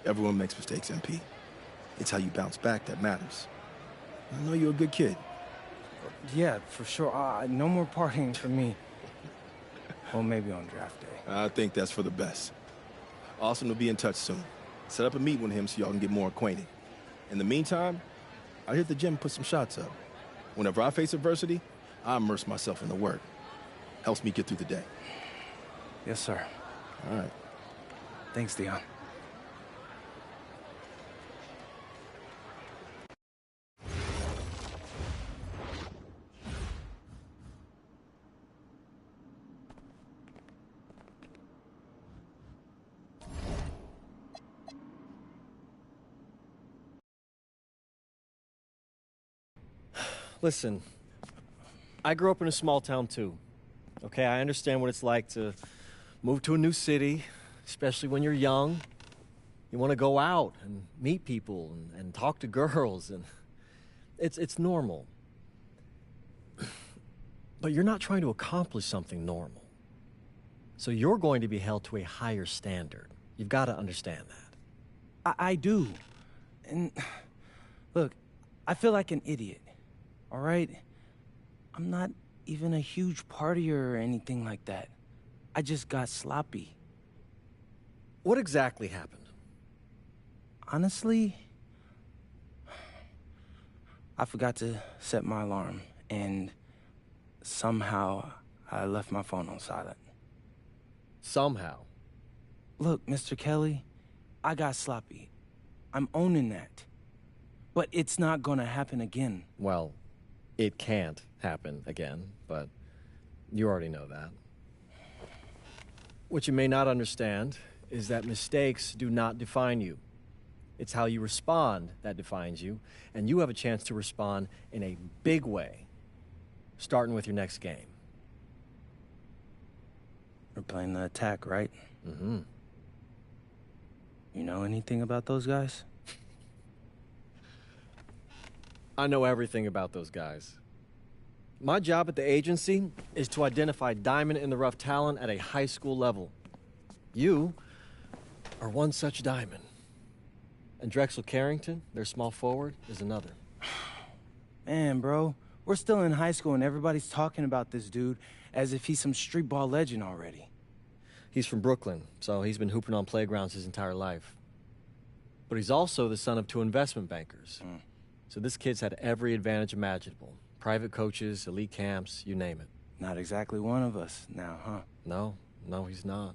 Everyone makes mistakes, MP. It's how you bounce back that matters. I know you're a good kid. Yeah, for sure. No more partying for me. Well, maybe on draft day. I think that's for the best. Austin will be in touch soon. Set up a meet with him so y'all can get more acquainted. In the meantime, I'll hit the gym and put some shots up. Whenever I face adversity, I immerse myself in the work. Helps me get through the day. Yes, sir. All right. Thanks, Dion. Listen, I grew up in a small town too. Okay, I understand what it's like to move to a new city, especially when you're young. You want to go out and meet people and talk to girls, and it's normal. But you're not trying to accomplish something normal. So you're going to be held to a higher standard. You've got to understand that. I do. And look, I feel like an idiot, all right? I'm not even a huge partier or anything like that. I just got sloppy. What exactly happened? Honestly, I forgot to set my alarm, and somehow I left my phone on silent. Somehow? Look, Mr. Kelly, I got sloppy. I'm owning that. But it's not gonna happen again. Well, it can't happen again, but you already know that. What you may not understand is that mistakes do not define you. It's how you respond that defines you, and you have a chance to respond in a big way, starting with your next game. We're playing the Attack, right? Mm-hmm. You know anything about those guys? I know everything about those guys. My job at the agency is to identify diamond-in-the-rough talent at a high school level. You are one such diamond. And Drexel Carrington, their small forward, is another. Man, bro, we're still in high school and everybody's talking about this dude as if he's some street ball legend already. He's from Brooklyn, so he's been hooping on playgrounds his entire life. But he's also the son of 2 investment bankers. So this kid's had every advantage imaginable. Private coaches, elite camps, you name it. Not exactly one of us now, huh? No, he's not.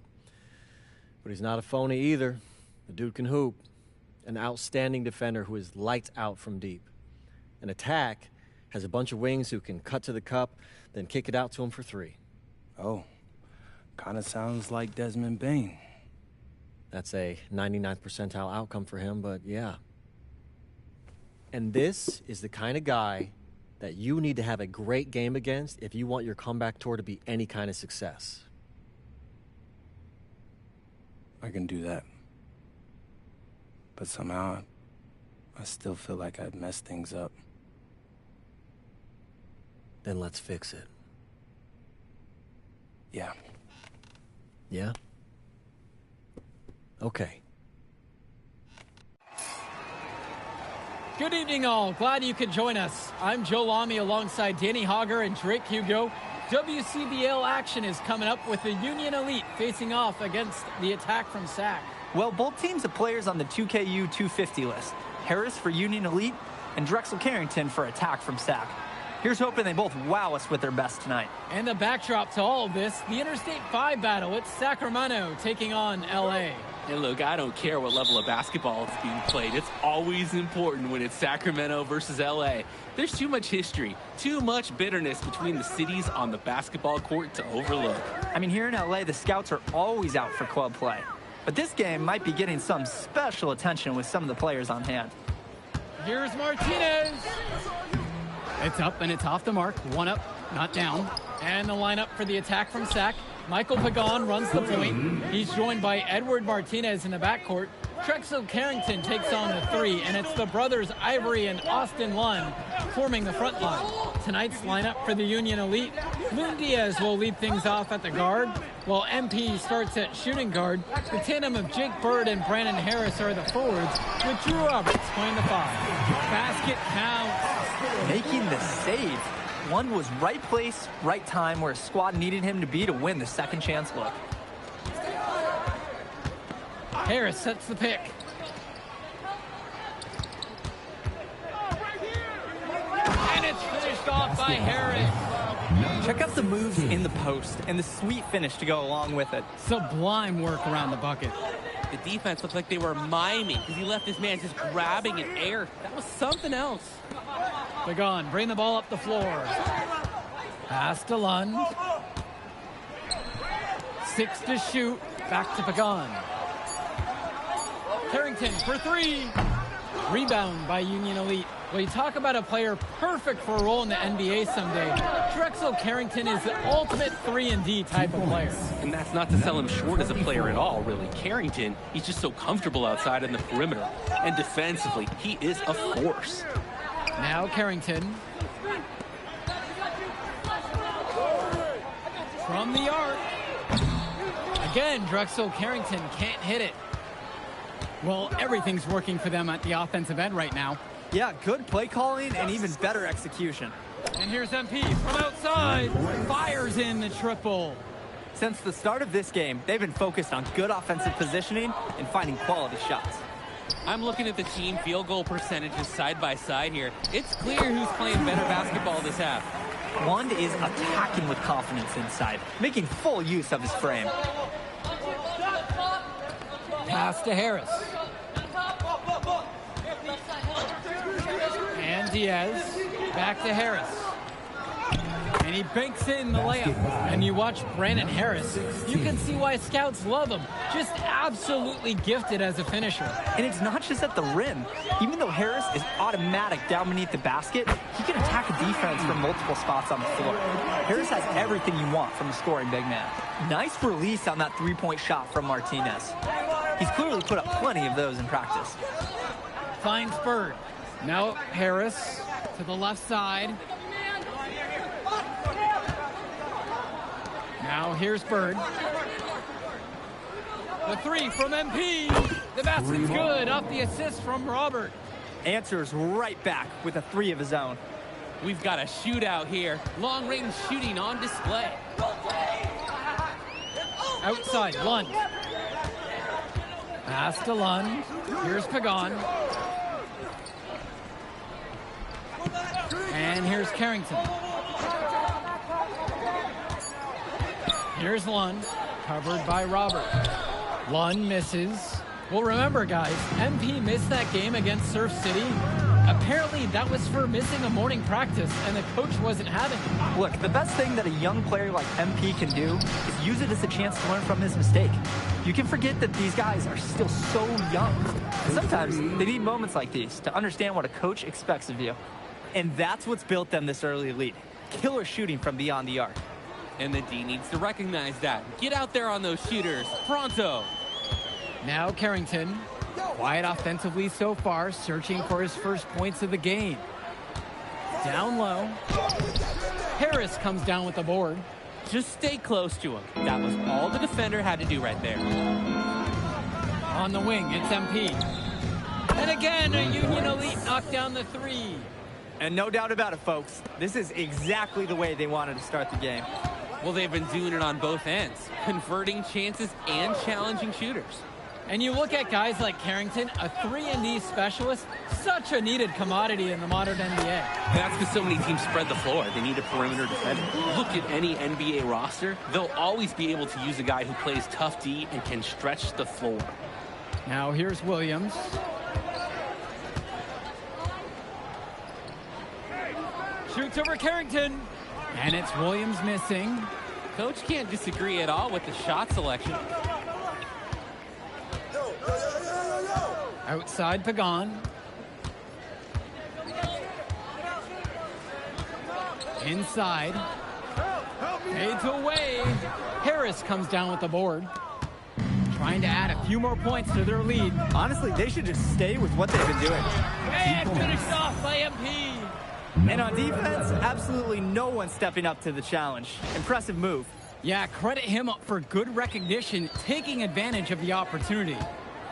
But he's not a phony either. The dude can hoop. An outstanding defender who is lights out from deep. An Attack has a bunch of wings who can cut to the cup, then kick it out to him for 3. Oh, kind of sounds like Desmond Bain. That's a 99th percentile outcome for him, but yeah. And this is the kind of guy that you need to have a great game against if you want your comeback tour to be any kind of success. I can do that. But somehow, I still feel like I've messed things up. Then let's fix it. Yeah. Yeah? Okay. Good evening, all. Glad you could join us. I'm Joe Lamy alongside Danny Hogger and Drake Hugo. WCBL action is coming up with the Union Elite facing off against the Attack from SAC. Well, both teams have players on the 2KU 250 list. Harris for Union Elite and Drexel Carrington for Attack from SAC. Here's hoping they both wow us with their best tonight. And the backdrop to all of this, the Interstate 5 battle. It's Sacramento taking on LA. And look, I don't care what level of basketball is being played. It's always important when it's Sacramento versus LA. There's too much history, too much bitterness between the cities on the basketball court to overlook. I mean, here in LA, the scouts are always out for club play. But this game might be getting some special attention with some of the players on hand. Here's Martinez. It's up and it's off the mark. One up, not down. And the lineup for the Attack from SAC. Michael Pagan runs the point. He's joined by Edward Martinez in the backcourt. Drexel Carrington takes on the 3, and it's the brothers Ivory and Austin Lund forming the front line. Tonight's lineup for the Union Elite. Loon Diaz will lead things off at the guard, while MP starts at shooting guard. The tandem of Jake Bird and Brandon Harris are the forwards, with Drew Roberts playing the 5. Basket counts. Making the save. One was right place, right time, where his squad needed him to be to win the second chance look. Harris sets the pick. And it's finished off by Harris. Check out the moves in the post and the sweet finish to go along with it. Sublime work around the bucket. The defense looked like they were miming because he left his man just grabbing in air. That was something else. Pagan, bring the ball up the floor. Pass to Lund. 6 to shoot. Back to Pagan. Carrington for 3. Rebound by Union Elite. Well, you talk about a player perfect for a role in the NBA someday. Drexel Carrington is the ultimate 3-and-D type of player. And that's not to sell him short as a player at all, really. Carrington, he's just so comfortable outside in the perimeter. And defensively, he is a force. Now Carrington. From the arc. Again, Drexel Carrington can't hit it. Well, everything's working for them at the offensive end right now. Yeah, good play calling and even better execution. And here's MP from outside. Fires in the triple. Since the start of this game, they've been focused on good offensive positioning and finding quality shots. I'm looking at the team field goal percentages side by side here. It's clear who's playing better basketball this half. Lund is attacking with confidence inside, making full use of his frame. Pass to Harris. And Diaz. Back to Harris. And he banks in the layup. And you watch Brandon Harris, you can see why scouts love him. Just absolutely gifted as a finisher. And it's not just at the rim. Even though Harris is automatic down beneath the basket, he can attack a defense from multiple spots on the floor. Harris has everything you want from a scoring big man. Nice release on that three-point shot from Martinez. He's clearly put up plenty of those in practice. Finds Bird. Now Harris to the left side. Now here's Bird. The three from MP. The basket's good off the assist from Robert. Answers right back with a three of his own. We've got a shootout here. Long-range shooting on display. Outside, Lund. Pass to Lund. Here's Pagan. And here's Carrington. Here's Lund, covered by Robert. Lund misses. Well, remember, guys, MP missed that game against Surf City. Apparently, that was for missing a morning practice, and the coach wasn't having it. Look, the best thing that a young player like MP can do is use it as a chance to learn from his mistake. You can forget that these guys are still so young. And sometimes they need moments like these to understand what a coach expects of you. And that's what's built them this early lead. Killer shooting from beyond the arc. And the D needs to recognize that. Get out there on those shooters. Pronto. Now Carrington. Quiet offensively so far, searching for his first points of the game. Down low. Harris comes down with the board. Just stay close to him. That was all the defender had to do right there. On the wing, it's MP. And again, a Union Elite knocked down the three. And no doubt about it, folks. This is exactly the way they wanted to start the game. Well, they've been doing it on both ends, converting chances and challenging shooters. And you look at guys like Carrington, a 3-and-D specialist, such a needed commodity in the modern NBA. That's because so many teams spread the floor. They need a perimeter defender. Look at any NBA roster. They'll always be able to use a guy who plays tough D and can stretch the floor. Now here's Williams. Shoots over Carrington. And it's Williams missing. Coach can't disagree at all with the shot selection. Outside Pagan. Inside. Fades away. Harris comes down with the board. Trying to add a few more points to their lead. Honestly, they should just stay with what they've been doing. And finished off by MP. And on defense, absolutely no one stepping up to the challenge. Impressive move. Yeah, credit him for good recognition, taking advantage of the opportunity.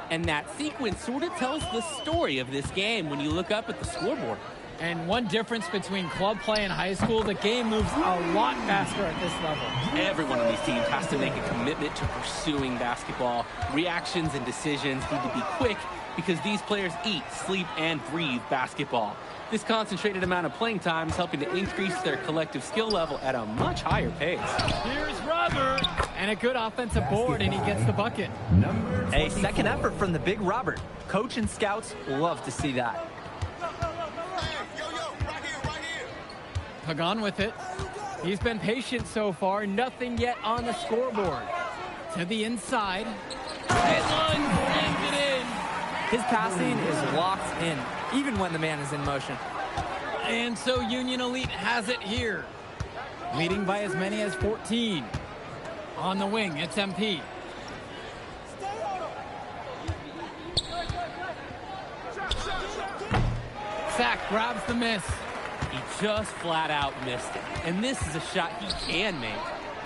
And that sequence sort of tells the story of this game when you look up at the scoreboard. And one difference between club play and high school, the game moves a lot faster at this level. Everyone on these teams has to make a commitment to pursuing basketball. Reactions and decisions need to be quick because these players eat, sleep, and breathe basketball. This concentrated amount of playing time is helping to increase their collective skill level at a much higher pace. Here's Robert. And a good offensive board, and he gets the bucket. A second effort from the big Robert. Coach and scouts love to see that. Pagan with it. He's been patient so far. Nothing yet on the scoreboard. To the inside. And Lund slams it in. His passing is locked in, even when the man is in motion. And so Union Elite has it here, leading by as many as 14. On the wing, it's MP. Sack grabs the miss. He just flat out missed it. And this is a shot he can make.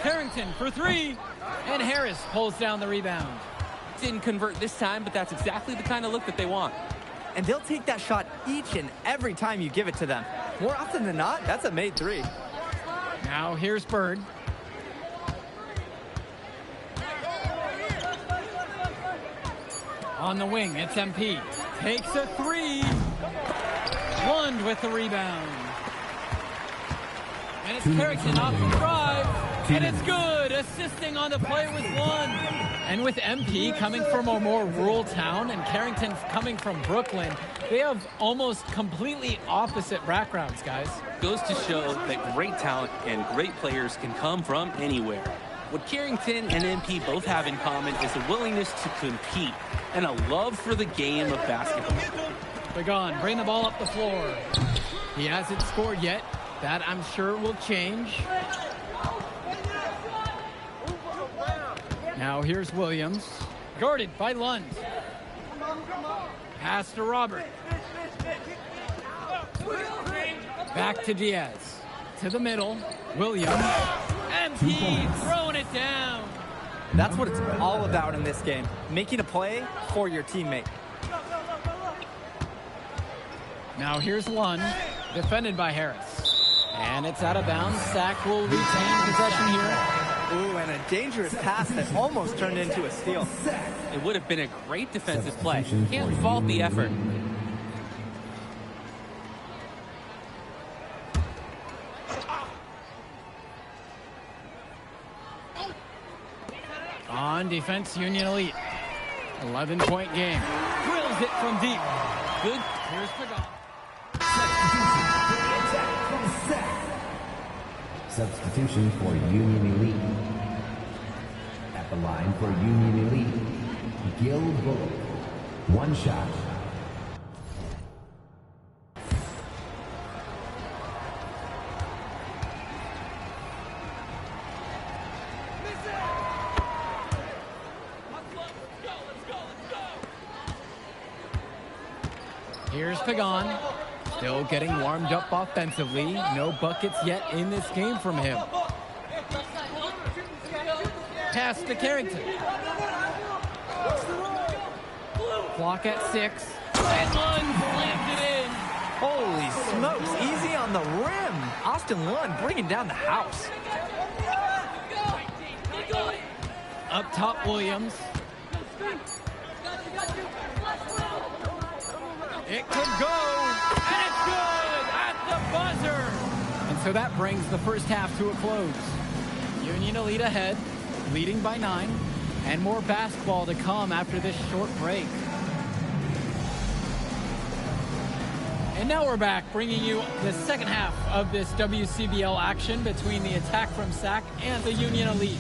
Carrington for three. And Harris pulls down the rebound. Didn't convert this time, but that's exactly the kind of look that they want. And they'll take that shot each and every time you give it to them. More often than not, that's a made three. Now here's Bird. On the wing, it's MP. Takes a three. Lund with the rebound. And it's Carrington off the drive. And it's good. Assisting on the play with Lund. And with MP coming from a more rural town and Carrington coming from Brooklyn, they have almost completely opposite backgrounds, guys. Goes to show that great talent and great players can come from anywhere. What Carrington and MP both have in common is a willingness to compete and a love for the game of basketball. Begon, bring the ball up the floor. He hasn't scored yet. That, I'm sure, will change. Now here's Williams. Guarded by Lund. Pass to Robert. Back to Diaz. To the middle. Williams. MP throwing it down. That's what it's all about in this game. Making a play for your teammate. Now here's Lund, defended by Harris. And it's out of bounds. Sack will retain possession here. Ooh, and a dangerous pass that almost turned into a steal. It would have been a great defensive play. Can't fault the effort. On defense, Union Elite. 11-point game. Drills it from deep. Good. Here's Pagan. Substitution for Union Elite. At the line for Union Elite, Gil Bullock. One shot. Here's Pagan. Still getting warmed up offensively. No buckets yet in this game from him. Pass to Carrington. Clock at 6. And Lund slams it in. Holy smokes, easy on the rim. Austin Lund bringing down the house. Up top, Williams. It could go, and it's good at the buzzer. And so that brings the first half to a close. Union Elite ahead, leading by 9, and more basketball to come after this short break. And now we're back, bringing you the second half of this WCBL action between the attack from Sac and the Union Elite.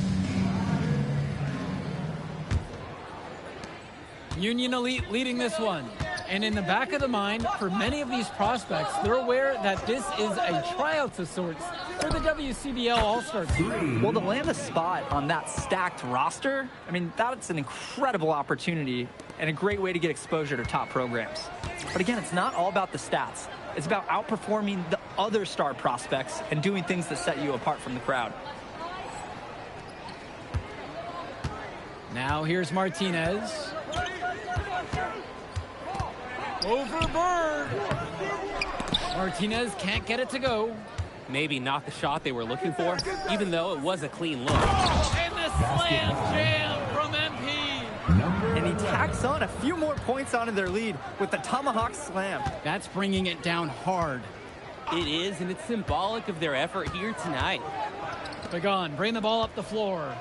Union Elite leading this one. And in the back of the mind, for many of these prospects, they're aware that this is a tryout of sorts for the WCBL All-Star team. Well, to land a spot on that stacked roster, I mean, that's an incredible opportunity and a great way to get exposure to top programs. But again, it's not all about the stats. It's about outperforming the other star prospects and doing things that set you apart from the crowd. Now here's Martinez. Over Bird. Martinez can't get it to go. Maybe not the shot they were looking for, even though it was a clean look. And the slam jam from MP. And he tacks on a few more points onto their lead with the tomahawk slam. That's bringing it down hard. It is, and it's symbolic of their effort here tonight. Pagan, bring the ball up the floor.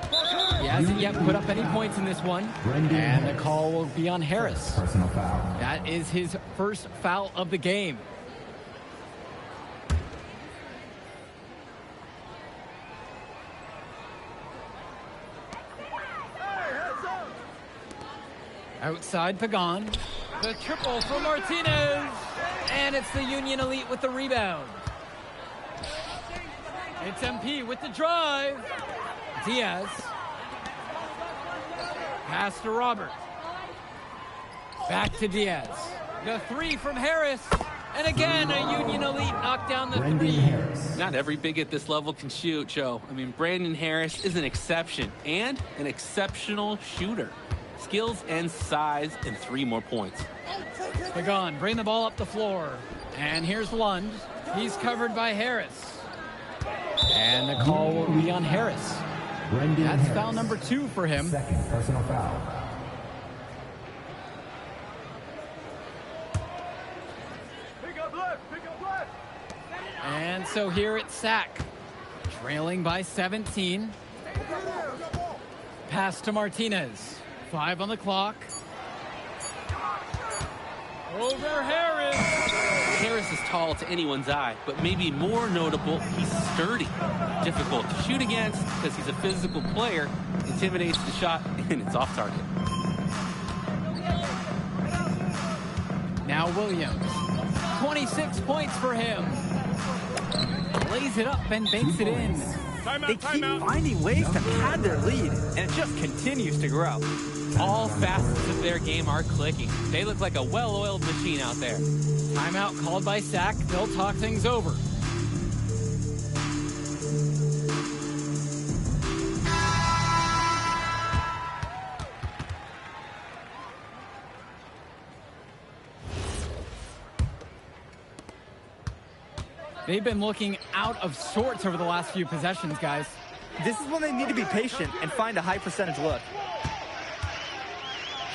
He hasn't yet put up any points in this one. And the call will be on Harris. Personal foul. That is his first foul of the game. Outside Pagan. The triple from Martinez. And it's the Union Elite with the rebound. It's MP with the drive. Diaz. Pass to Robert. Back to Diaz. The three from Harris. And again, a Union Elite knocked down the three. Not every big at this level can shoot, Joe. I mean, Brandon Harris is an exception and an exceptional shooter. Skills and size and 3 more points. Pagan, bring the ball up the floor. And here's Lund. He's covered by Harris. And the call will be on Harris. That's foul number 2 for him. Second personal foul. And so here it's Sack, trailing by 17. Pass to Martinez. 5 on the clock. Over Harris. Harris is tall to anyone's eye, but maybe more notable, he's sturdy. Difficult to shoot against because he's a physical player, intimidates the shot, and it's off target. Now Williams. 26 points for him. Lays it up and banks it in. They keep finding ways to pad their lead, and it just continues to grow. All facets of their game are clicking. They look like a well-oiled machine out there. Timeout called by Sack. They'll talk things over. They've been looking out of sorts over the last few possessions, guys. This is when they need to be patient and find a high percentage look.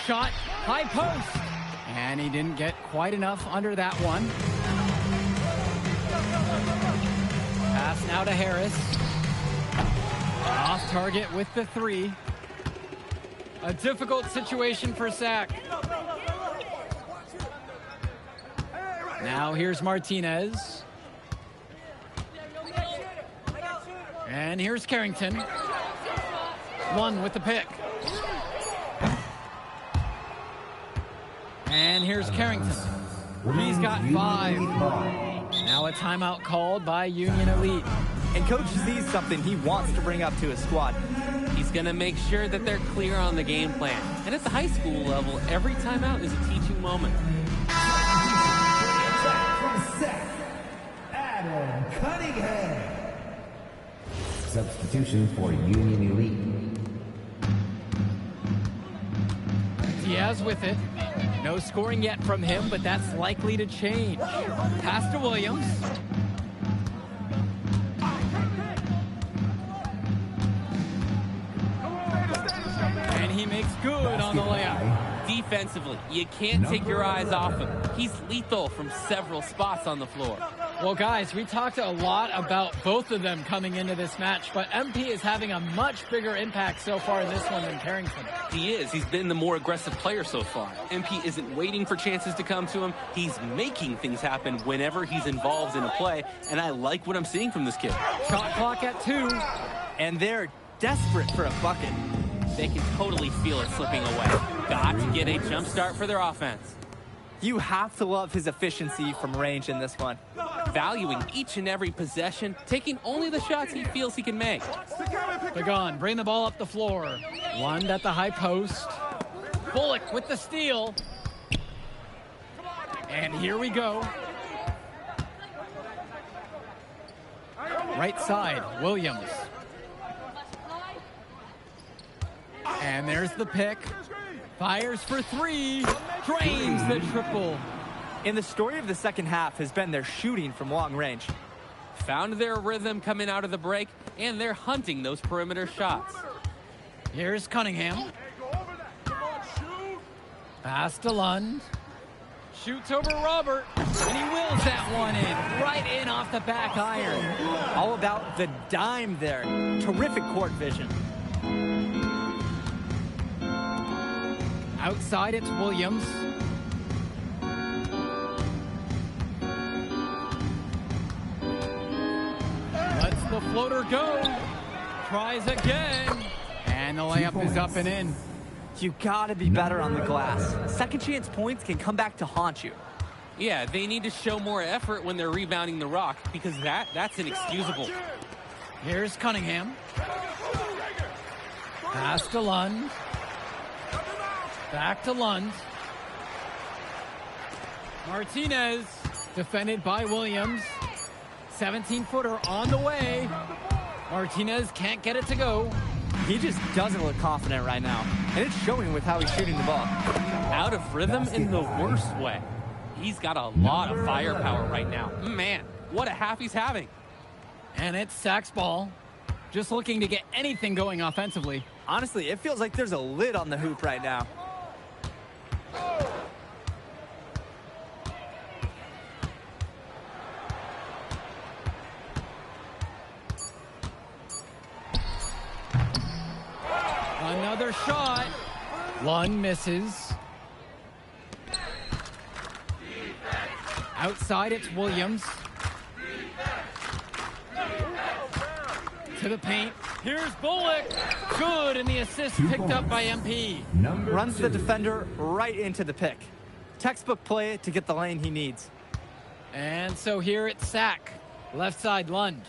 Shot, high post. And he didn't get quite enough under that one. Pass now to Harris. Off target with the 3. A difficult situation for Sack. Now here's Martinez. And here's Carrington. 1 with the pick. And here's Carrington. He's got 5. Now a timeout called by Union Elite. And coach sees something he wants to bring up to his squad. He's going to make sure that they're clear on the game plan. And at the high school level, every timeout is a teaching moment. From Seth, Adam Cunningham. Substitution for Union Elite. Diaz with it. No scoring yet from him, but that's likely to change. Pass to Williams. And he makes good on the layup. Defensively, you can't take your eyes off him. He's lethal from several spots on the floor. Well, guys, we talked a lot about both of them coming into this match, but MP is having a much bigger impact so far in this one than Carrington. He is. He's been the more aggressive player so far. MP isn't waiting for chances to come to him. He's making things happen whenever he's involved in a play, and I like what I'm seeing from this kid. Shot clock at 2. And they're desperate for a bucket. They can totally feel it slipping away. Got to get a jump start for their offense. You have to love his efficiency from range in this one. Valuing each and every possession, taking only the shots he feels he can make. Pagan, bring the ball up the floor. Lund at the high post. Bullock with the steal. And here we go. Right side, Williams. And there's the pick. Fires for 3. Drains the triple. And the story of the second half has been their shooting from long range. Found their rhythm coming out of the break, and they're hunting those perimeter shots. Here's Cunningham. Pass to Lund. Shoots over Robert, and he wills that one in. Right in off the back iron. All about the dime there. Terrific court vision. Outside, it's Williams. Lets the floater go. Tries again. And the layup is up and in. You gotta be better on the glass. Second chance points can come back to haunt you. Yeah, they need to show more effort when they're rebounding the rock, because that's inexcusable. Here's Cunningham. Pass to Lund. Back to Lund. Martinez, defended by Williams. 17-footer on the way. Martinez can't get it to go. He just doesn't look confident right now, and it's showing with how he's shooting the ball. Out of rhythm in the worst way. He's got a lot of firepower right now. Man, what a half he's having. And it's Sack's ball. Just looking to get anything going offensively. Honestly, it feels like there's a lid on the hoop right now. Another shot. Lund misses. Outside, it's Williams. To the paint. Here's Bullock. Good, and the assist picked up by MP. Runs the defender right into the pick. Textbook play to get the lane he needs. And so here it's Sack. Left side, Lund.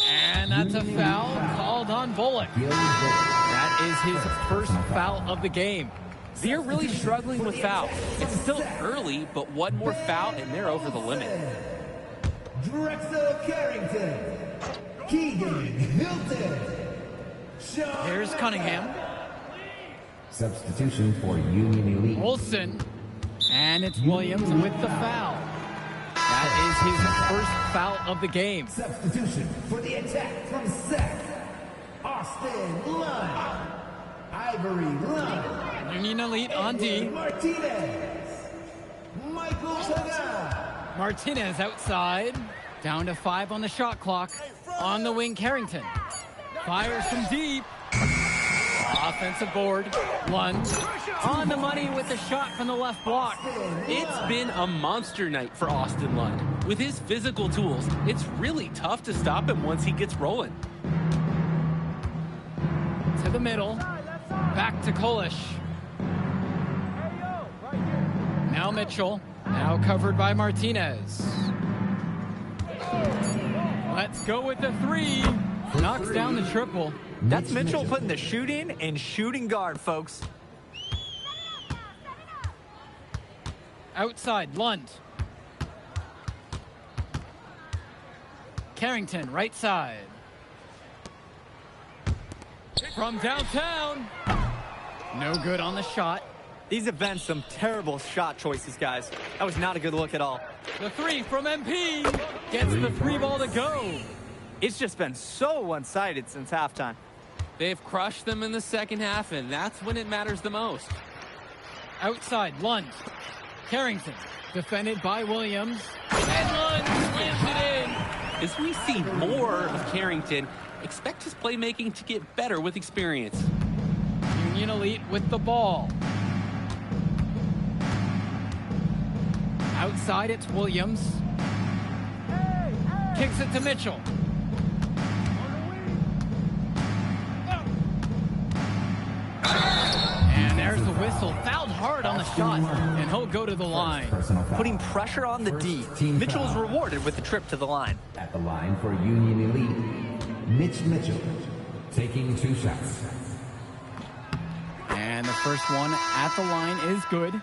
And that's a foul called on Bullock. That is his first foul of the game. They're really struggling with fouls. It's still early, but one more foul and they're over the limit. Drexel Carrington. Keegan Hilton. Here's Cunningham. Substitution for Union Elite. Olsen. And it's Williams with the foul. That is his first foul of the game. Substitution for the attack from Seth. Austin Lund. Ivory Lund. Union Elite on D. Martinez. Michael Taga. Martinez outside. Down to 5 on the shot clock. On the wing, Carrington. Fires from deep. Offensive board. Lund. On the money with the shot from the left block. It's been a monster night for Austin Lund. With his physical tools, it's really tough to stop him once he gets rolling. To the middle. Back to Colurz. Now Mitchell. Now covered by Martinez. Let's go with the three. Knocks down the triple. That's Mitchell putting the shooting in shooting guard, folks. Outside, Lund. Carrington, right side. From downtown. No good on the shot. These have been some terrible shot choices, guys. That was not a good look at all. The three from MP. Gets the three ball to go. It's just been so one-sided since halftime. They've crushed them in the second half, and that's when it matters the most. Outside, Lund. Carrington, defended by Williams. And Lund slams it in. As we see more of Carrington, expect his playmaking to get better with experience. Union Elite with the ball. Outside, it's Williams. Kicks it to Mitchell. And there's the whistle. Fouled hard on the shot, and he'll go to the line. Putting pressure on the D. Mitchell is rewarded with the trip to the line. At the line for Union Elite, Mitch Mitchell, taking 2 shots. And the first one at the line is good.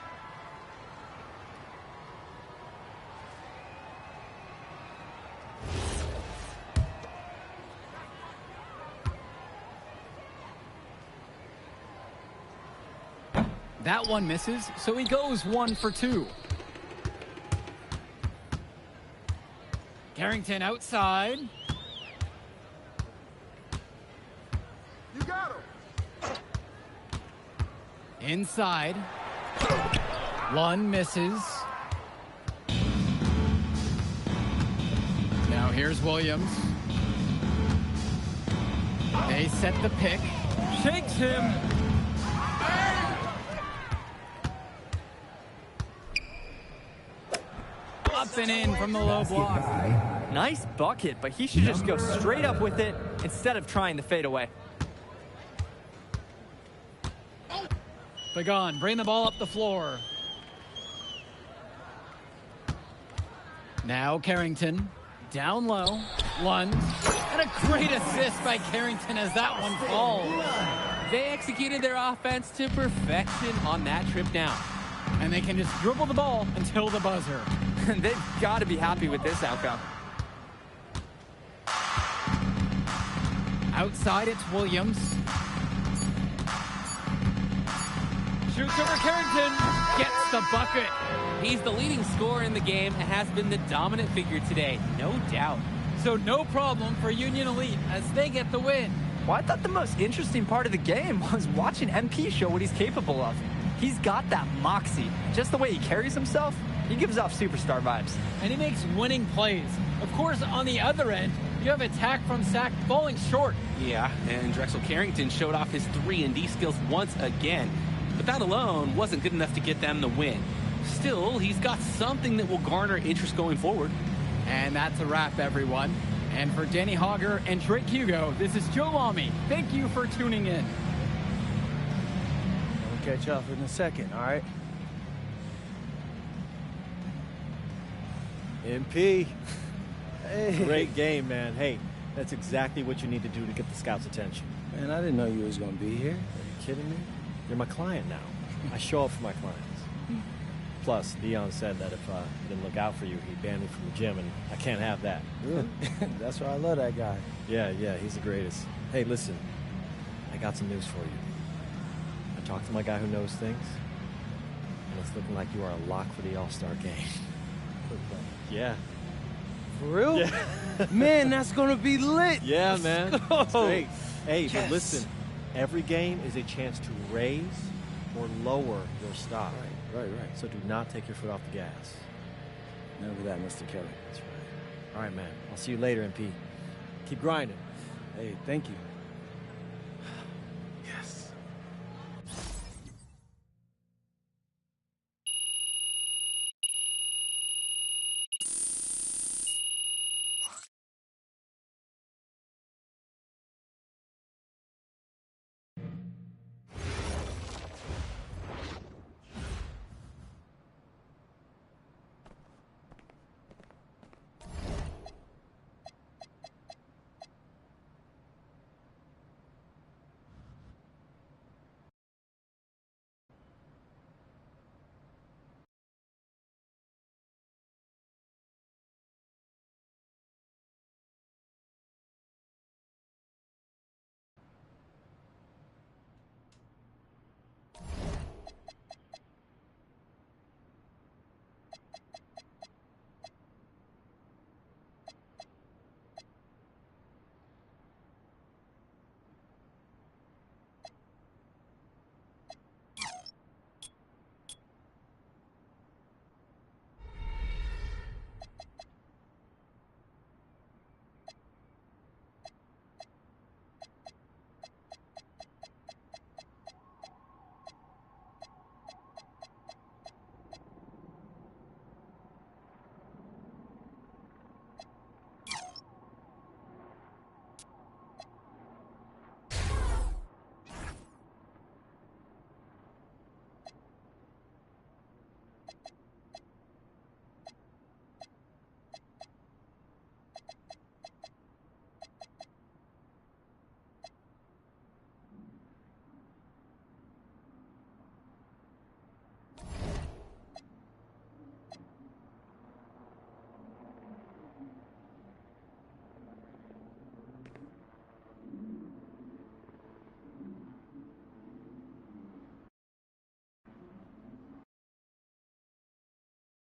That one misses, so he goes 1 for 2. Carrington outside. You got him. Inside. Lund misses. Now here's Williams. They set the pick. Shakes him. Up and in from the low block. Nice bucket, but he should just go straight up with it instead of trying to fade away. Pagan, bring the ball up the floor. Now Carrington, down low, lunge, and a great assist by Carrington as that one falls. They executed their offense to perfection on that trip down. And they can just dribble the ball until the buzzer. They've got to be happy with this outcome. Outside, it's Williams. Shoots over Carrington, gets the bucket. He's the leading scorer in the game and has been the dominant figure today, no doubt. So no problem for Union Elite as they get the win. Well, I thought the most interesting part of the game was watching MP show what he's capable of. He's got that moxie. Just the way he carries himself, he gives off superstar vibes. And he makes winning plays. Of course, on the other end, you have attack from Sac falling short. Yeah, and Drexel Carrington showed off his 3-and-D skills once again. But that alone wasn't good enough to get them the win. Still, he's got something that will garner interest going forward. And that's a wrap, everyone. And for Danny Hogger and Drake Hugo, this is Joe Lamy. Thank you for tuning in. We'll catch up in a second, all right? MP. Hey. Great game, man. Hey, that's exactly what you need to do to get the scouts' attention. Man, I didn't know you was going to be here. Are you kidding me? You're my client now. I show up for my clients. Plus, Dion said that if I didn't look out for you, he'd ban me from the gym, and I can't have that. Really? That's why I love that guy. Yeah, he's the greatest. Hey, listen, I got some news for you. I talked to my guy who knows things, and it's looking like you are a lock for the All-Star game. Yeah. For real? Yeah. Man, that's going to be lit. Yeah, Let's man. go. That's great. Hey, Yes. but listen, every game is a chance to raise or lower your stock. Right. So do not take your foot off the gas. Never that, Mr. Kelly. That's right. All right, man. I'll see you later, MP. Keep grinding. Hey, thank you.